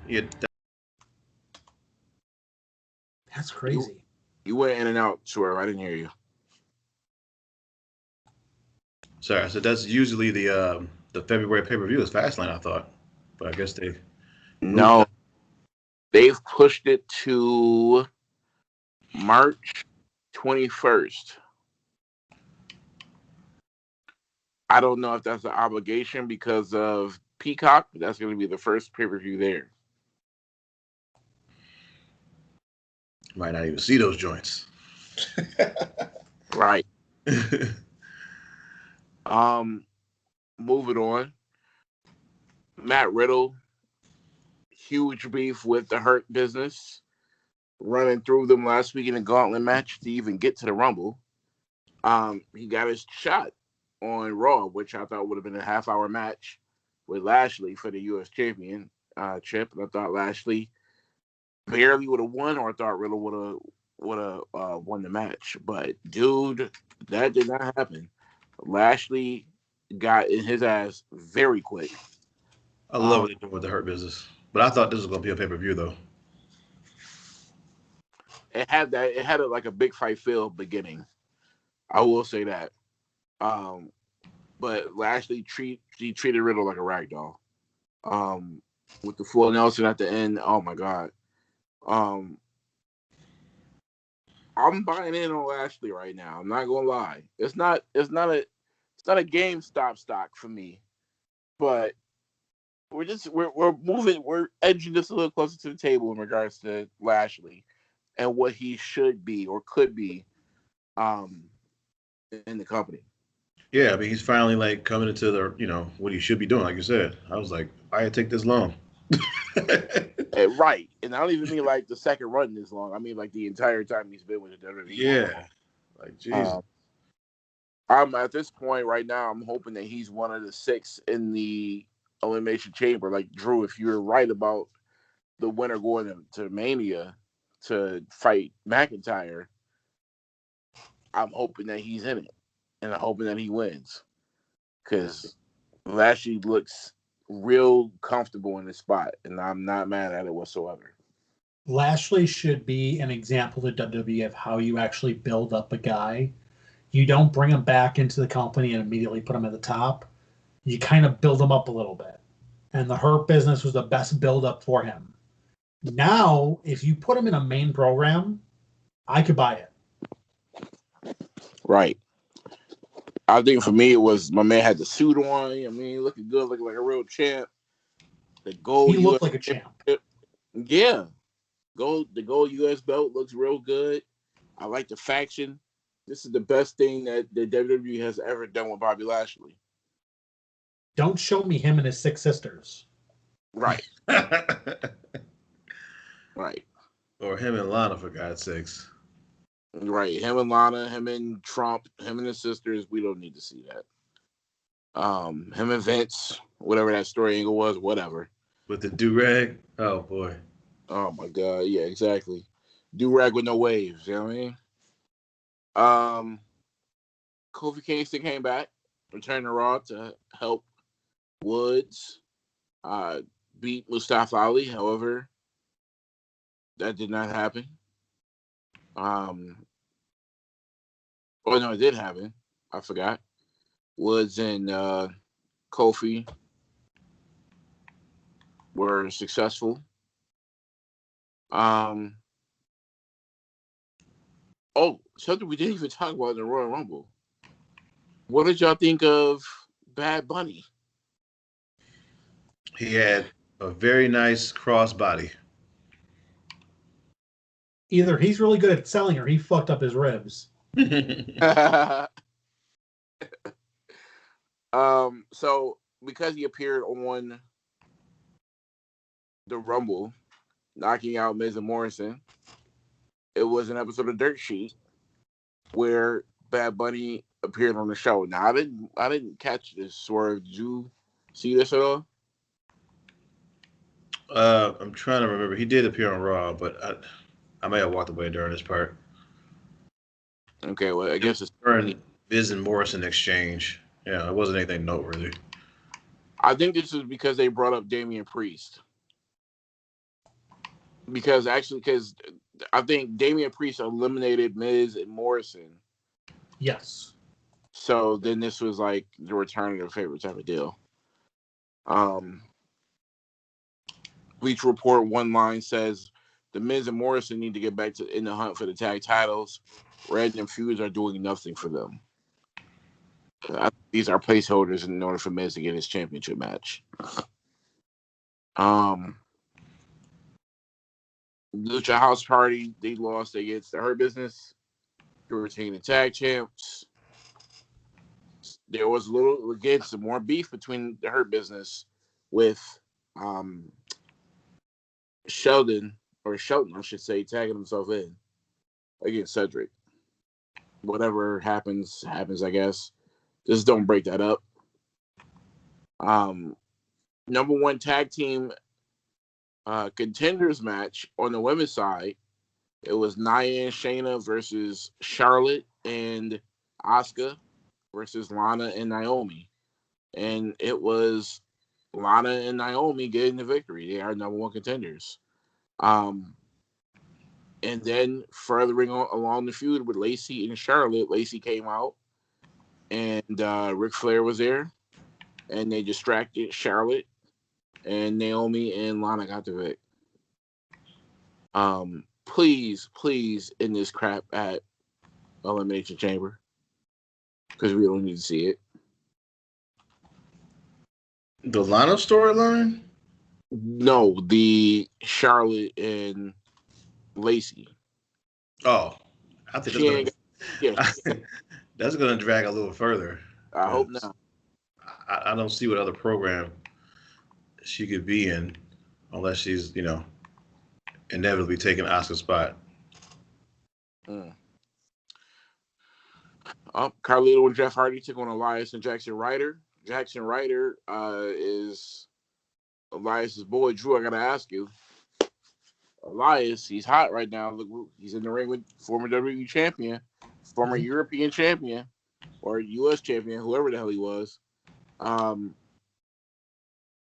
Yeah,
That's crazy.
You went in and out, Swerve. I didn't hear you.
sorry. So that's usually the February pay-per-view is Fastlane, I thought, but I guess they
No. They've pushed it to March 21st. I don't know if that's an obligation because of Peacock, but that's going to be the first pay-per-view there.
might not even see those joints.
Right. Moving on. Matt Riddle, huge beef with the Hurt Business, running through them last week in a gauntlet match to even get to the Rumble. He got his shot on Raw, which I thought would have been a half-hour match with Lashley for the U.S. Championship. And I thought Lashley barely would have won, or I thought Riddle would have won the match. But dude, that did not happen. Lashley got in his ass very quick.
I love what they're doing with the Hurt Business, but I thought this was gonna be a pay-per-view though.
It had like a big fight feel beginning. I will say that. But Lashley treated Riddle like a rag doll. With the full Nelson at the end, oh my god. I'm buying in on Lashley right now. I'm not gonna lie. It's not a GameStop stock for me, but we're moving, we're edging just a little closer to the table in regards to Lashley and what he should be or could be in the company.
Yeah, I mean he's finally like coming into the what he should be doing. Like you said, I was like, why it take this long?
Right, and I don't even mean like the second run this long. I mean like the entire time he's been with the WWE.
Yeah, like Jesus.
I'm at this point right now. I'm hoping that he's one of the 6 in the Elimination Chamber. Like Drew, if you're right about the winner going to Mania to fight McIntyre, I'm hoping that he's in it, and I'm hoping that he wins because Lashley looks real comfortable in this spot, and I'm not mad at it whatsoever.
Lashley should be an example to WWE of how you actually build up a guy. You don't bring him back into the company and immediately put him at the top. You kind of build him up a little bit. And the Hurt Business was the best build up for him. Now, if you put him in a main program, I could buy it.
Right. I think for me, it was my man had the suit on. I mean, looking good, looking like a real champ. The gold.
He looked like a champ.
Yeah. The gold US belt looks real good. I like the faction. This is the best thing that the WWE has ever done with Bobby Lashley.
Don't show me him and his 6 sisters.
Right. Right.
Or him and Lana, for God's sakes.
Right. Him and Lana, him and Trump, him and his sisters, we don't need to see that. Him and Vince, whatever that story angle was, whatever.
With the do-rag? Oh, boy.
Oh, my God. Yeah, exactly. Do-rag with no waves, you know what I mean? Kofi Kingston came back. returned to Raw to help Woods beat Mustafa Ali. However, that did not happen. Oh no, it did happen. I forgot. Woods and Kofi were successful. Oh, something we didn't even talk about in the Royal Rumble. What did y'all think of Bad Bunny?
He had a very nice crossbody.
Either he's really good at selling or he fucked up his ribs.
So because he appeared on the Rumble, knocking out Miz and Morrison, it was an episode of Dirt Sheet where Bad Bunny appeared on the show. Now I didn't catch this. Swerve, did you see this at all?
I'm trying to remember. He did appear on Raw, but I may have walked away during this part.
Okay, well I guess it's
during Miz and Morrison exchange. Yeah, it wasn't anything noteworthy.
I think this is because they brought up Damian Priest. Because I think Damian Priest eliminated Miz and Morrison.
Yes.
So then this was like the return of the favorite type of deal. Bleach Report one line says the Miz and Morrison need to get back in the hunt for the tag titles. Red and Fuse are doing nothing for them. These are placeholders in order for Miz to get his championship match. Lucha House Party, they lost against the Hurt Business to retain the tag champs. There was some more beef between the Hurt Business with Shelton, I should say, tagging himself in against Cedric. Whatever happens, I guess. Just don't break that up. Number one tag team contenders match on the women's side. It was Nia and Shayna versus Charlotte and Asuka versus Lana and Naomi. And it was Lana and Naomi getting the victory. They are number one contenders. And then furthering along the feud with Lacey and Charlotte, Lacey came out and Ric Flair was there. And they distracted Charlotte, and Naomi and Lana got the vic. Please end this crap at Elimination Chamber because we don't need to see it.
The Lana storyline?
No, the Charlotte and Lacey.
Oh, I think that's going to drag a little further.
I hope not.
I don't see what other program she could be in unless she's, inevitably taking Asuka's spot.
Carlito and Jeff Hardy took on Elias and Jackson Ryder. Jackson Ryder is Elias's boy. Drew, I got to ask you. Elias, he's hot right now. Look, he's in the ring with former WWE champion, former European champion, or U.S. champion, whoever the hell he was.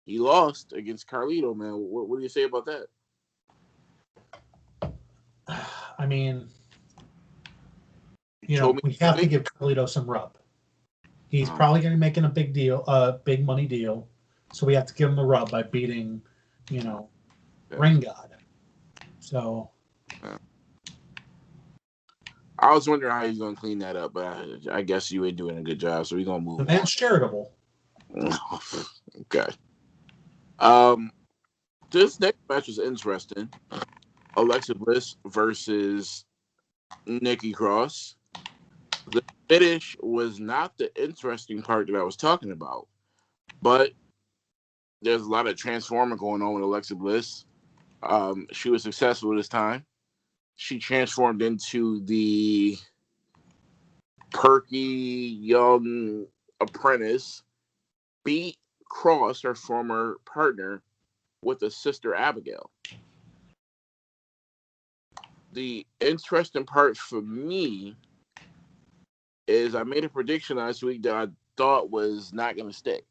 He lost against Carlito, man. What do you say about that?
I mean, we have to give Carlito some rub. He's probably going to be making a big money deal. So we have to give him the rub by beating, Ring God. So.
I was wondering how he's going to clean that up, but I guess you ain't doing a good job, so we're going to move on.
The man's charitable.
Okay. This next match is interesting. Alexa Bliss versus Nikki Cross. The finish was not the interesting part that I was talking about, but there's a lot of transforming going on with Alexa Bliss. She was successful this time. She transformed into the perky young apprentice, beat Cross, her former partner, with a sister Abigail. The interesting part for me is I made a prediction last week that thought was not going to stick.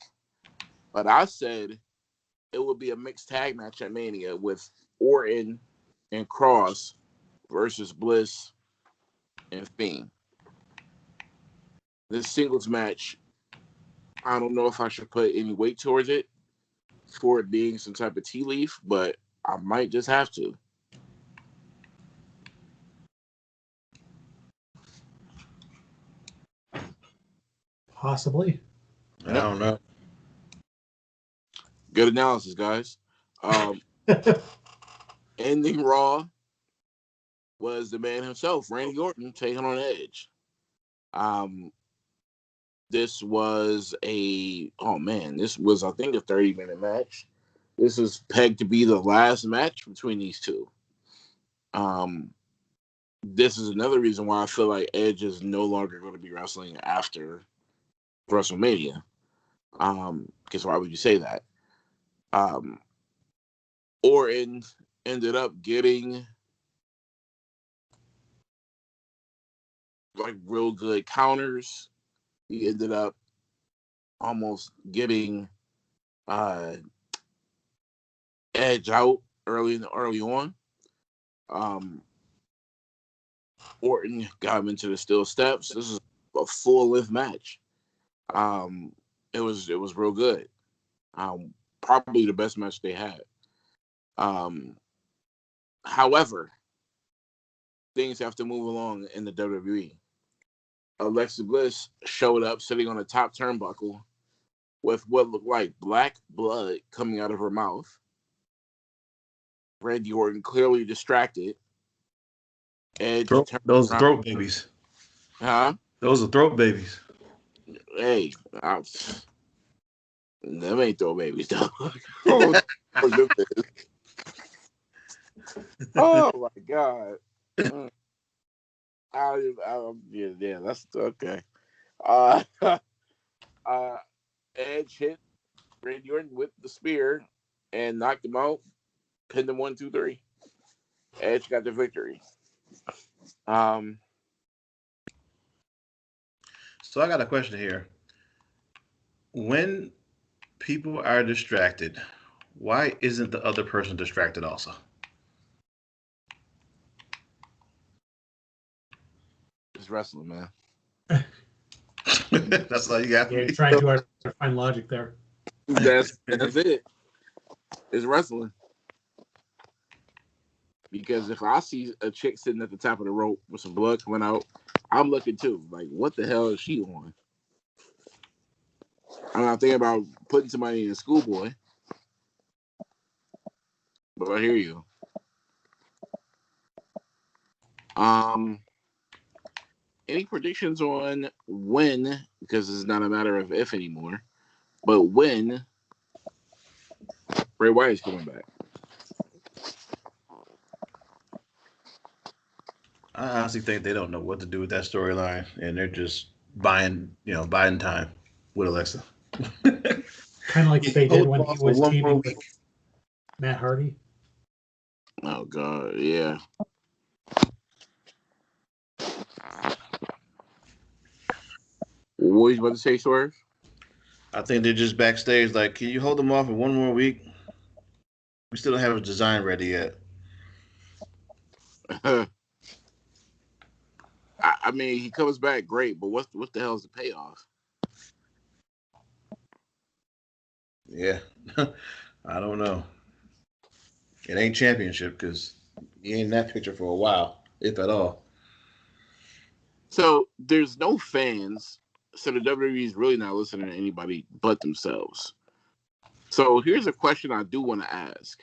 But I said it would be a mixed tag match at Mania with Orton and Cross versus Bliss and Fiend. This singles match, I don't know if I should put any weight towards it for it being some type of tea leaf, but I might just have to.
Possibly.
I don't know.
Good analysis, guys. Ending Raw was the man himself, Randy Orton, taking on Edge. This was this was, I think, a 30-minute match. This was pegged to be the last match between these two. This is another reason why I feel like Edge is no longer going to be wrestling after WrestleMania. Because why would you say that? Orton ended up getting like real good counters. He ended up almost getting Edge out early on. Orton got him into the steel steps. This is a full-length match. It was real good. Probably the best match they had. However, things have to move along in the WWE. Alexa Bliss showed up sitting on the top turnbuckle with what looked like black blood coming out of her mouth. Randy Orton clearly distracted. Edge
Those are throat babies.
Huh?
Those are throat babies.
Hey, them ain't throat babies, dog. Oh my God. Yeah, that's okay. Edge hit Randy Orton with the spear and knocked him out, pinned him 1, 2, 3. Edge got the victory.
So I got a question here. When people are distracted, why isn't the other person distracted also?
It's wrestling, man.
That's all you got.
Yeah, trying to find logic there.
That's it. It's wrestling. Because if I see a chick sitting at the top of the rope with some blood coming out, I'm looking too. Like, what the hell is she on? I'm not thinking about putting somebody in a schoolboy. But I hear you. Any predictions on when, because it's not a matter of if anymore, but when Bray Wyatt is coming back?
I honestly think they don't know what to do with that storyline, and they're just buying time with Alexa.
Kind of like they did when he was teaming with Matt Hardy.
Oh God, yeah. What were you about to say, Swerve?
I think they're just backstage. Like, can you hold them off for one more week? We still don't have a design ready yet.
I mean, he comes back great, but what the hell is the payoff?
Yeah, I don't know. It ain't championship because he ain't in that picture for a while, if at all.
So there's no fans, so the WWE is really not listening to anybody but themselves. So here's a question I do want to ask: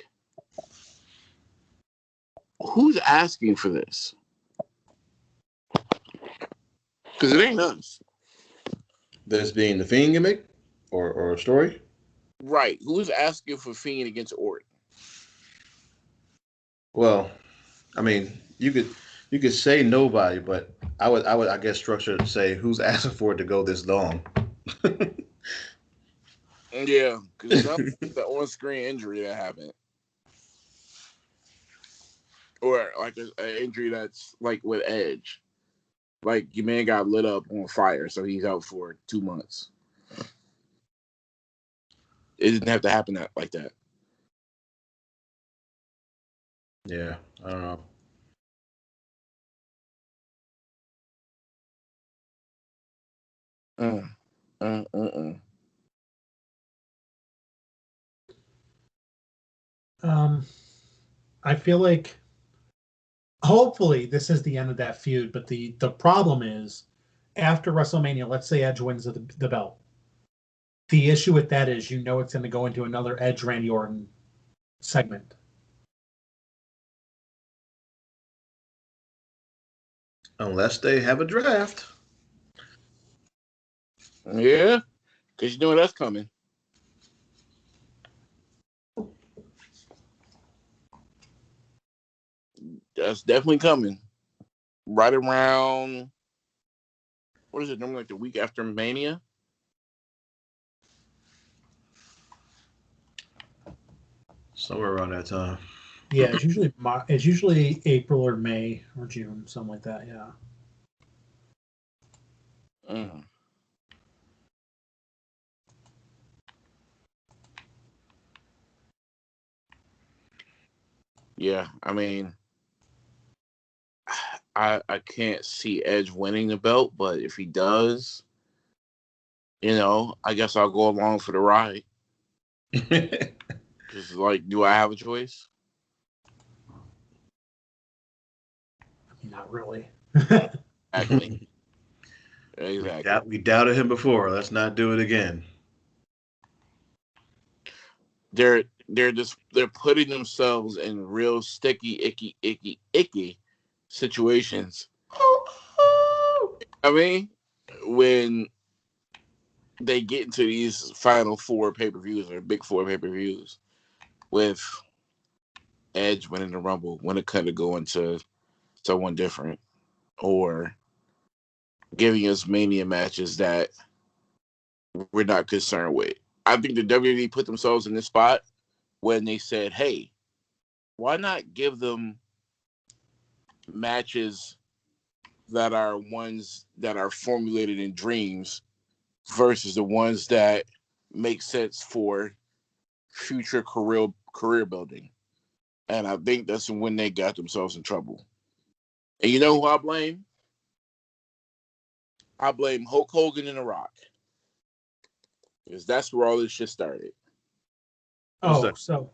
who's asking for this? Because it ain't us.
This being the Fiend gimmick or a story?
Right. Who's asking for Fiend against Orton?
Well, I mean, you could say nobody, but I guess structure to say who's asking for it to go this long.
Yeah, because the on-screen injury that happened, or like an injury that's like with Edge, like your man got lit up on fire, so he's out for 2 months. it didn't have to happen like that.
Yeah, I don't know.
Mm, mm, mm, mm.
I feel like hopefully this is the end of that feud, but the problem is after WrestleMania, let's say Edge wins the belt. The issue with that is it's going to go into another Edge Randy Orton segment.
Unless they have a draft.
Yeah, because you know that's coming. That's definitely coming. Right around, what is it, normally like the week after Mania?
Somewhere around that time.
Yeah, it's usually April or May or June, something like that. Yeah.
Mm. Yeah, I mean, I can't see Edge winning the belt, but if he does, I guess I'll go along for the ride. Because, like, do I have a choice?
Not really.
Exactly.
We doubted him before. Let's not do it again.
They're putting themselves in real sticky, icky situations. I mean, when they get into these final four pay-per-views or big four pay-per-views with Edge winning the Rumble, when it could go into someone different, or giving us Mania matches that we're not concerned with. I think the WWE put themselves in this spot when they said, hey, why not give them matches that are ones that are formulated in dreams versus the ones that make sense for future career building. And I think that's when they got themselves in trouble. And you know who I blame? I blame Hulk Hogan and The Rock. Because that's where all this shit started.
So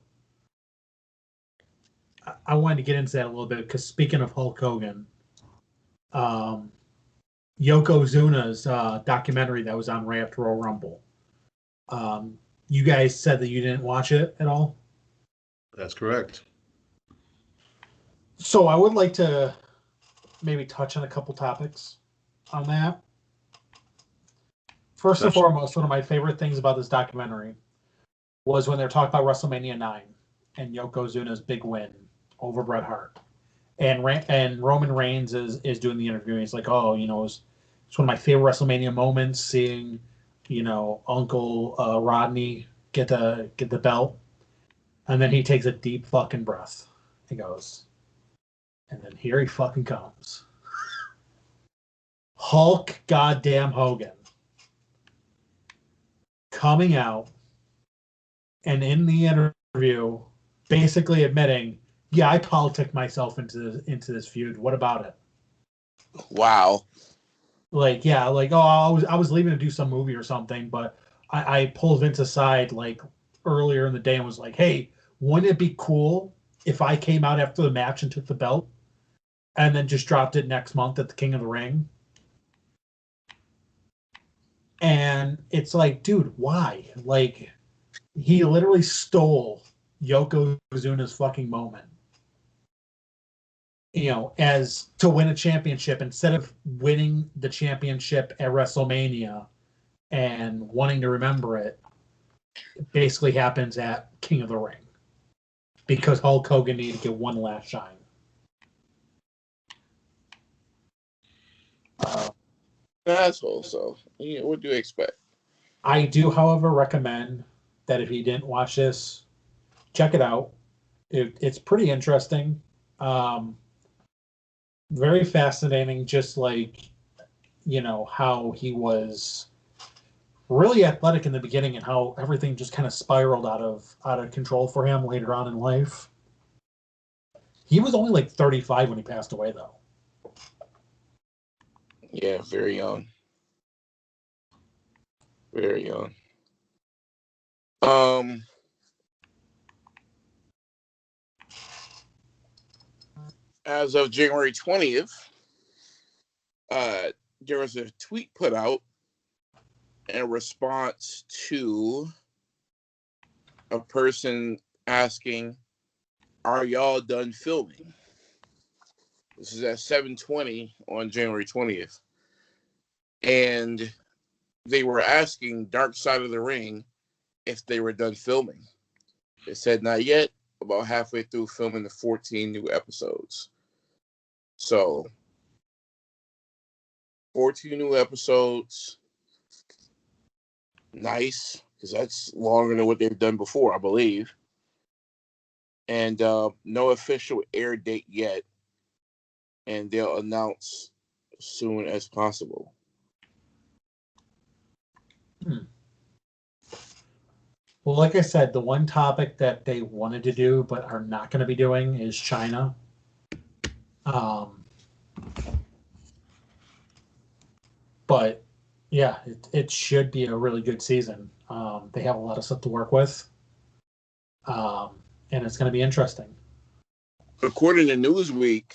I wanted to get into that a little bit because speaking of Hulk Hogan, Yokozuna's documentary that was on right after Royal Rumble. You guys said that you didn't watch it at all?
That's correct.
So I would like to maybe touch on a couple topics on that. First and foremost, one of my favorite things about this documentary was when they're talking about WrestleMania 9 and Yokozuna's big win over Bret Hart. And Roman Reigns is doing the interview. And he's like, oh, it's one of my favorite WrestleMania moments, seeing, Uncle Rodney get the belt. And then he takes a deep fucking breath. He goes, and then here he fucking comes. Hulk goddamn Hogan coming out and in the interview basically admitting, yeah, I politic myself into this feud. What about it?
Wow.
Like, yeah, like, oh, I was leaving to do some movie or something, but I pulled Vince aside like earlier in the day and was like, hey, wouldn't it be cool if I came out after the match and took the belt and then just dropped it next month at the King of the Ring? And it's like, dude, why? Like, he literally stole Yokozuna's fucking moment. As to win a championship, instead of winning the championship at WrestleMania and wanting to remember it, it basically happens at King of the Ring because Hulk Hogan needed to get one last shine.
Asshole, so what do you expect?
I do, however, recommend that if you didn't watch this, check it out. It's pretty interesting. Very fascinating, just like, how he was really athletic in the beginning, and how everything just kind of spiraled out of control for him later on in life. He was only like 35 when he passed away, though.
Yeah, very young. Very young. As of January 20th, there was a tweet put out in response to a person asking, "Are y'all done filming?" This is at 7:20 on January 20th. And they were asking Dark Side of the Ring if they were done filming. They said not yet, about halfway through filming the 14 new episodes. So, 14 new episodes. Nice, because that's longer than what they've done before, I believe. And no official air date yet. And they'll announce as soon as possible.
Well, like I said, the one topic that they wanted to do but are not going to be doing is China. But yeah, it should be a really good season. They have a lot of stuff to work with, and it's going to be interesting.
According to Newsweek,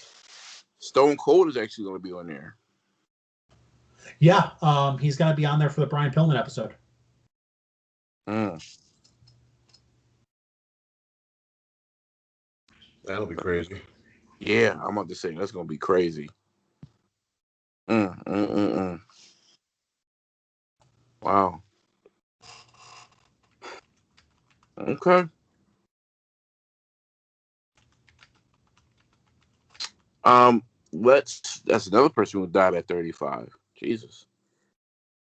Stone Cold is actually going to be on there.
Yeah, he's going to be on there for the Brian Pillman episode.
That'll be crazy.
Yeah, I'm about to say that's going to be crazy. Wow. Okay. That's another person who died at 35. Jesus.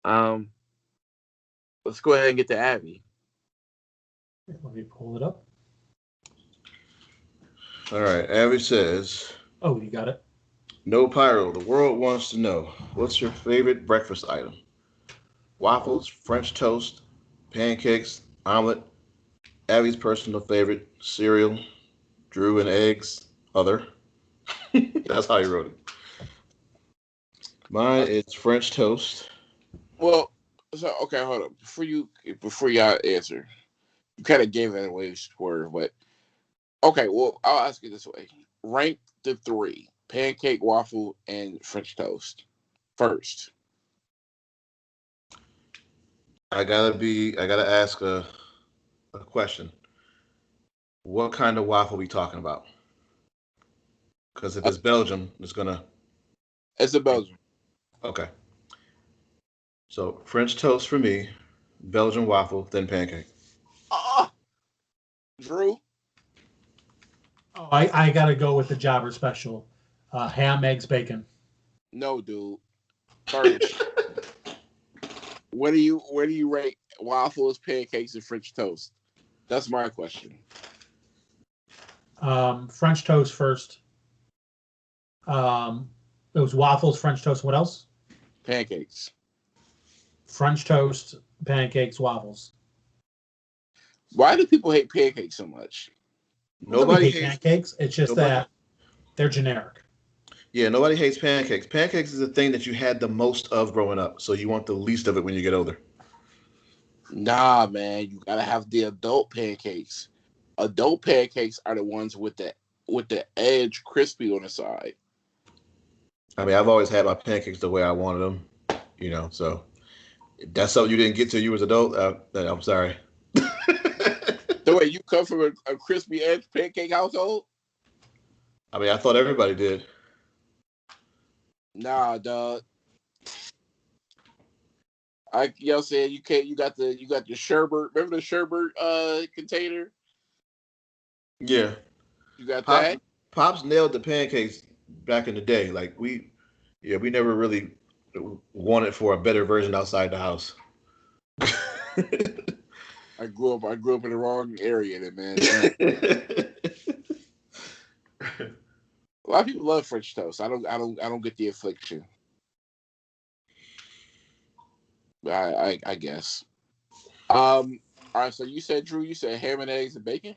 Let's go ahead and get to Abby.
Let me pull it up.
All right, Abby says,
Oh, you got it.
No Pyro, the world wants to know, what's your favorite breakfast item? Waffles, French toast, pancakes, omelet, Abby's personal favorite, cereal, Drew and eggs, other. That's how he wrote it. Mine is French toast.
Well, so okay, hold up. Before y'all answer, you kind of gave it away, Swerve, but okay, well, I'll ask you this way. Rank the three: pancake, waffle, and French toast first.
I gotta ask a question. What kind of waffle we talking about? Because if it's Belgium, it's gonna.
It's a Belgian.
Okay. So French toast for me, Belgian waffle, then pancake.
Drew?
Oh, I got to go with the Jobber special. Ham, eggs, bacon.
No, dude. First, where do you rate waffles, pancakes, and French toast? That's my question.
French toast first. It was waffles, French toast. What else?
Pancakes.
French toast, pancakes, waffles.
Why do people hate pancakes so much?
Nobody
hate
hates
pancakes. It's just that they're generic.
Yeah, nobody hates pancakes. Pancakes is the thing that you had the most of growing up, so you want the least of it when you get older.
Nah, man, you gotta have the adult pancakes. Adult pancakes are the ones with the edge crispy on the side.
I mean, I've always had my pancakes the way I wanted them, so if that's something you didn't get till you was adult, I'm sorry.
The way you come from a crispy edge pancake household?
I mean, I thought everybody did.
Nah, dog. Saying you can't. You got the sherbet. Remember the sherbet container?
Yeah.
You got that?
Pops nailed the pancakes back in the day. Like we never really wanted for a better version outside the house.
I grew up in the wrong area, then, man. A lot of people love French toast. I don't get the affliction. I guess. All right. So you said, Drew, you said ham and eggs and bacon.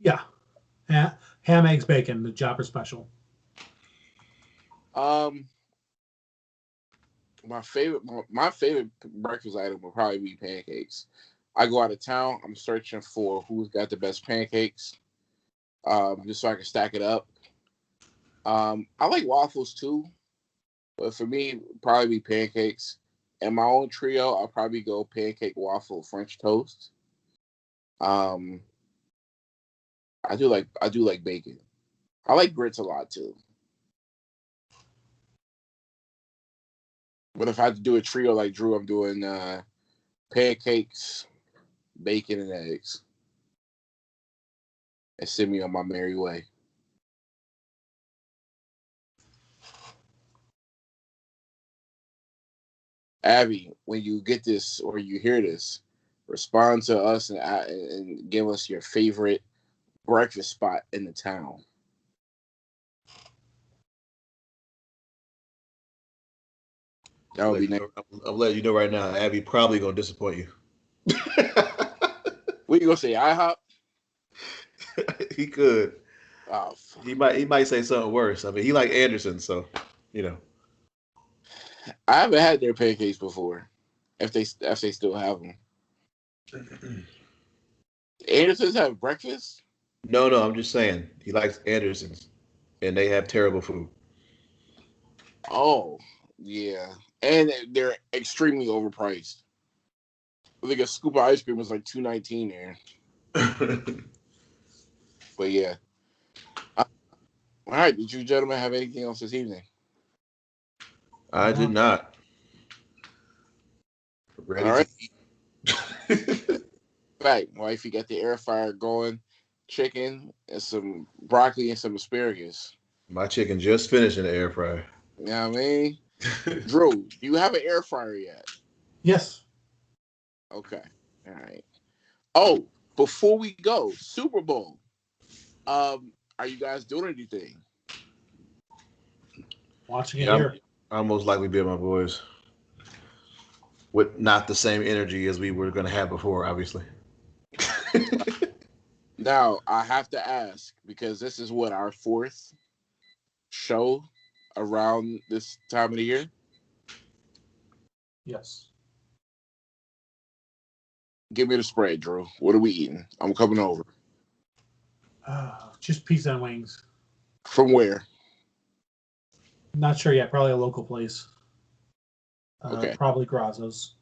Yeah. Ham, eggs, bacon, the Jopper special.
My favorite breakfast item will probably be pancakes. I go out of town, I'm searching for who's got the best pancakes, just so I can stack it up. I like waffles too, but for me, probably be pancakes. And my own trio, I'll probably go pancake, waffle, French toast. Um, I do like bacon. I like grits a lot too. But if I had to do a trio like Drew, I'm doing pancakes, bacon, and eggs. And send me on my merry way. Abby, when you get this or you hear this, respond to us and give us your favorite breakfast spot in the town. That would be nice.
I'm letting you know right now, Abby probably gonna disappoint you.
What you gonna say, IHOP?
He could.
Oh,
He might say something worse. I mean, he like Anderson, so you know.
I haven't had their pancakes before. If they still have them. Andersons have breakfast?
No, I'm just saying he likes Andersons, and they have terrible food.
Oh, yeah. And they're extremely overpriced. I think a scoop of ice cream was like $2.19 there. But yeah. All right. Did you gentlemen have anything else this evening?
I did not. Ready
All right.
to eat.
Right. Wifey got the air fryer going, chicken and some broccoli and some asparagus.
My chicken just finished in the air fryer.
You know what I mean? Drew, do you have an air fryer yet?
Yes.
Okay. All right. Oh, before we go, Super Bowl. Are you guys doing anything?
Watching it here.
I'll most likely be with my boys. With not the same energy as we were going to have before, obviously.
Now, I have to ask, because this is what, our fourth show around this time of the year?
Yes.
Give me the spread, Drew. What are we eating? I'm coming over.
Just pizza and wings.
From where?
Not sure yet. Probably a local place.
Okay.
Probably Grazzo's.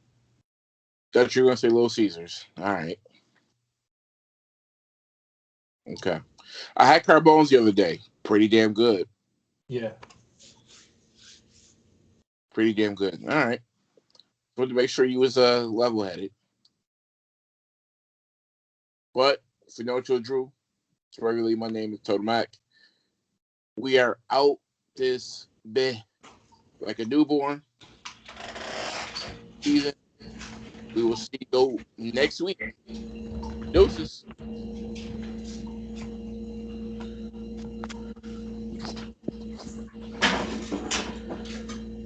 Thought you were going to say Little Caesars. All right. Okay. I had carbones the other day. Pretty damn good.
Yeah.
Pretty damn good. All right. Wanted to make sure you was level-headed. But if you know what you Drew, it's regularly my name is Total Mac. We are out this bit like a newborn season. We will see you next week. Deuces.